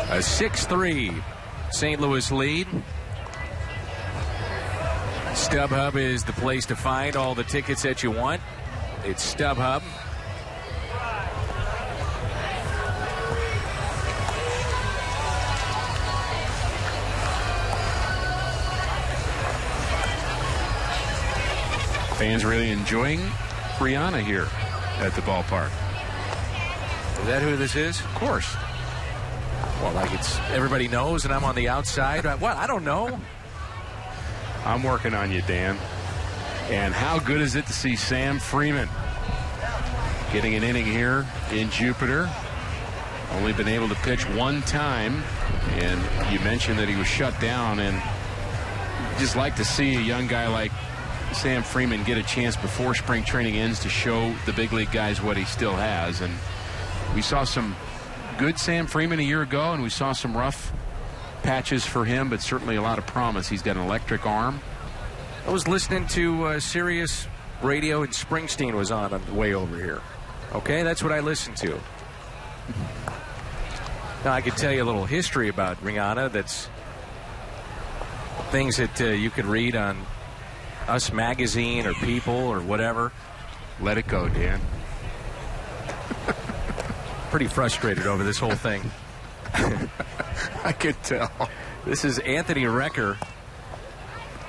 [SPEAKER 1] A 6-3 St. Louis lead. StubHub is the place to find all the tickets that you want. It's StubHub.
[SPEAKER 3] Fans really enjoying Rihanna here at the ballpark.
[SPEAKER 1] Is that who this is?
[SPEAKER 3] Of course.
[SPEAKER 1] Well, like it's everybody knows and I'm on the outside. What? I don't know.
[SPEAKER 3] I'm working on you, Dan. And how good is it to see Sam Freeman getting an inning here in Jupiter? Only been able to pitch one time, and you mentioned that he was shut down, and just like to see a young guy like Sam Freeman get a chance before spring training ends to show the big league guys what he still has. And we saw some good Sam Freeman a year ago, and we saw some rough patches for him, but certainly a lot of promise. He's got an electric arm.
[SPEAKER 1] I was listening to Sirius Radio, and Springsteen was on the way over here. Okay, that's what I listened to. Now, I could tell you a little history about Rihanna that's things that you could read on Us Magazine or People or whatever.
[SPEAKER 3] Let it go, Dan.
[SPEAKER 1] Pretty frustrated over this whole thing.
[SPEAKER 3] I could tell.
[SPEAKER 1] This is Anthony Recker.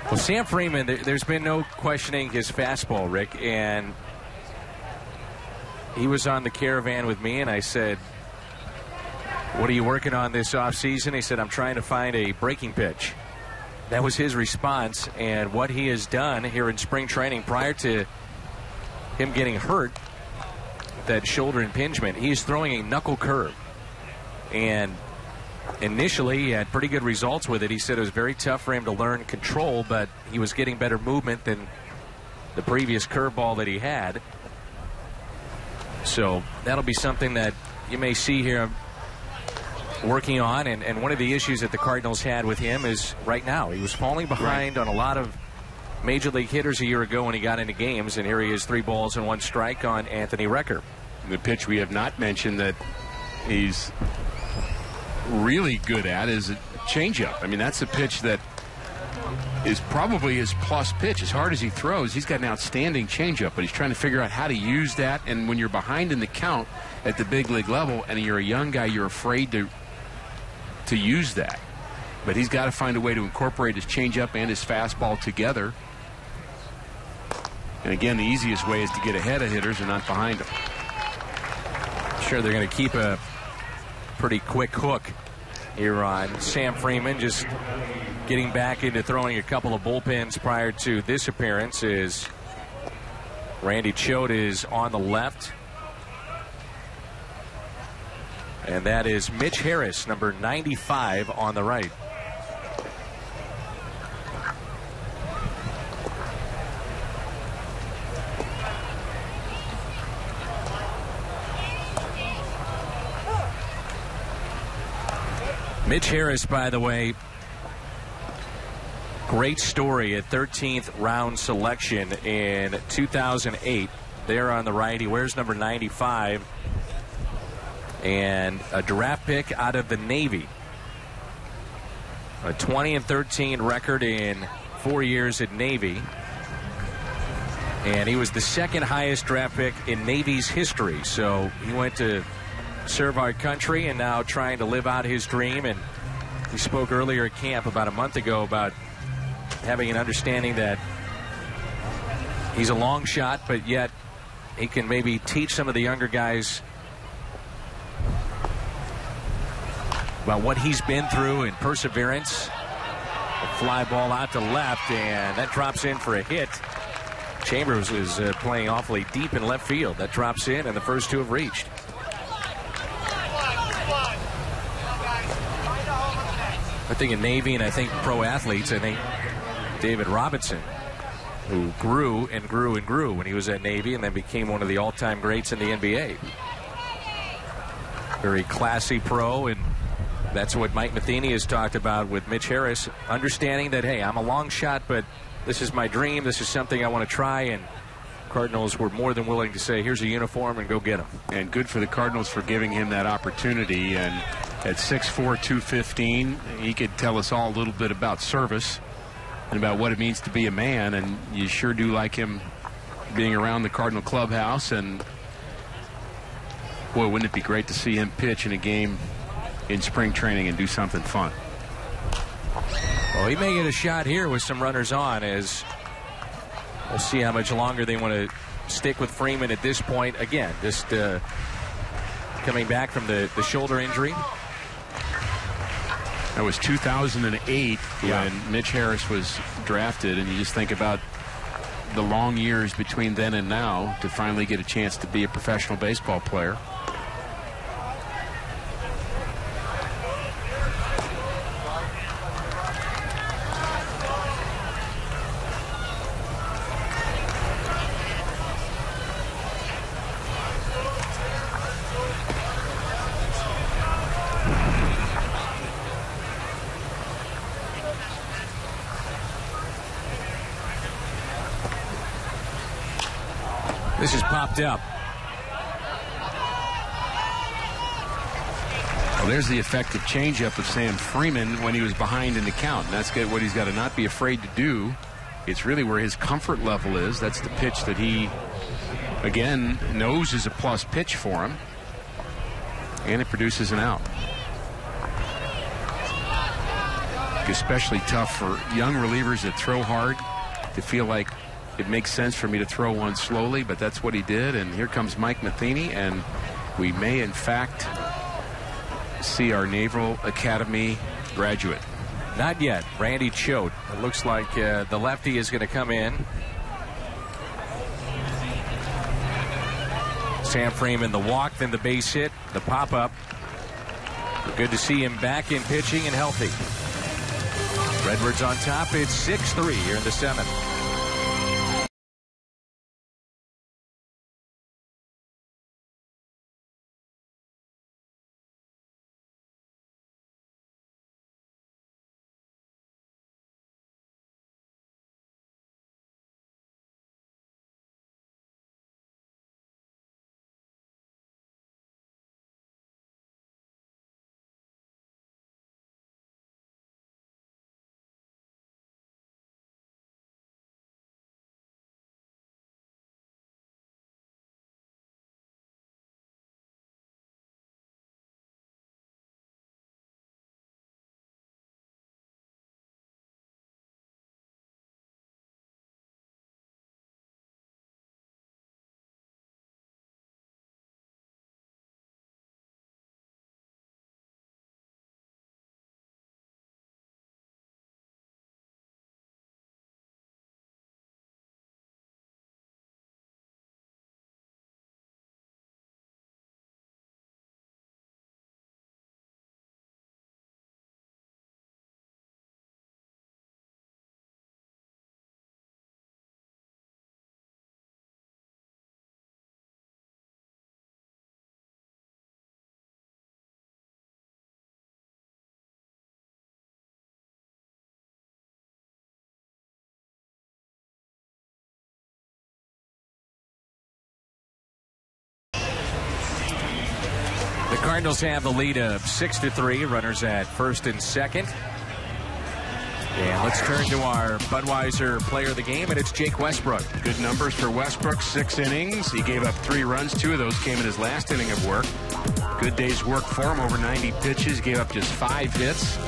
[SPEAKER 1] Well, Sam Freeman, there's been no questioning his fastball, Rick, and he was on the Caravan with me, and I said, what are you working on this offseason? He said, I'm trying to find a breaking pitch. That was his response, and what he has done here in spring training prior to him getting hurt, that shoulder impingement, he's throwing a knuckle curve. And initially, he had pretty good results with it. He said it was very tough for him to learn control, but he was getting better movement than the previous curveball that he had. So that'll be something that you may see here working on. And one of the issues that the Cardinals had with him is right now he was falling behind on a lot of major league hitters a year ago when he got into games. And here he is, 3 balls and 1 strike on Anthony Recker.
[SPEAKER 3] The pitch we have not mentioned that he's really good at is a changeup. I mean, that's a pitch that is probably his plus pitch. As hard as he throws, he's got an outstanding changeup, but he's trying to figure out how to use that. And when you're behind in the count at the big league level and you're a young guy, you're afraid to use that. But he's got to find a way to incorporate his changeup and his fastball together. And again, the easiest way is to get ahead of hitters and not behind them.
[SPEAKER 1] Sure, they're going to keep a pretty quick hook here on Sam Freeman. Just getting back into throwing a couple of bullpens prior to this appearance is Randy Choate is on the left. And that is Mitch Harris, number 95, on the right. Mitch Harris, by the way, great story at 13th round selection in 2008. There on the right, he wears number 95 and a draft pick out of the Navy. A 20-13 record in 4 years at Navy. And he was the second highest draft pick in Navy's history. So he went to serve our country and now trying to live out his dream. And he spoke earlier at camp about a month ago about having an understanding that he's a long shot, but yet he can maybe teach some of the younger guys about what he's been through and perseverance. A fly ball out to left, and that drops in for a hit. Chambers is playing awfully deep in left field. That drops in, and the first 2 have reached. I think in Navy, and I think pro athletes, I think David Robinson, who grew and grew and grew when he was at Navy and then became one of the all-time greats in the NBA. Very classy pro, and that's what Mike Matheny has talked about with Mitch Harris, understanding that, hey, I'm a long shot, but this is my dream. This is something I want to try, and Cardinals were more than willing to say, here's a uniform and go get him.
[SPEAKER 3] And good for the Cardinals for giving him that opportunity. And at 6'4", 215, he could tell us all a little bit about service and about what it means to be a man. And you sure do like him being around the Cardinal clubhouse. And, boy, wouldn't it be great to see him pitch in a game in spring training and do something fun.
[SPEAKER 1] Well, he may get a shot here with some runners on, as we'll see how much longer they want to stick with Freeman at this point. Again, just coming back from the shoulder injury.
[SPEAKER 3] That was 2008 when Mitch Harris was drafted, and you just think about the long years between then and now to finally get a chance to be a professional baseball player.
[SPEAKER 1] This is popped up.
[SPEAKER 3] Well, there's the effective changeup of Sam Freeman when he was behind in the count. And that's what he's got to not be afraid to do. It's really where his comfort level is. That's the pitch that he, again, knows is a plus pitch for him. And it produces an out. Especially tough for young relievers that throw hard to feel like it makes sense for me to throw one slowly, but that's what he did. And here comes Mike Matheny, and we may, in fact, see our Naval Academy graduate.
[SPEAKER 1] Not yet. Randy Choate. It looks like the lefty is going to come in. Sam Freeman, the walk, then the base hit, the pop-up. Good to see him back in pitching and healthy. Redbirds on top. It's 6-3 here in the 7th. The Cardinals have the lead of 6-3. Runners at first and second. And let's turn to our Budweiser player of the game, and it's Jake Westbrook.
[SPEAKER 3] Good numbers for Westbrook. 6 innings. He gave up 3 runs. 2 of those came in his last inning of work. Good day's work for him. Over 90 pitches. Gave up just 5 hits.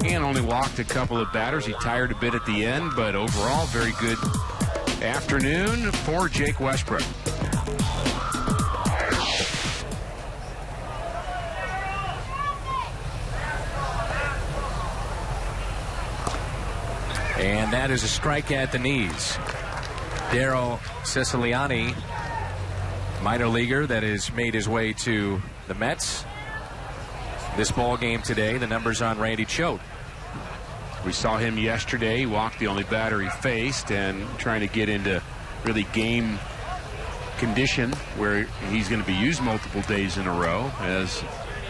[SPEAKER 3] And only walked a couple of batters. He tired a bit at the end, but overall, very good afternoon for Jake Westbrook.
[SPEAKER 1] And that is a strike at the knees. Daryl Siciliani, minor leaguer that has made his way to the Mets. This ball game today, the numbers on Randy Choate.
[SPEAKER 3] We saw him yesterday. He walked the only batter he faced and trying to get into really game condition where he's going to be used multiple days in a row as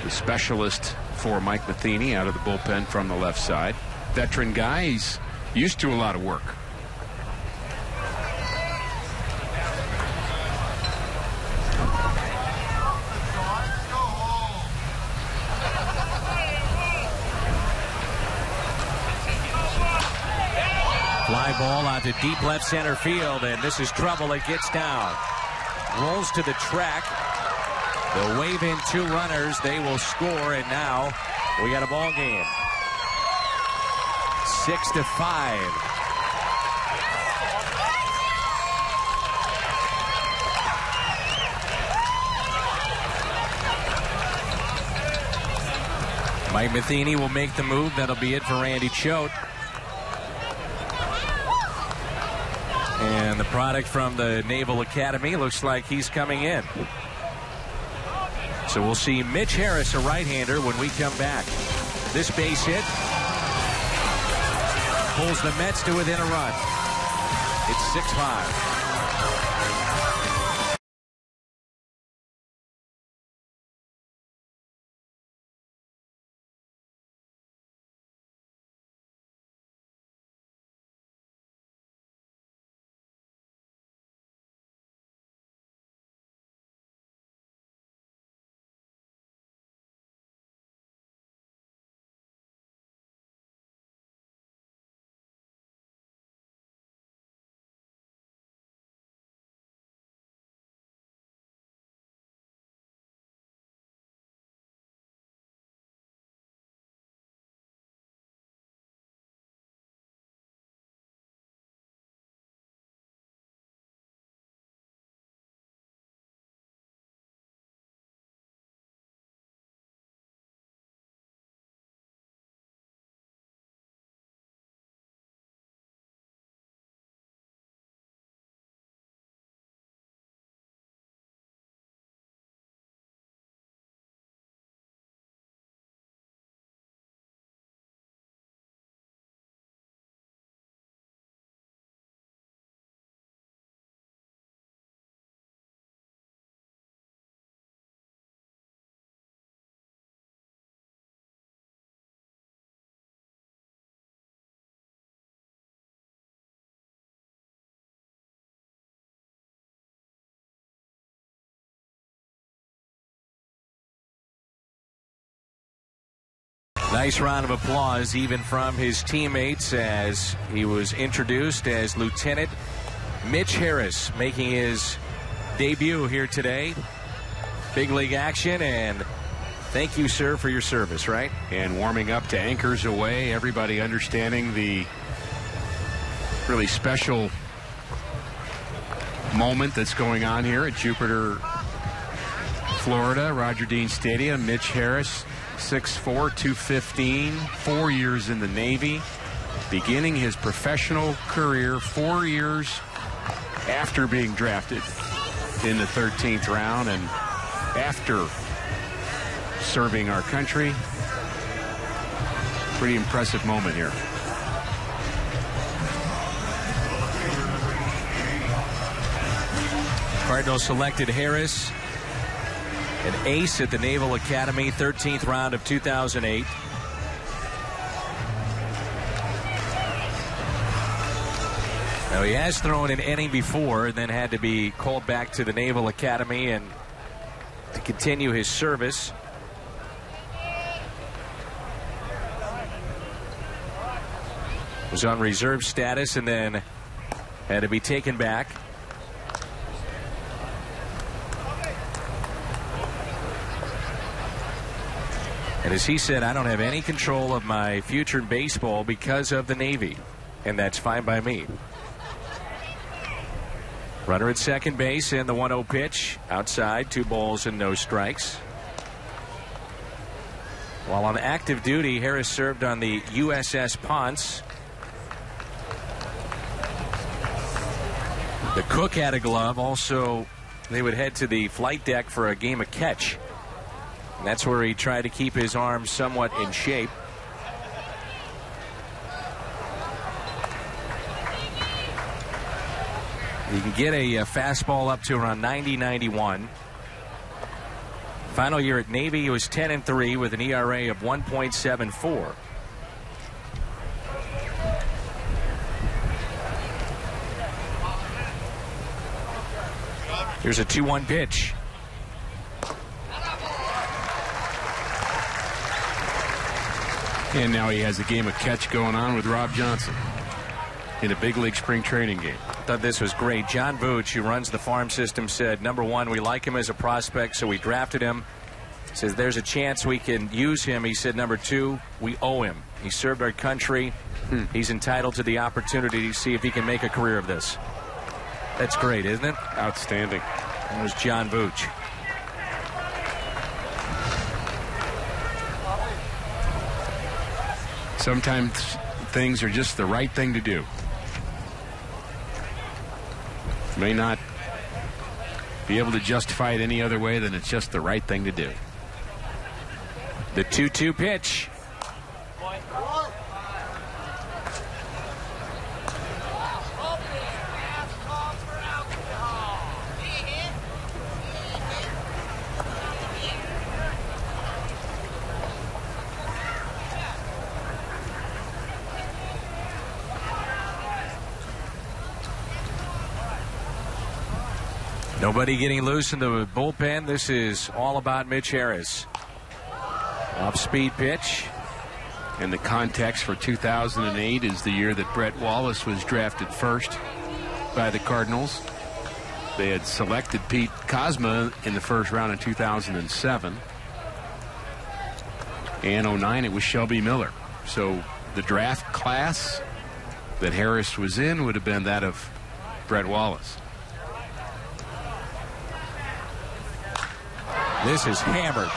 [SPEAKER 3] the specialist for Mike Matheny out of the bullpen from the left side. Veteran guy. He's used to a lot of work.
[SPEAKER 1] Fly ball out to deep left center field, and this is trouble. It gets down. Rolls to the track. They'll wave in 2 runners. They will score, and now we got a ball game. 6-5. Mike Matheny will make the move. That'll be it for Randy Choate. And the product from the Naval Academy looks like he's coming in. So we'll see Mitch Harris, a right-hander, when we come back. This base hit pulls the Mets to within a run. It's 6-5. Nice round of applause even from his teammates as he was introduced as Lieutenant Mitch Harris, making his debut here today. Big league action, and thank you, sir, for your service, right?
[SPEAKER 3] And warming up to Anchors Away, everybody understanding the really special moment that's going on here at Jupiter, Florida, Roger Dean Stadium. Mitch Harris, 6'4", 215, 4 years in the Navy, beginning his professional career 4 years after being drafted in the 13th round and after serving our country. Pretty impressive moment here.
[SPEAKER 1] Cardinals selected Harris, an ace at the Naval Academy, 13th round of 2008. Now, he has thrown an inning before and then had to be called back to the Naval Academy and to continue his service. Was on reserve status and then had to be taken back. And as he said, I don't have any control of my future in baseball because of the Navy, and that's fine by me. Runner at second base and the 1-0 pitch outside, 2 balls and no strikes. While on active duty, Harris served on the USS Ponce. The cook had a glove. Also, they would head to the flight deck for a game of catch. And that's where he tried to keep his arm somewhat in shape. You can get a fastball up to around 90-91. Final year at Navy, he was 10-3 with an ERA of 1.74. Here's a 2-1 pitch.
[SPEAKER 3] And now he has a game of catch going on with Rob Johnson in a big league spring training game.
[SPEAKER 1] I thought this was great. John Vooch, who runs the farm system, said, number one, we like him as a prospect, so we drafted him. He says there's a chance we can use him. He said, number two, we owe him. He served our country. He's entitled to the opportunity to see if he can make a career of this. That's great, isn't it?
[SPEAKER 3] Outstanding.
[SPEAKER 1] That was John Vooch.
[SPEAKER 3] Sometimes things are just the right thing to do. May not be able to justify it any other way than it's just the right thing to do.
[SPEAKER 1] The 2-2 pitch. Nobody getting loose in the bullpen. This is all about Mitch Harris. Off-speed pitch.
[SPEAKER 3] And the context for 2008 is the year that Brett Wallace was drafted first by the Cardinals. They had selected Pete Kozma in the first round in 2007. And 2009 it was Shelby Miller. So the draft class that Harris was in would have been that of Brett Wallace.
[SPEAKER 1] This is hammered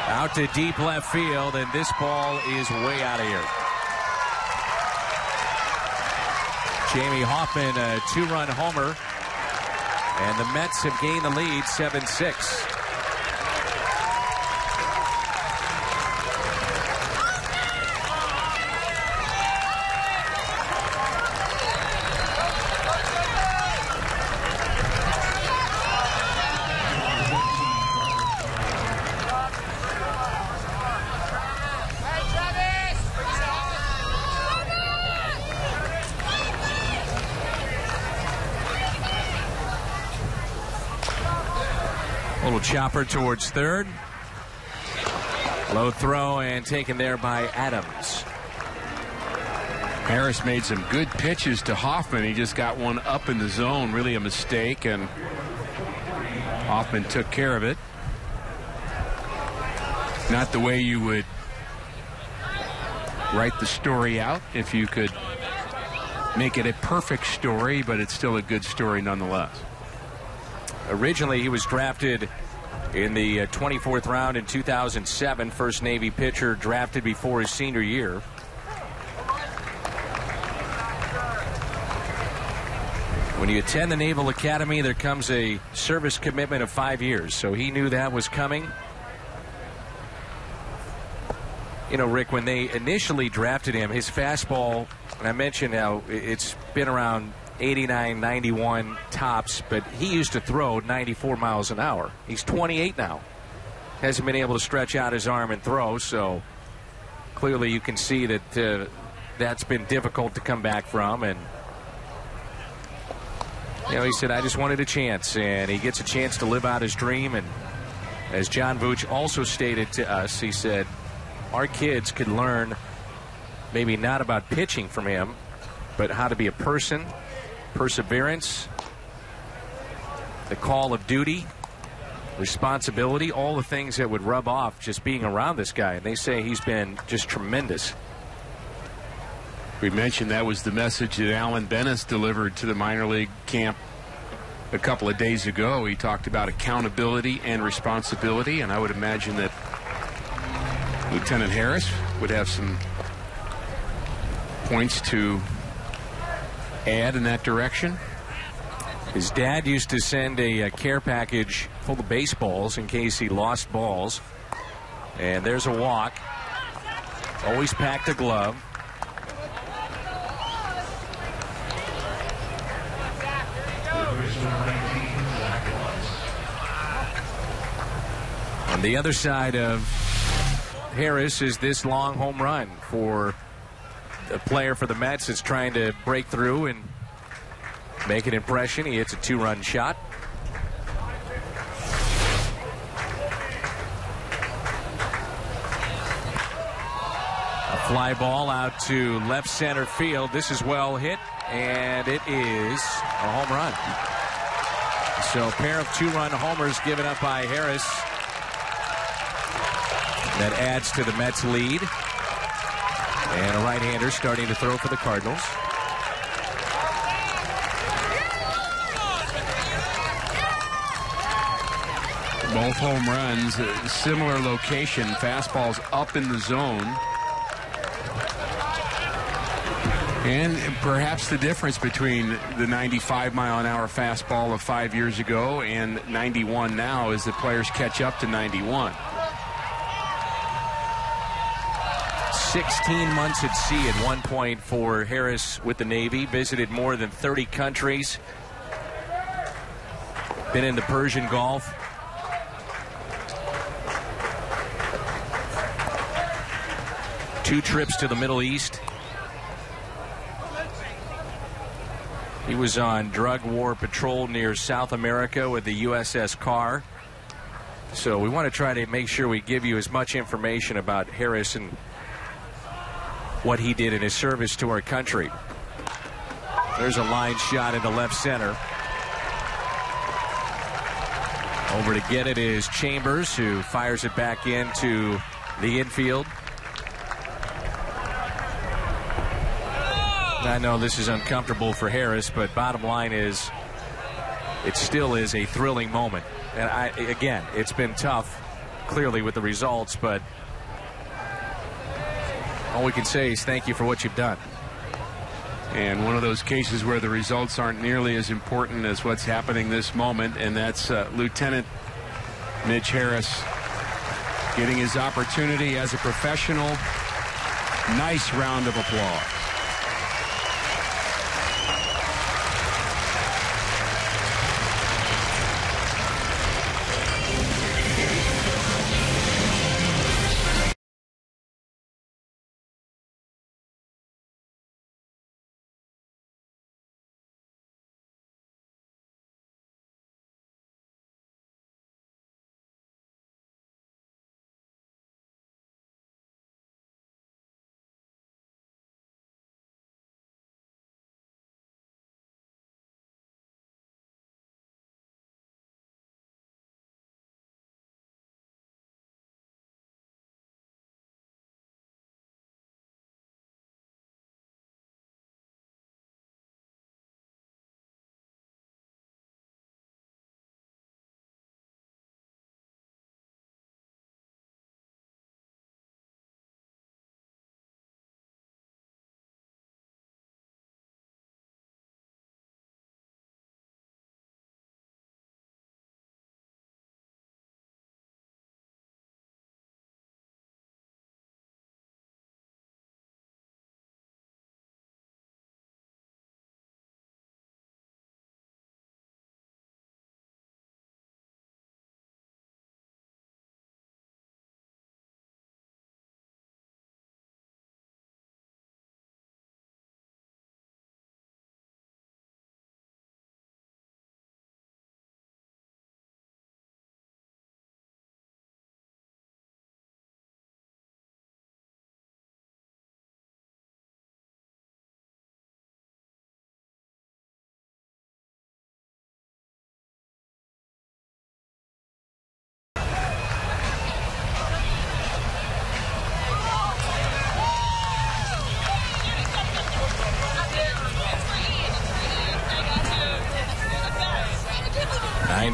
[SPEAKER 1] out to deep left field, and this ball is way out of here. Jamie Hoffman, a 2-run homer, and the Mets have gained the lead 7-6. Little chopper towards third. Low throw and taken there by Adams.
[SPEAKER 3] Harris made some good pitches to Hoffman. He just got one up in the zone, really a mistake, and Hoffman took care of it. Not the way you would write the story out if you could make it a perfect story, but it's still a good story nonetheless.
[SPEAKER 1] Originally, he was drafted in the 24th round in 2007, first Navy pitcher drafted before his senior year. When you attend the Naval Academy, there comes a service commitment of 5 years, so he knew that was coming. You know, Rick, when they initially drafted him, his fastball, and I mentioned how it's been around 89, 91 tops, but he used to throw 94 miles an hour. He's 28 now. Hasn't been able to stretch out his arm and throw, so clearly you can see that that's been difficult to come back from. And you know, he said, I just wanted a chance, and he gets a chance to live out his dream. And as John Vooch also stated to us, he said, our kids could learn maybe not about pitching from him, but how to be a person, perseverance, the call of duty, responsibility, all the things that would rub off just being around this guy. And they say he's been just tremendous.
[SPEAKER 3] We mentioned that was the message that Alan Bennis delivered to the minor league camp a couple of days ago. He talked about accountability and responsibility, and I would imagine that Lieutenant Harris would have some points to add in that direction.
[SPEAKER 1] His dad used to send a care package full of baseballs in case he lost balls. And there's a walk. Always packed a glove. On the other side of Harris is this long home run for a player for the Mets that's trying to break through and make an impression. He hits a two-run shot. A fly ball out to left center field. This is well hit, and it is a home run. So a pair of two-run homers given up by Harris. That adds to the Mets' lead. And a right-hander starting to throw for the Cardinals.
[SPEAKER 3] Both home runs, similar location, fastballs up in the zone. And perhaps the difference between the 95-mile-an-hour fastball of 5 years ago and 91 now is that players catch up to 91.
[SPEAKER 1] 16 months at sea at one point for Harris with the Navy. Visited more than 30 countries. Been in the Persian Gulf. Two trips to the Middle East. He was on drug war patrol near South America with the USS Carr. So we want to try to make sure we give you as much information about Harris and what he did in his service to our country. There's a line shot into left center. Over to get it is Chambers, who fires it back into the infield. I know this is uncomfortable for Harris, but bottom line is it still is a thrilling moment. And again, it's been tough, clearly, with the results, but all we can say is thank you for what you've done.
[SPEAKER 3] And one of those cases where the results aren't nearly as important as what's happening this moment, and that's Lieutenant Mitch Harris getting his opportunity as a professional. Nice round of applause.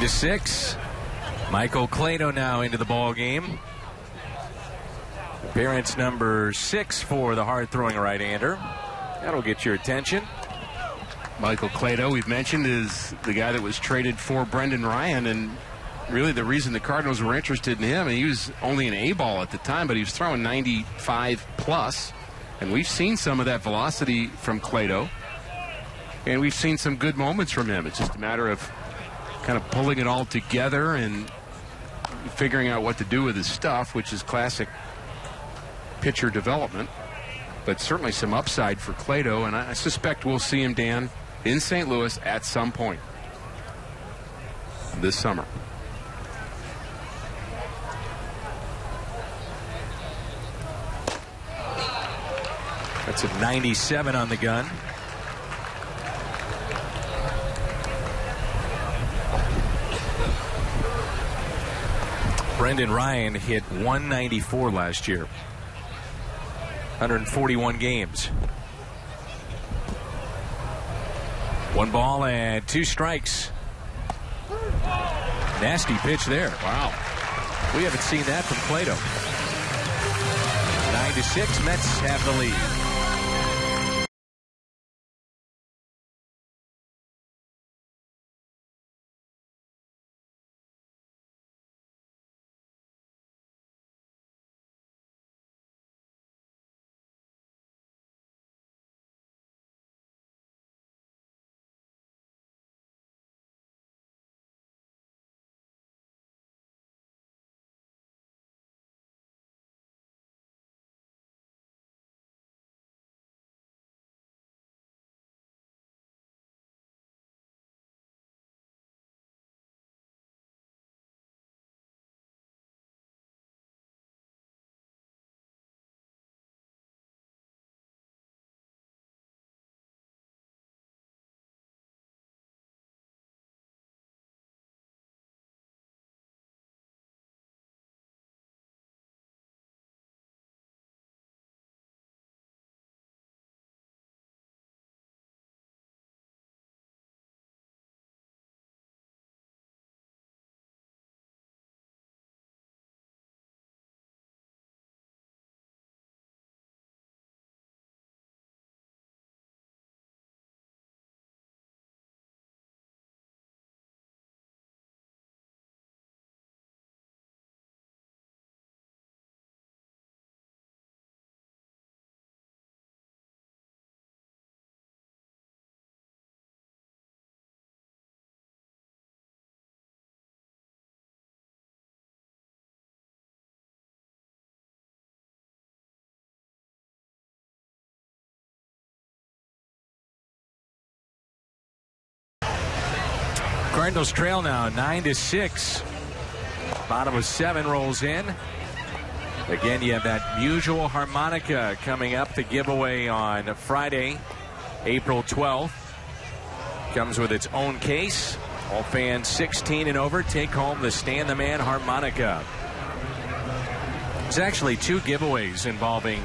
[SPEAKER 1] 9-6. Michael Clado now into the ball game. Appearance number 6 for the hard-throwing right-hander. That'll get your attention.
[SPEAKER 3] Michael Clado, we've mentioned, is the guy that was traded for Brendan Ryan, and really the reason the Cardinals were interested in him, and he was only an A-ball at the time, but he was throwing 95 plus, and we've seen some of that velocity from Clado, and we've seen some good moments from him. It's just a matter of kind of pulling it all together and figuring out what to do with his stuff, which is classic pitcher development, but certainly some upside for Clado, and I suspect we'll see him, Dan, in St. Louis at some point this summer.
[SPEAKER 1] That's a 97 on the gun. Brendan Ryan hit 194 last year. 141 games. 1 ball and 2 strikes. Nasty pitch there.
[SPEAKER 3] Wow.
[SPEAKER 1] We haven't seen that from Clado. 9-6, Mets have the lead. Cardinals trail now 9-6. Bottom of 7 rolls in. Again, you have that usual harmonica coming up, the giveaway on Friday, April 12th. Comes with its own case. All fans 16 and over take home the Stan the Man harmonica. There's actually 2 giveaways involving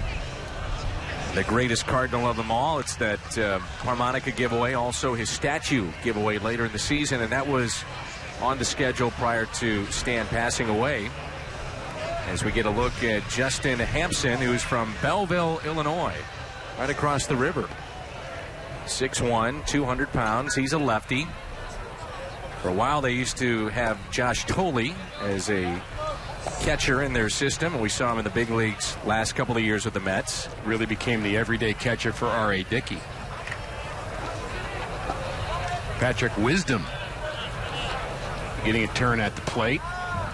[SPEAKER 1] the greatest Cardinal of them all. It's that harmonica giveaway, also his statue giveaway later in the season, and that was on the schedule prior to Stan passing away. As we get a look at Justin Hampson, who's from Belleville, Illinois, right across the river. 6'1", 200 pounds. He's a lefty. For a while, they used to have Josh Tolley as a catcher in their system, and we saw him in the big leagues last couple of years with the Mets.
[SPEAKER 3] Really became the everyday catcher for R.A. Dickey. Patrick Wisdom getting a turn at the plate.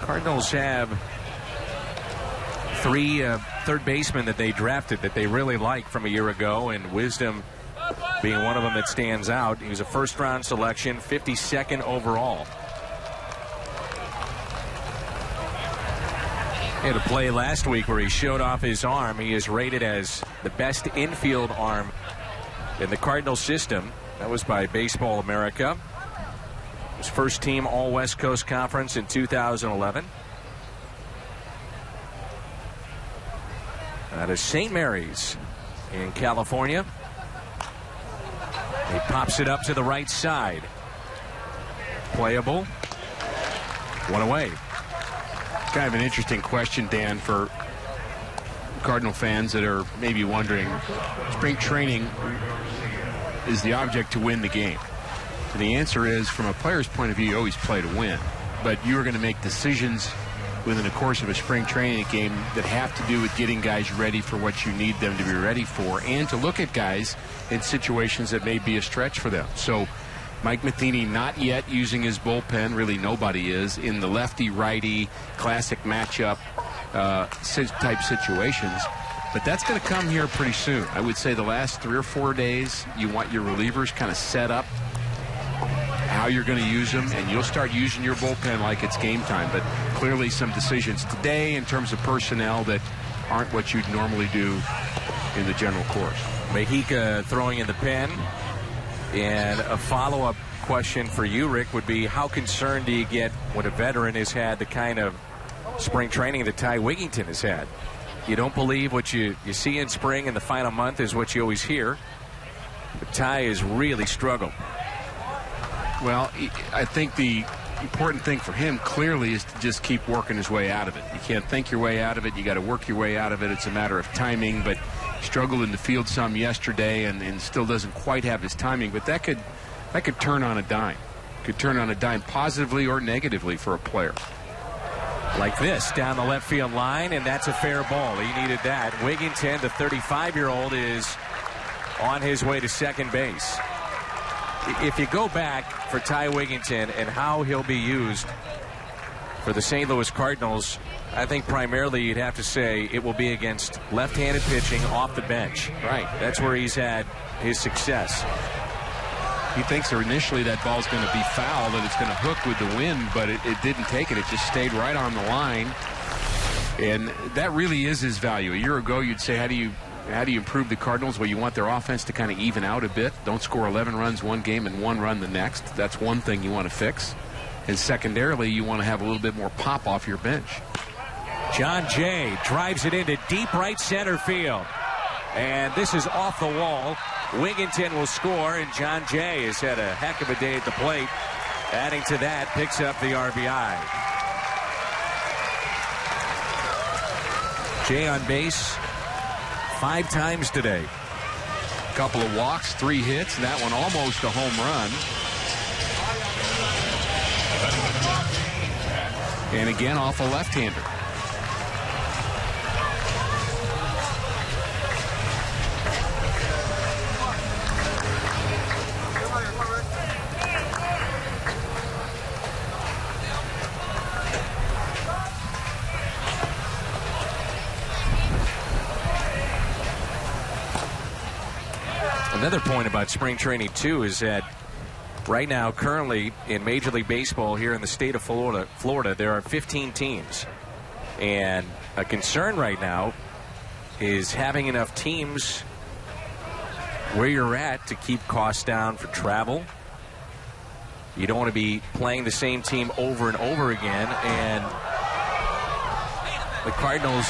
[SPEAKER 1] Cardinals have 3 third basemen that they drafted that they really like from a year ago, and Wisdom being one of them that stands out. He was a first-round selection, 52nd overall. He had a play last week where he showed off his arm. He is rated as the best infield arm in the Cardinals system. That was by Baseball America. His first team All West Coast Conference in 2011. That is St. Mary's in California. He pops it up to the right side. Playable. One away.
[SPEAKER 3] Kind of an interesting question, Dan, for Cardinal fans that are maybe wondering. Spring training is the object to win the game. And the answer is, from a player's point of view, you always play to win. But you are going to make decisions within the course of a spring training game that have to do with getting guys ready for what you need them to be ready for, and to look at guys in situations that may be a stretch for them. So Mike Matheny not yet using his bullpen, really nobody is, in the lefty-righty classic matchup type situations. But that's going to come here pretty soon. I would say the last 3 or 4 days, you want your relievers kind of set up how you're going to use them, and you'll start using your bullpen like it's game time. But clearly some decisions today in terms of personnel that aren't what you'd normally do in the general course.
[SPEAKER 1] Mahika throwing in the pen. And a follow-up question for you, Rick, would be how concerned do you get when a veteran has had the kind of spring training that Ty Wigington has had? You don't believe what you see in spring, and the final month is what you always hear. But Ty has really struggled.
[SPEAKER 3] Well, I think the important thing for him clearly is to just keep working his way out of it. You can't think your way out of it. You got to work your way out of it. It's a matter of timing, but struggled in the field some yesterday and still doesn't quite have his timing. But that could turn on a dime. Could turn on a dime positively or negatively for a player.
[SPEAKER 1] Like this, down the left field line, and that's a fair ball. He needed that. Wigington, the 35-year-old, is on his way to second base. If you go back for Ty Wigington and how he'll be used for the St. Louis Cardinals, I think primarily you'd have to say it will be against left-handed pitching off the bench.
[SPEAKER 3] Right.
[SPEAKER 1] That's where he's had his success.
[SPEAKER 3] He thinks initially that ball's going to be foul, that it's going to hook with the wind, but it didn't take it. It just stayed right on the line. And that really is his value. A year ago, you'd say, how do you improve the Cardinals? Well, you want their offense to kind of even out a bit. Don't score 11 runs one game and 1 run the next. That's one thing you want to fix. And secondarily, you want to have a little bit more pop off your bench.
[SPEAKER 1] John Jay drives it into deep right center field. And this is off the wall. Wigington will score, and John Jay has had a heck of a day at the plate. Adding to that, picks up the RBI. Jay on base 5 times today.
[SPEAKER 3] A couple of walks, 3 hits, and that one almost a home run. And again, off a left-hander.
[SPEAKER 1] Another point about spring training, too, is that right now, currently in Major League Baseball here in the state of Florida, there are 15 teams. And a concern right now is having enough teams where you're at to keep costs down for travel. You don't want to be playing the same team over and over again. And the Cardinals,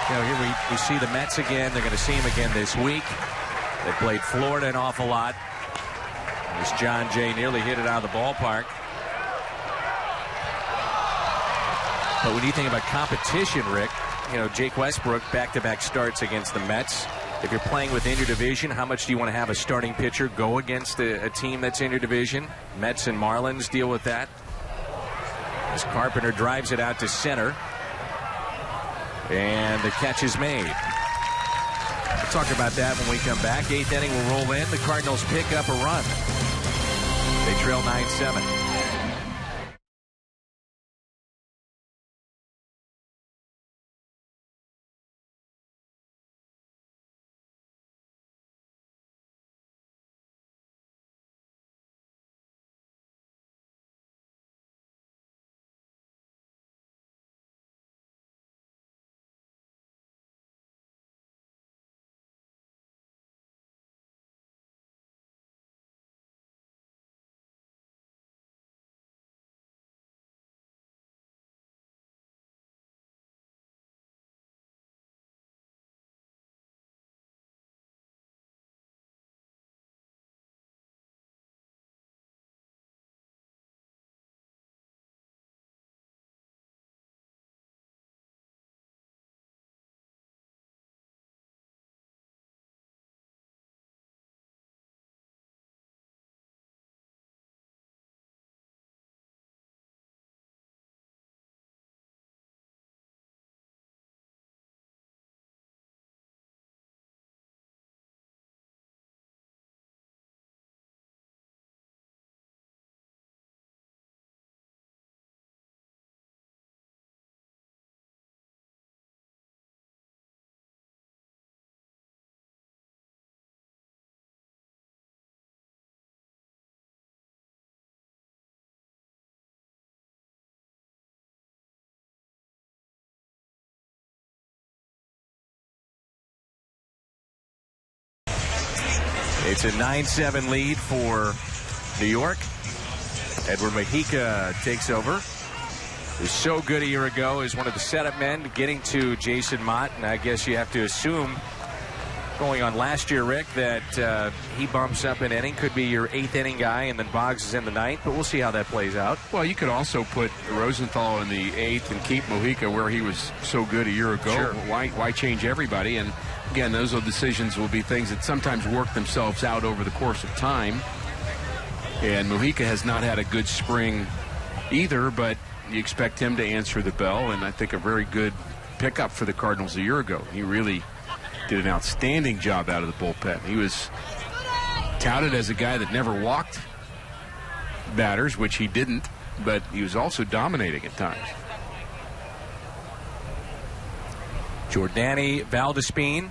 [SPEAKER 1] here we see the Mets again. They're going to see them again this week. They played Florida an awful lot. As John Jay nearly hit it out of the ballpark. But when you think about competition, Rick, Jake Westbrook, back-to-back starts against the Mets. If you're playing within your division, how much do you want to have a starting pitcher go against a team that's in your division? Mets and Marlins deal with that. As Carpenter drives it out to center. And the catch is made. We'll talk about that when we come back. 8th inning will roll in. The Cardinals pick up a run. They trail 9-7. It's a 9-7 lead for New York. Edward Mujica takes over. He was so good a year ago as one of the setup men, getting to Jason Mott. And I guess you have to assume, going on last year, Rick, that he bumps up an inning. Could be your 8th inning guy, and then Boggs is in the 9th. But we'll see how that plays out.
[SPEAKER 3] Well, you could also put Rosenthal in the 8th and keep Mujica where he was so good a year ago.
[SPEAKER 1] Sure.
[SPEAKER 3] Why change everybody? And again, those decisions will be things that sometimes work themselves out over the course of time. And Mujica has not had a good spring either, but you expect him to answer the bell, and I think a very good pickup for the Cardinals a year ago. He really did an outstanding job out of the bullpen. He was touted as a guy that never walked batters, which he didn't, but he was also dominating at times.
[SPEAKER 1] Jordani Valdespin.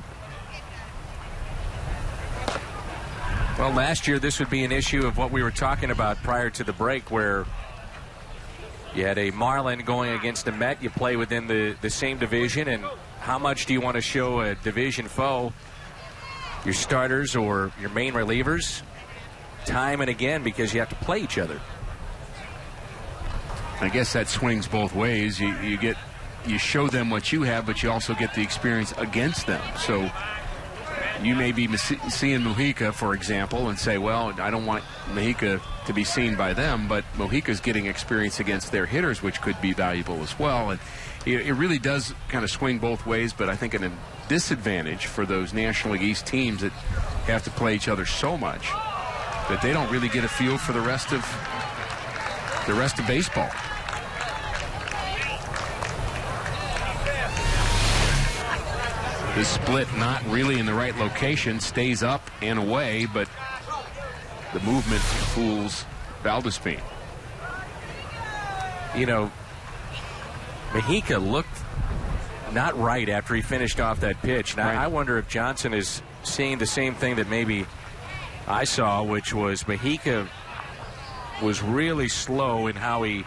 [SPEAKER 1] Well, last year this would be an issue of what we were talking about prior to the break, where you had a Marlin going against a Met. You play within the same division, and how much do you want to show a division foe, your starters or your main relievers, time and again, because you have to play each other?
[SPEAKER 3] I guess that swings both ways. You show them what you have, but you also get the experience against them. So you may be seeing Mujica, for example, and say, well, I don't want Mujica to be seen by them, but Mojica's getting experience against their hitters, which could be valuable as well. And it really does kind of swing both ways, but I think a disadvantage for those National League East teams that have to play each other so much that they don't really get a feel for the rest of baseball. The split not really in the right location, stays up and away, but the movement fools Valdespin.
[SPEAKER 1] You know, Mujica looked not right after he finished off that pitch. Now,
[SPEAKER 3] right.
[SPEAKER 1] I wonder if Johnson is seeing the same thing that maybe I saw, which was Mujica was really slow in how he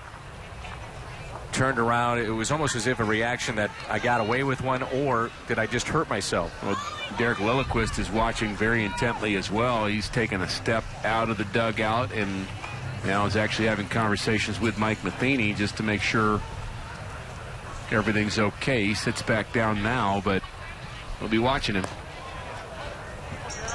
[SPEAKER 1] turned around. It was almost as if a reaction that I got away with one, or did I just hurt myself?
[SPEAKER 3] Well, Derek Lilliquist is watching very intently as well. He's taken a step out of the dugout and now is actually having conversations with Mike Matheny just to make sure everything's okay. He sits back down now, but we'll be watching him.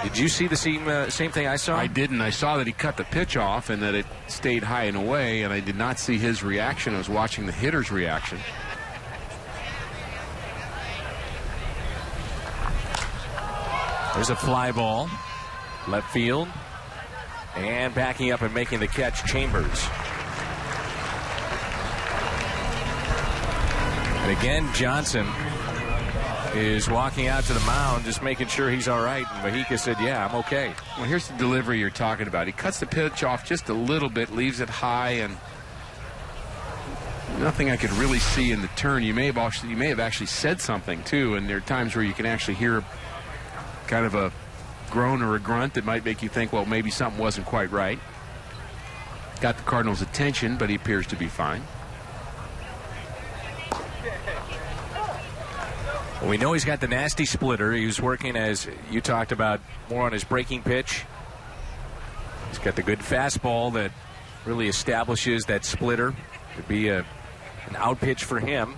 [SPEAKER 1] Did you see the same thing I saw?
[SPEAKER 3] I didn't. I saw that he cut the pitch off and that it stayed high and away, and I did not see his reaction. I was watching the hitter's reaction.
[SPEAKER 1] There's a fly ball, left field, and backing up and making the catch, Chambers. And again, Johnson is walking out to the mound, just making sure he's all right. And Mujica said, yeah, I'm okay.
[SPEAKER 3] Well, here's the delivery you're talking about. He cuts the pitch off just a little bit, leaves it high, and nothing I could really see in the turn. You may have actually said something, too, and there are times where you can actually hear kind of a groan or a grunt that might make you think, well, maybe something wasn't quite right. Got the Cardinals' attention, but he appears to be fine.
[SPEAKER 1] Well, we know he's got the nasty splitter. He was working, as you talked about, more on his breaking pitch. He's got the good fastball that really establishes that splitter. Could be an out pitch for him.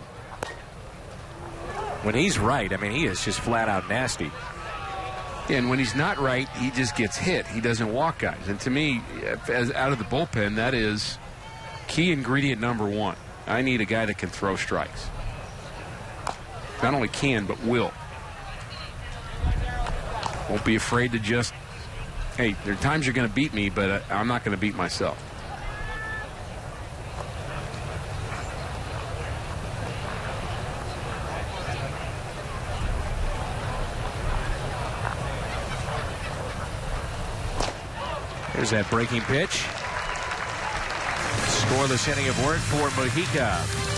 [SPEAKER 1] When he's right, I mean, he is just flat out nasty.
[SPEAKER 3] And when he's not right, he just gets hit. He doesn't walk guys. And to me, as out of the bullpen, that is key ingredient number one. I need a guy that can throw strikes. Not only can, but will. Won't be afraid to just, hey, there are times you're going to beat me, but I'm not going to beat myself.
[SPEAKER 1] There's that breaking pitch. Scoreless inning of work for Mujica.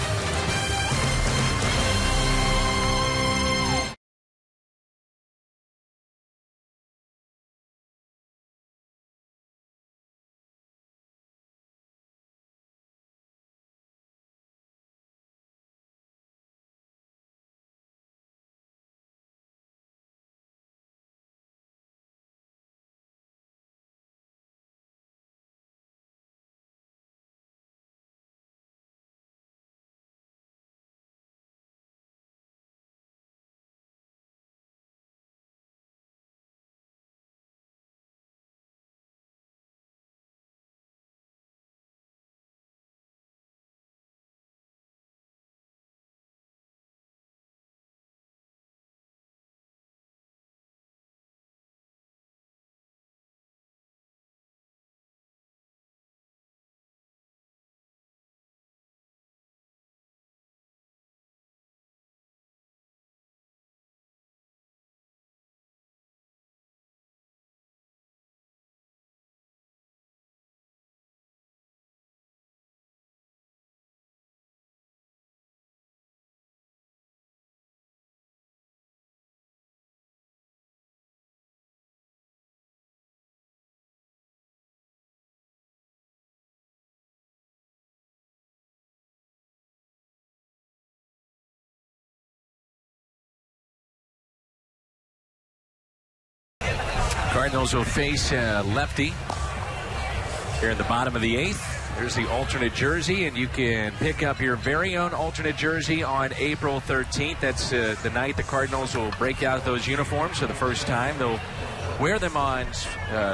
[SPEAKER 1] Cardinals will face lefty here in the bottom of the 8th. There's the alternate jersey, and you can pick up your very own alternate jersey on April 13th. That's the night the Cardinals will break out those uniforms for the first time. They'll wear them on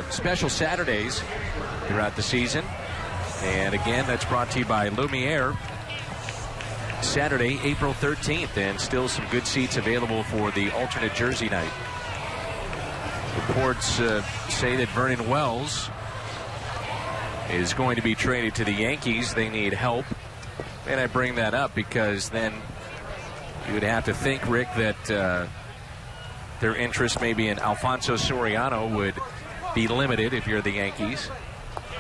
[SPEAKER 1] special Saturdays throughout the season. And again, that's brought to you by Lumiere. Saturday, April 13th, and still some good seats available for the alternate jersey night. Reports say that Vernon Wells is going to be traded to the Yankees. They need help. And I bring that up because then you would have to think, Rick, that their interest maybe in Alfonso Soriano would be limited if you're the Yankees.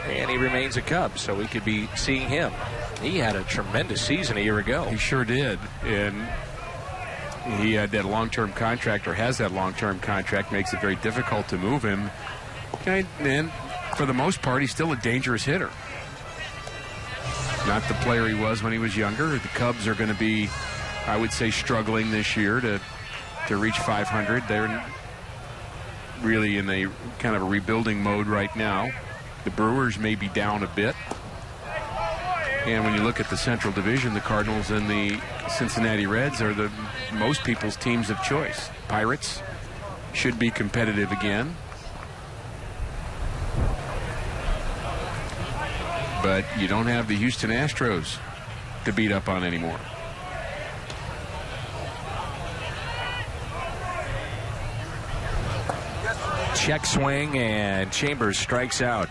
[SPEAKER 1] And he remains a Cub, so we could be seeing him. He had a tremendous season a year ago.
[SPEAKER 3] He sure did. And he had that long-term contract, or has that long-term contract, makes it very difficult to move him. And for the most part, he's still a dangerous hitter. Not the player he was when he was younger. The Cubs are going to be, I would say, struggling this year to reach 500. They're really in a kind of a rebuilding mode right now. The Brewers may be down a bit. And when you look at the Central Division, the Cardinals and the Cincinnati Reds are the most people's teams of choice. Pirates should be competitive again. But you don't have the Houston Astros to beat up on anymore.
[SPEAKER 1] Check swing, and Chambers strikes out.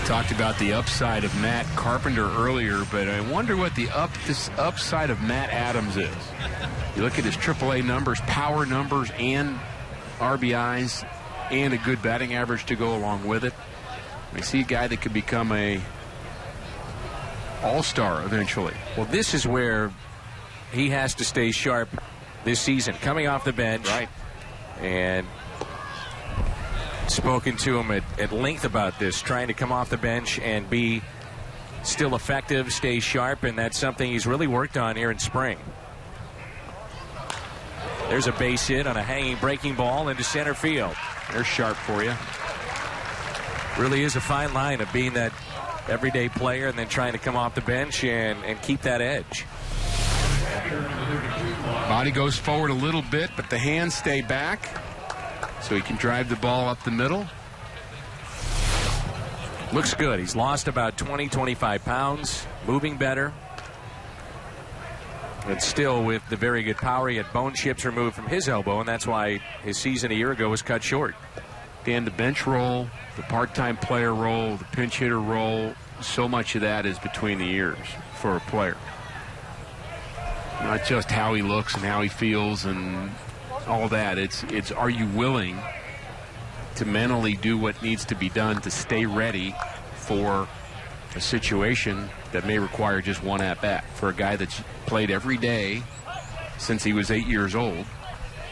[SPEAKER 3] Talked about the upside of Matt Carpenter earlier, but I wonder what the upside of Matt Adams is. You look at his AAA numbers, power numbers, and RBIs, and a good batting average to go along with it. I see a guy that could become a all-star eventually.
[SPEAKER 1] Well, this is where he has to stay sharp this season, coming off the bench.
[SPEAKER 3] Right.
[SPEAKER 1] And spoken to him at length about this, trying to come off the bench and be still effective, stay sharp, and that's something he's really worked on here in spring. There's a base hit on a hanging breaking ball into center field.
[SPEAKER 3] They're sharp for you.
[SPEAKER 1] Really is a fine line of being that everyday player and then trying to come off the bench and keep that edge.
[SPEAKER 3] Body goes forward a little bit, but the hands stay back, so he can drive the ball up the middle.
[SPEAKER 1] Looks good. He's lost about 20-25 pounds, moving better. But still with the very good power. He had bone chips removed from his elbow, and that's why his season a year ago was cut short.
[SPEAKER 3] And the bench role, the part-time player role, the pinch hitter role, so much of that is between the ears for a player. Not just how he looks and how he feels and all that. It's are you willing to mentally do what needs to be done to stay ready for a situation that may require just one at-bat. For a guy that's played every day since he was 8 years old,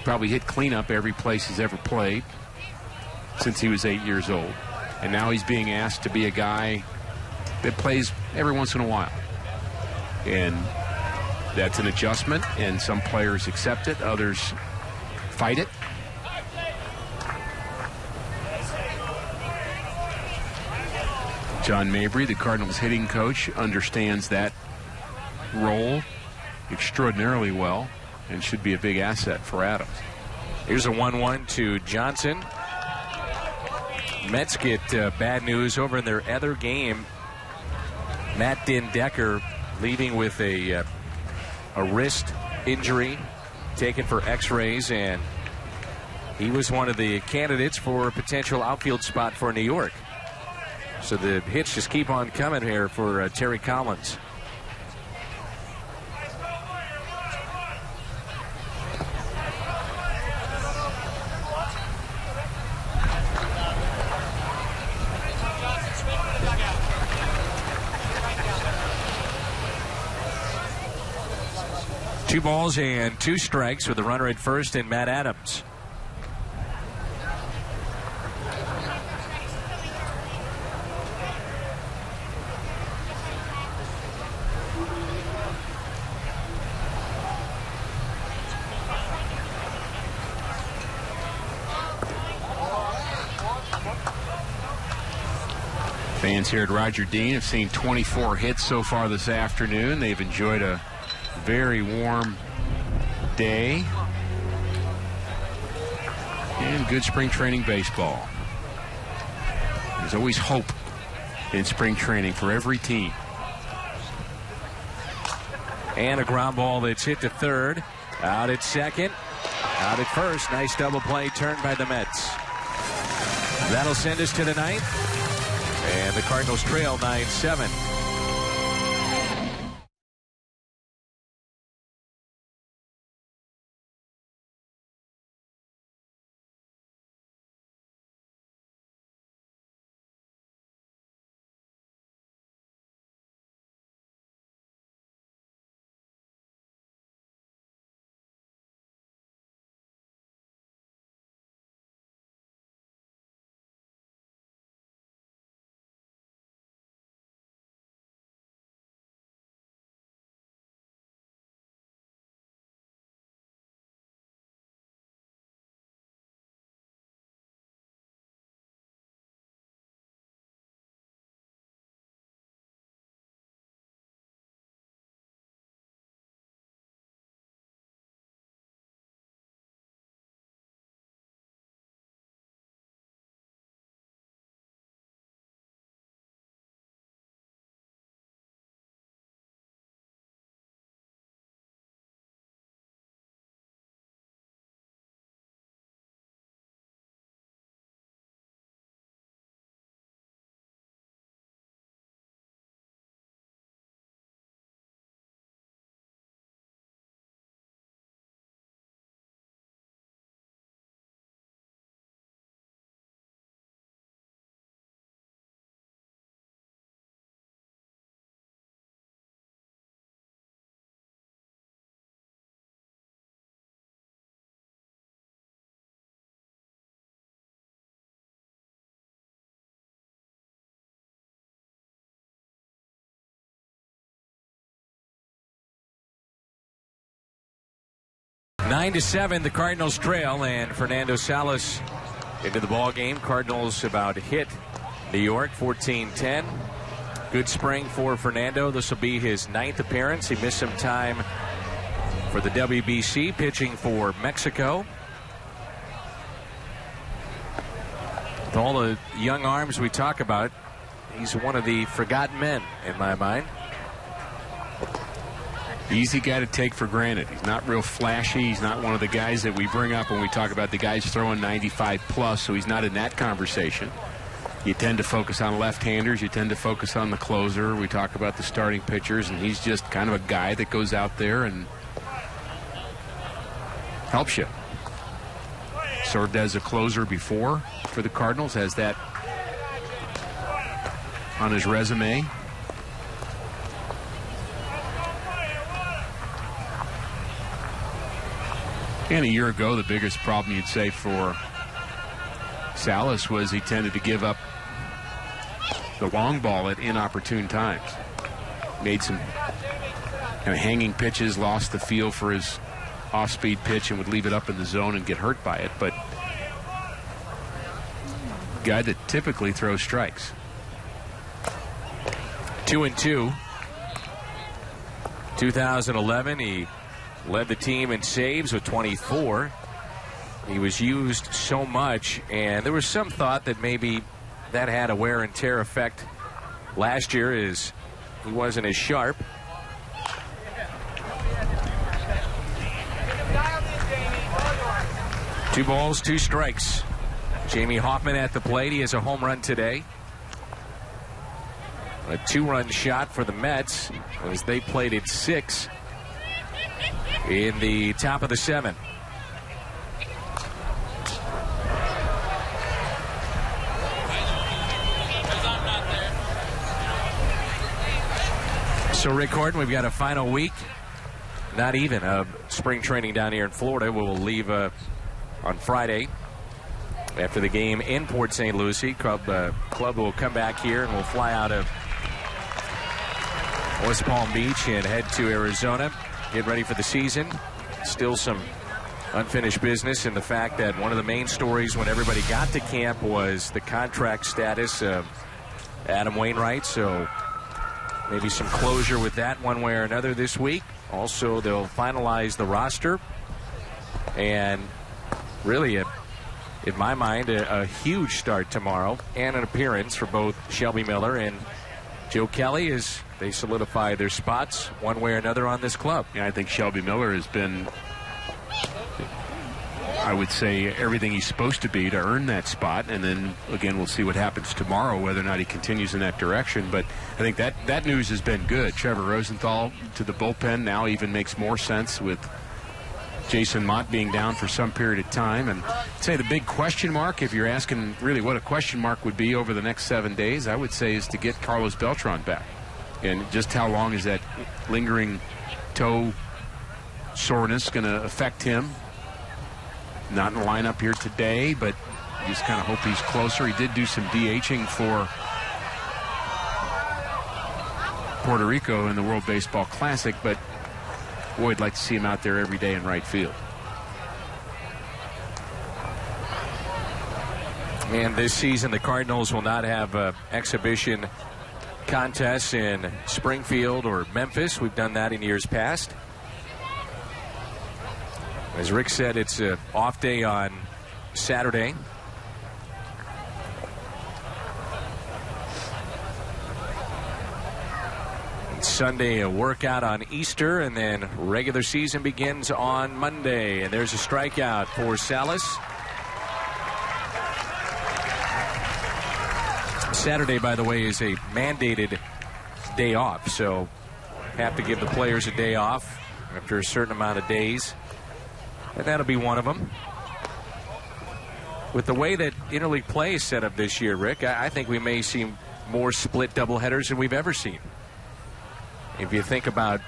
[SPEAKER 3] probably hit cleanup every place he's ever played since he was 8 years old. And now he's being asked to be a guy that plays every once in a while. And that's an adjustment, and some players accept it, others fight it. John Mabry, the Cardinals hitting coach, understands that role extraordinarily well and should be a big asset for Adams.
[SPEAKER 1] Here's a 1-1 to Johnson. Mets get bad news over in their other game. Matt Dindecker leaving with a wrist injury, taken for x-rays, and he was one of the candidates for a potential outfield spot for New York. So the hits just keep on coming here for Terry Collins. Two balls and two strikes with a runner at first and Matt Adams.
[SPEAKER 3] Fans here at Roger Dean have seen 24 hits so far this afternoon. They've enjoyed a very warm day and good spring training baseball. There's always hope in spring training for every team.
[SPEAKER 1] And a ground ball that's hit to third. Out at second. Out at first. Nice double play turned by the Mets. That'll send us to the ninth. And the Cardinals trail 9-7. Nine to 7, the Cardinals trail, and Fernando Salas into the ball game. Cardinals about to hit New York 14-10. Good spring for Fernando. This will be his 9th appearance. He missed some time for the WBC, pitching for Mexico. With all the young arms we talk about, he's one of the forgotten men in my mind.
[SPEAKER 3] Easy guy to take for granted. He's not real flashy. He's not one of the guys that we bring up when we talk about the guys throwing 95 plus, so he's not in that conversation. You tend to focus on left-handers. You tend to focus on the closer. We talk about the starting pitchers, and he's just kind of a guy that goes out there and helps you. Served as a closer before for the Cardinals, has that on his resume. And a year ago, the biggest problem you'd say for Salas was he tended to give up the long ball at inopportune times. Made some kind of hanging pitches, lost the feel for his off-speed pitch, and would leave it up in the zone and get hurt by it. But guy that typically throws strikes.
[SPEAKER 1] 2-2. 2011, he led the team in saves with 24. He was used so much, and there was some thought that maybe that had a wear and tear effect last year, as he wasn't as sharp. Two balls, two strikes. Jamie Hoffman at the plate. He has a home run today. A two-run shot for the Mets as they played at 6 in the top of the 7th. So, Rick Horton, we've got a final week, not even, of spring training down here in Florida. We will leave on Friday after the game in Port St. Lucie. Club will come back here, and we'll fly out of West Palm Beach and head to Arizona. Get ready for the season. Still some unfinished business in the fact that one of the main stories when everybody got to camp was the contract status of Adam Wainwright, so maybe some closure with that one way or another this week. Also, they'll finalize the roster. And really, in my mind, a huge start tomorrow and an appearance for both Shelby Miller and Joe Kelly as they solidify their spots one way or another on this club.
[SPEAKER 3] Yeah, I think Shelby Miller has been, I would say, everything he's supposed to be to earn that spot. And then, again, we'll see what happens tomorrow, whether or not he continues in that direction. But I think that news has been good. Trevor Rosenthal to the bullpen now even makes more sense with Jason Mott being down for some period of time. And I'd say the big question mark, if you're asking really what a question mark would be over the next 7 days, I would say is to get Carlos Beltran back. And just how long is that lingering toe soreness going to affect him? Not in the lineup here today, but you just kind of hope he's closer. He did do some DHing for Puerto Rico in the World Baseball Classic, but boy, I'd like to see him out there every day in right field.
[SPEAKER 1] And this season, the Cardinals will not have exhibition contests in Springfield or Memphis. We've done that in years past. As Rick said, it's an off day on Saturday. And Sunday, a workout on Easter, and then regular season begins on Monday. And there's a strikeout for Salas. Saturday, by the way, is a mandated day off, so have to give the players a day off after a certain amount of days. And that'll be one of them. With the way that interleague play is set up this year, Rick, I think we may see more split doubleheaders than we've ever seen. If you think about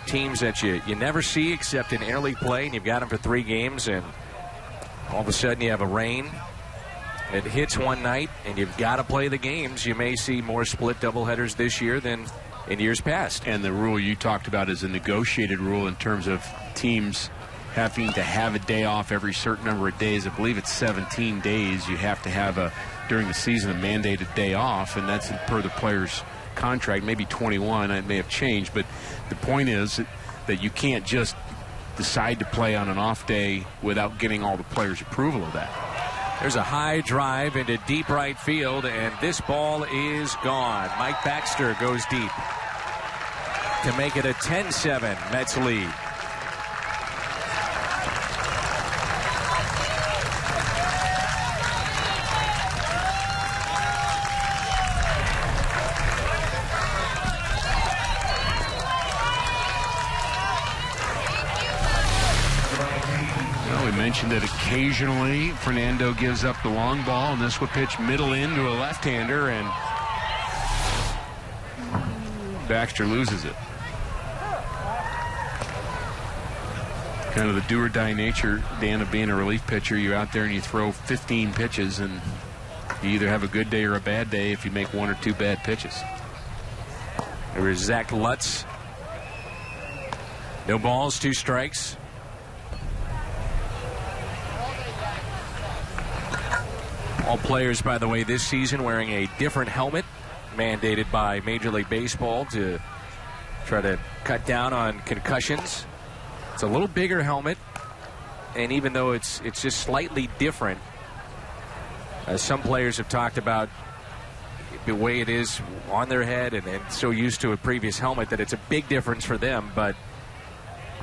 [SPEAKER 1] teams that you never see except in interleague play, and you've got them for 3 games, and all of a sudden you have a rain, it hits one night, and you've got to play the games, you may see more split doubleheaders this year than in years past.
[SPEAKER 3] And the rule you talked about is a negotiated rule in terms of teams having to have a day off every certain number of days. I believe it's 17 days. You have to have during the season, a mandated day off, and that's per the player's contract. Maybe 21. It may have changed, but the point is that you can't just decide to play on an off day without getting all the players' approval of that.
[SPEAKER 1] There's a high drive into deep right field, and this ball is gone. Mike Baxter goes deep to make it a 10-7 Mets lead.
[SPEAKER 3] Mentioned that occasionally Fernando gives up the long ball, and this will pitch middle in to a left-hander, and Baxter loses it. Kind of the do-or-die nature, Dan, of being a relief pitcher. You're out there and you throw 15 pitches, and you either have a good day or a bad day if you make 1 or 2 bad pitches.
[SPEAKER 1] There was Zach Lutz. No balls, 2 strikes. All players, by the way, this season wearing a different helmet, mandated by Major League Baseball to try to cut down on concussions. It's a little bigger helmet, and even though it's just slightly different, some players have talked about the way it is on their head and so used to a previous helmet that it's a big difference for them, but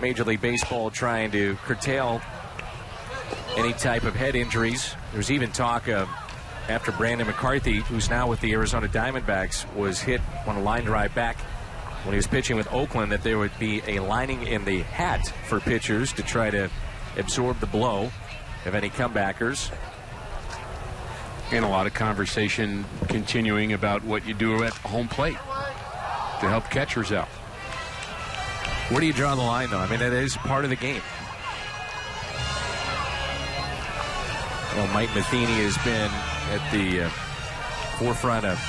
[SPEAKER 1] Major League Baseball trying to curtail any type of head injuries. There's even talk of, after Brandon McCarthy, who's now with the Arizona Diamondbacks, was hit on a line drive back when he was pitching with Oakland, that there would be a lining in the hat for pitchers to try to absorb the blow of any comebackers.
[SPEAKER 3] And a lot of conversation continuing about what you do at home plate to help catchers out.
[SPEAKER 1] Where do you draw the line, though? I mean, that is part of the game. Well, Mike Matheny has been at the forefront of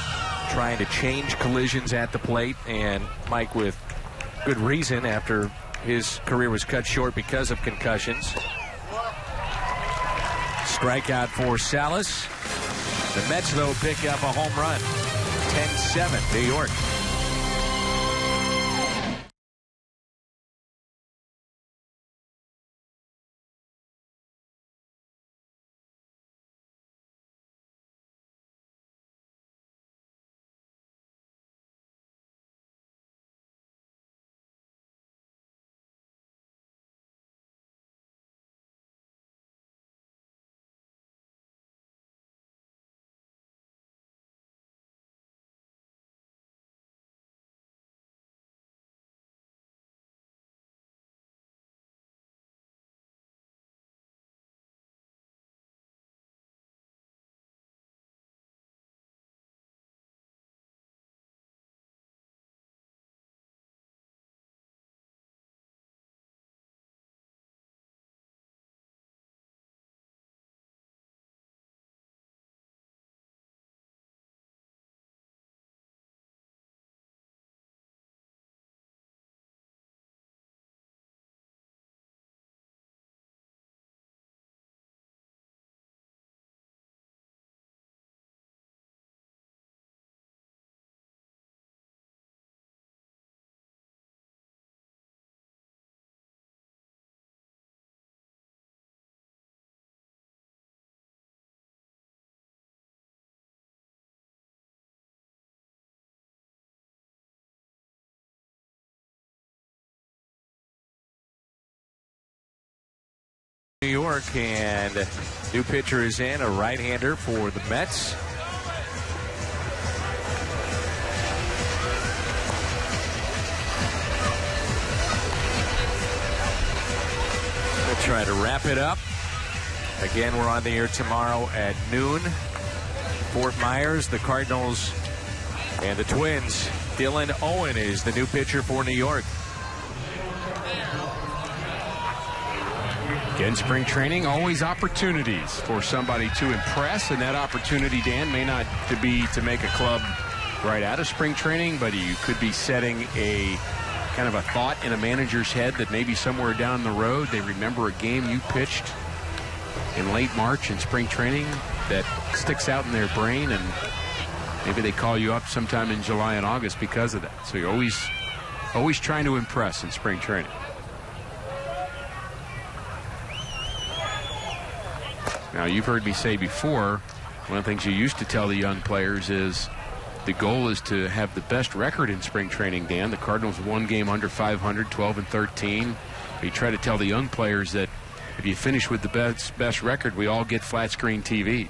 [SPEAKER 1] trying to change collisions at the plate, and Mike with good reason after his career was cut short because of concussions. Strikeout for Salas. The Mets, though, pick up a home run. 10-7, New York. New York, and new pitcher is in, a right-hander for the Mets. We'll try to wrap it up. Again, we're on the air tomorrow at noon. Fort Myers, the Cardinals, and the Twins. Dylan Owen is the new pitcher for New York.
[SPEAKER 3] Again, spring training, always opportunities for somebody to impress, and that opportunity, Dan, may not be to make a club right out of spring training, but you could be setting a kind of a thought in a manager's head that maybe somewhere down the road they remember a game you pitched in late March in spring training that sticks out in their brain, and maybe they call you up sometime in July and August because of that. So you're always trying to impress in spring training. Now, you've heard me say before, one of the things you used to tell the young players is the goal is to have the best record in spring training, Dan. The Cardinals one game under 500, 12-13. You try to tell the young players that if you finish with the best record, we all get flat screen TVs.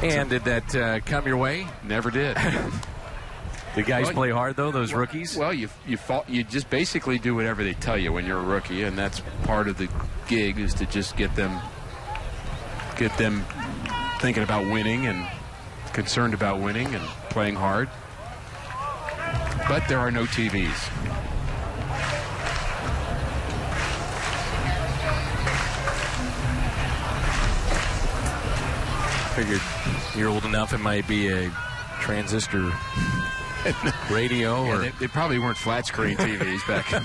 [SPEAKER 1] And did that come your way?
[SPEAKER 3] Never did.
[SPEAKER 1] The guys play hard, though, those rookies?
[SPEAKER 3] Well, you just basically do whatever they tell you when you're a rookie, and that's part of the gig, is to just get them thinking about winning and concerned about winning and playing hard. But there are no TVs.
[SPEAKER 1] Figured you're old enough, it might be a transistor radio.
[SPEAKER 3] Yeah,
[SPEAKER 1] or
[SPEAKER 3] they probably weren't flat screen TVs back then.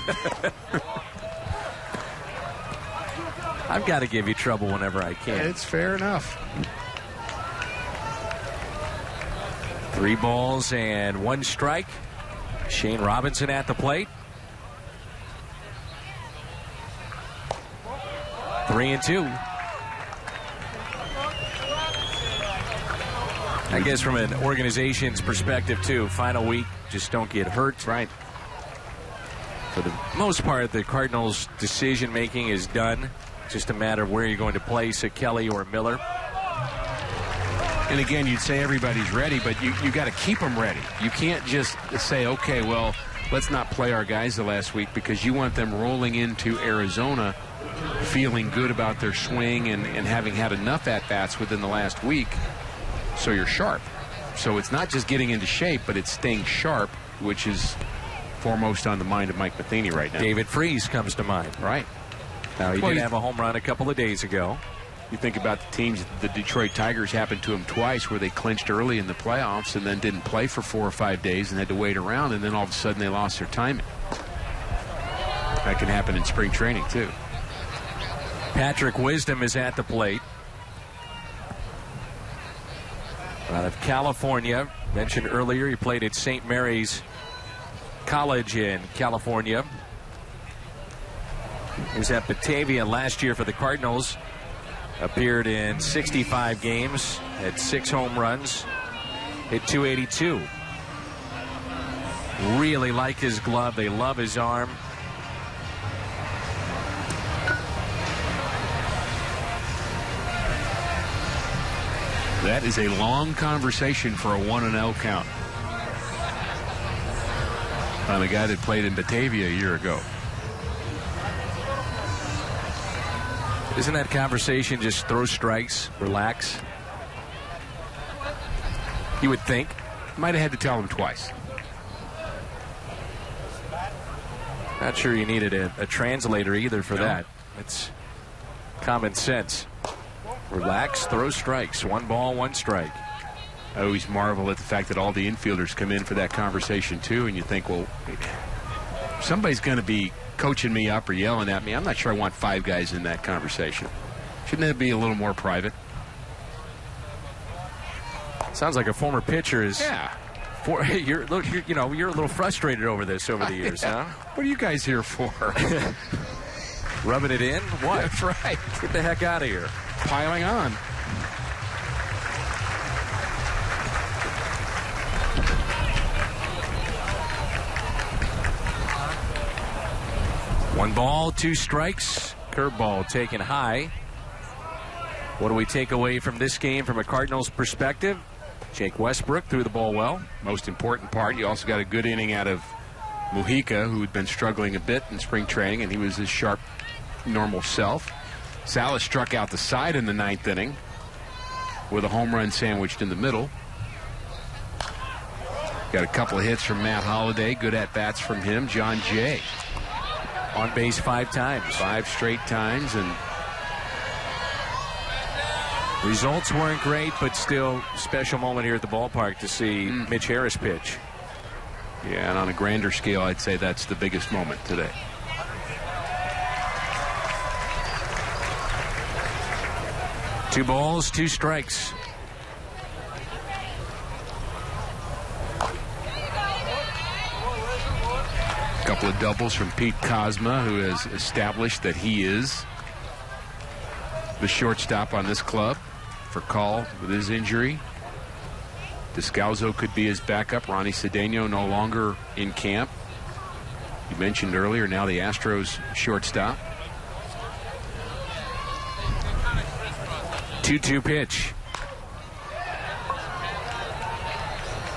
[SPEAKER 1] I've got to give you trouble whenever I can.
[SPEAKER 3] It's fair enough.
[SPEAKER 1] 3 balls and 1 strike. Shane Robinson at the plate. 3-2. I guess from an organization's perspective, too, final week, just don't get hurt.
[SPEAKER 3] Right.
[SPEAKER 1] For the most part, the Cardinals' decision-making is done. Just a matter of where you're going to place Kelly or Miller.
[SPEAKER 3] And again, you'd say everybody's ready, but you got to keep them ready. You can't just say, okay, well, let's not play our guys the last week, because you want them rolling into Arizona feeling good about their swing and having had enough at-bats within the last week, so you're sharp. So it's not just getting into shape, but it's staying sharp, which is foremost on the mind of Mike Matheny right now.
[SPEAKER 1] David Freese comes to mind.
[SPEAKER 3] Right.
[SPEAKER 1] Now, he did have a home run a couple of days ago.
[SPEAKER 3] You think about the teams, the Detroit Tigers happened to them twice, where they clinched early in the playoffs and then didn't play for 4 or 5 days and had to wait around, and then all of a sudden they lost their timing. That can happen in spring training, too.
[SPEAKER 1] Patrick Wisdom is at the plate. Out of California, Mentioned earlier, he played at St. Mary's College in California. He was at Batavia last year for the Cardinals. Appeared in 65 games, had 6 home runs, hit .282. Really like his glove. They love his arm.
[SPEAKER 3] That is a long conversation for a 1-0 count on a guy that played in Batavia a year ago.
[SPEAKER 1] Isn't that conversation just throw strikes, relax? You would think.
[SPEAKER 3] Might have had to tell him twice.
[SPEAKER 1] Not sure you needed a translator either for that. It's common sense. Relax, throw strikes. 1 ball, 1 strike.
[SPEAKER 3] I always marvel at the fact that all the infielders come in for that conversation too, and you think, well, somebody's going to be coaching me up or yelling at me. I'm not sure I want 5 guys in that conversation. Shouldn't that be a little more private?
[SPEAKER 1] Sounds like a former pitcher is.
[SPEAKER 3] Yeah.
[SPEAKER 1] You're a little frustrated over this over the years, huh?
[SPEAKER 3] What are you guys here for?
[SPEAKER 1] Rubbing it in? What?
[SPEAKER 3] That's right.
[SPEAKER 1] Get the heck out of here.
[SPEAKER 3] Piling on.
[SPEAKER 1] One ball, 2 strikes. Curveball taken high. What do we take away from this game from a Cardinals perspective? Jake Westbrook threw the ball well.
[SPEAKER 3] Most important part, you also got a good inning out of Mujica, who had been struggling a bit in spring training, and he was his sharp, normal self. Salas struck out the side in the 9th inning with a home run sandwiched in the middle. Got a couple of hits from Matt Holliday. Good at-bats from him. John Jay.
[SPEAKER 1] On base 5 times.
[SPEAKER 3] 5 straight times. And
[SPEAKER 1] results weren't great, but still special moment here at the ballpark to see Mitch Harris pitch.
[SPEAKER 3] Yeah, and on a grander scale, I'd say that's the biggest moment today.
[SPEAKER 1] Two balls, 2 strikes.
[SPEAKER 3] A couple of doubles from Pete Kozma, who has established that he is the shortstop on this club for call with his injury. Descalzo could be his backup. Ronnie Cedeno no longer in camp. You mentioned earlier, now the Astros shortstop.
[SPEAKER 1] 2-2 pitch.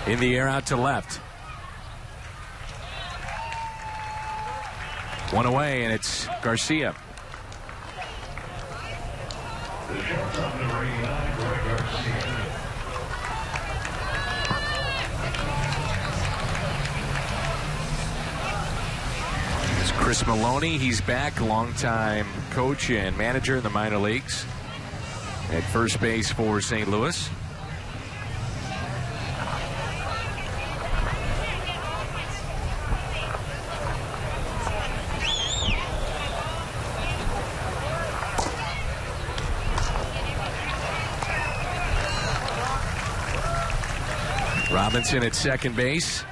[SPEAKER 1] In the air out to left. 1 away, and it's Garcia. It's Chris Maloney. He's back, longtime coach and manager in the minor leagues. At first base for St. Louis. Robinson at second base.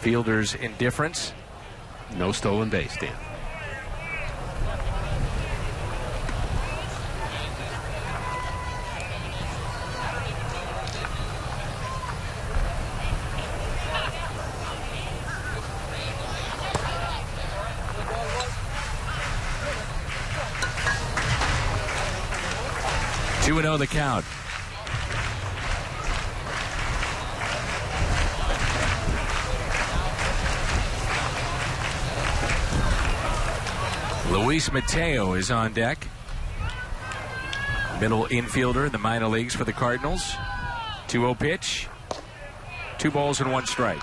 [SPEAKER 1] Fielder's indifference.
[SPEAKER 3] No stolen base, Dan.
[SPEAKER 1] Two 2-0 the count. Luis Mateo is on deck. Middle infielder in the minor leagues for the Cardinals. 2-0 pitch. 2 balls and 1 strike.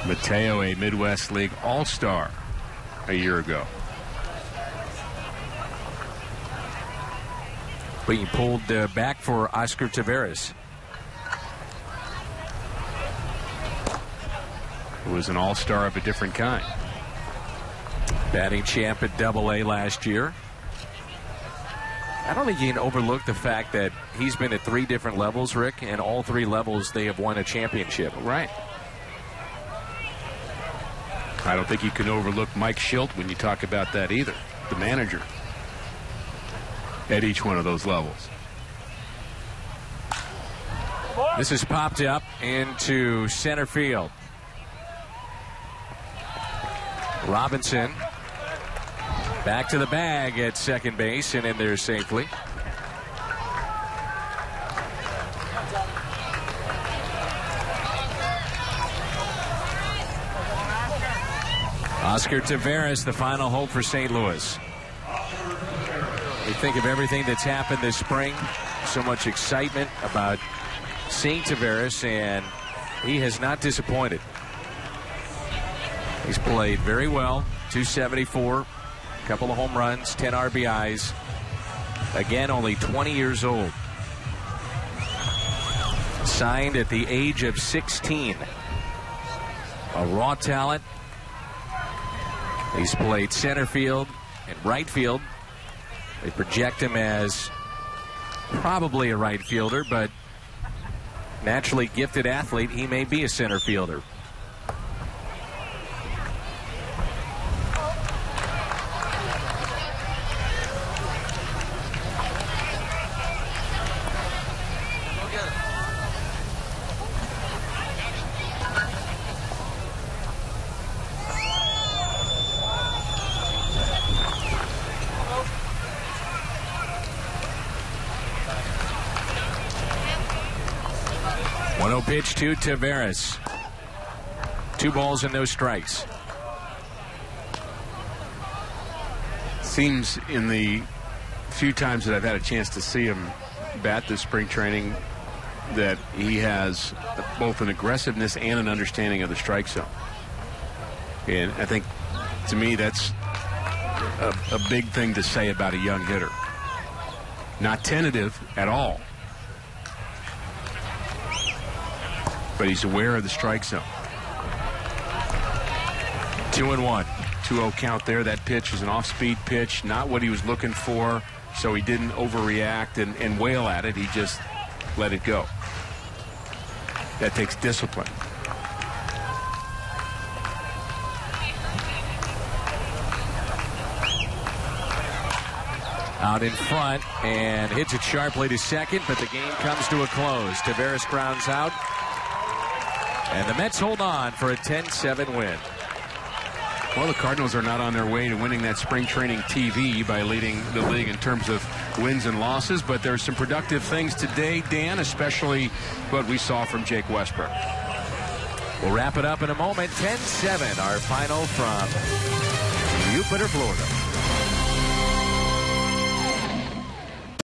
[SPEAKER 3] Mateo, a Midwest League All-Star a year ago.
[SPEAKER 1] Being pulled back for Oscar Taveras.
[SPEAKER 3] Who was an all-star of a different kind.
[SPEAKER 1] Batting champ at Double-A last year. I don't think you can overlook the fact that he's been at 3 different levels, Rick, and all 3 levels they have won a championship.
[SPEAKER 3] Right. I don't think you can overlook Mike Schilt when you talk about that either, the manager, at each one of those levels.
[SPEAKER 1] This is popped up into center field. Robinson back to the bag at second base and in there safely. Oscar Taveras, the final hope for St. Louis. You think of everything that's happened this spring, so much excitement about seeing Taveras, and he has not disappointed. He's played very well, 274, a couple of home runs, 10 RBIs. Again, only 20 years old. Signed at the age of 16. A raw talent. He's played center field and right field. They project him as probably a right fielder, but naturally gifted athlete, he may be a center fielder. Pitch to Taveras. 2 balls and no strikes.
[SPEAKER 3] Seems in the few times that I've had a chance to see him bat this spring training that he has both an aggressiveness and an understanding of the strike zone. And I think, to me, that's a big thing to say about a young hitter. Not tentative at all, but he's aware of the strike zone.
[SPEAKER 1] 2-1.
[SPEAKER 3] 2-0 count there. That pitch was an off-speed pitch, not what he was looking for, so he didn't overreact and wail at it. He just let it go. That takes discipline.
[SPEAKER 1] Out in front and hits it sharply to second, but the game comes to a close. Taveras grounds out. And the Mets hold on for a 10-7 win.
[SPEAKER 3] Well, the Cardinals are not on their way to winning that spring training TV by leading the league in terms of wins and losses, but there's some productive things today, Dan, especially what we saw from Jake Westbrook.
[SPEAKER 1] We'll wrap it up in a moment. 10-7, our final from Jupiter, Florida.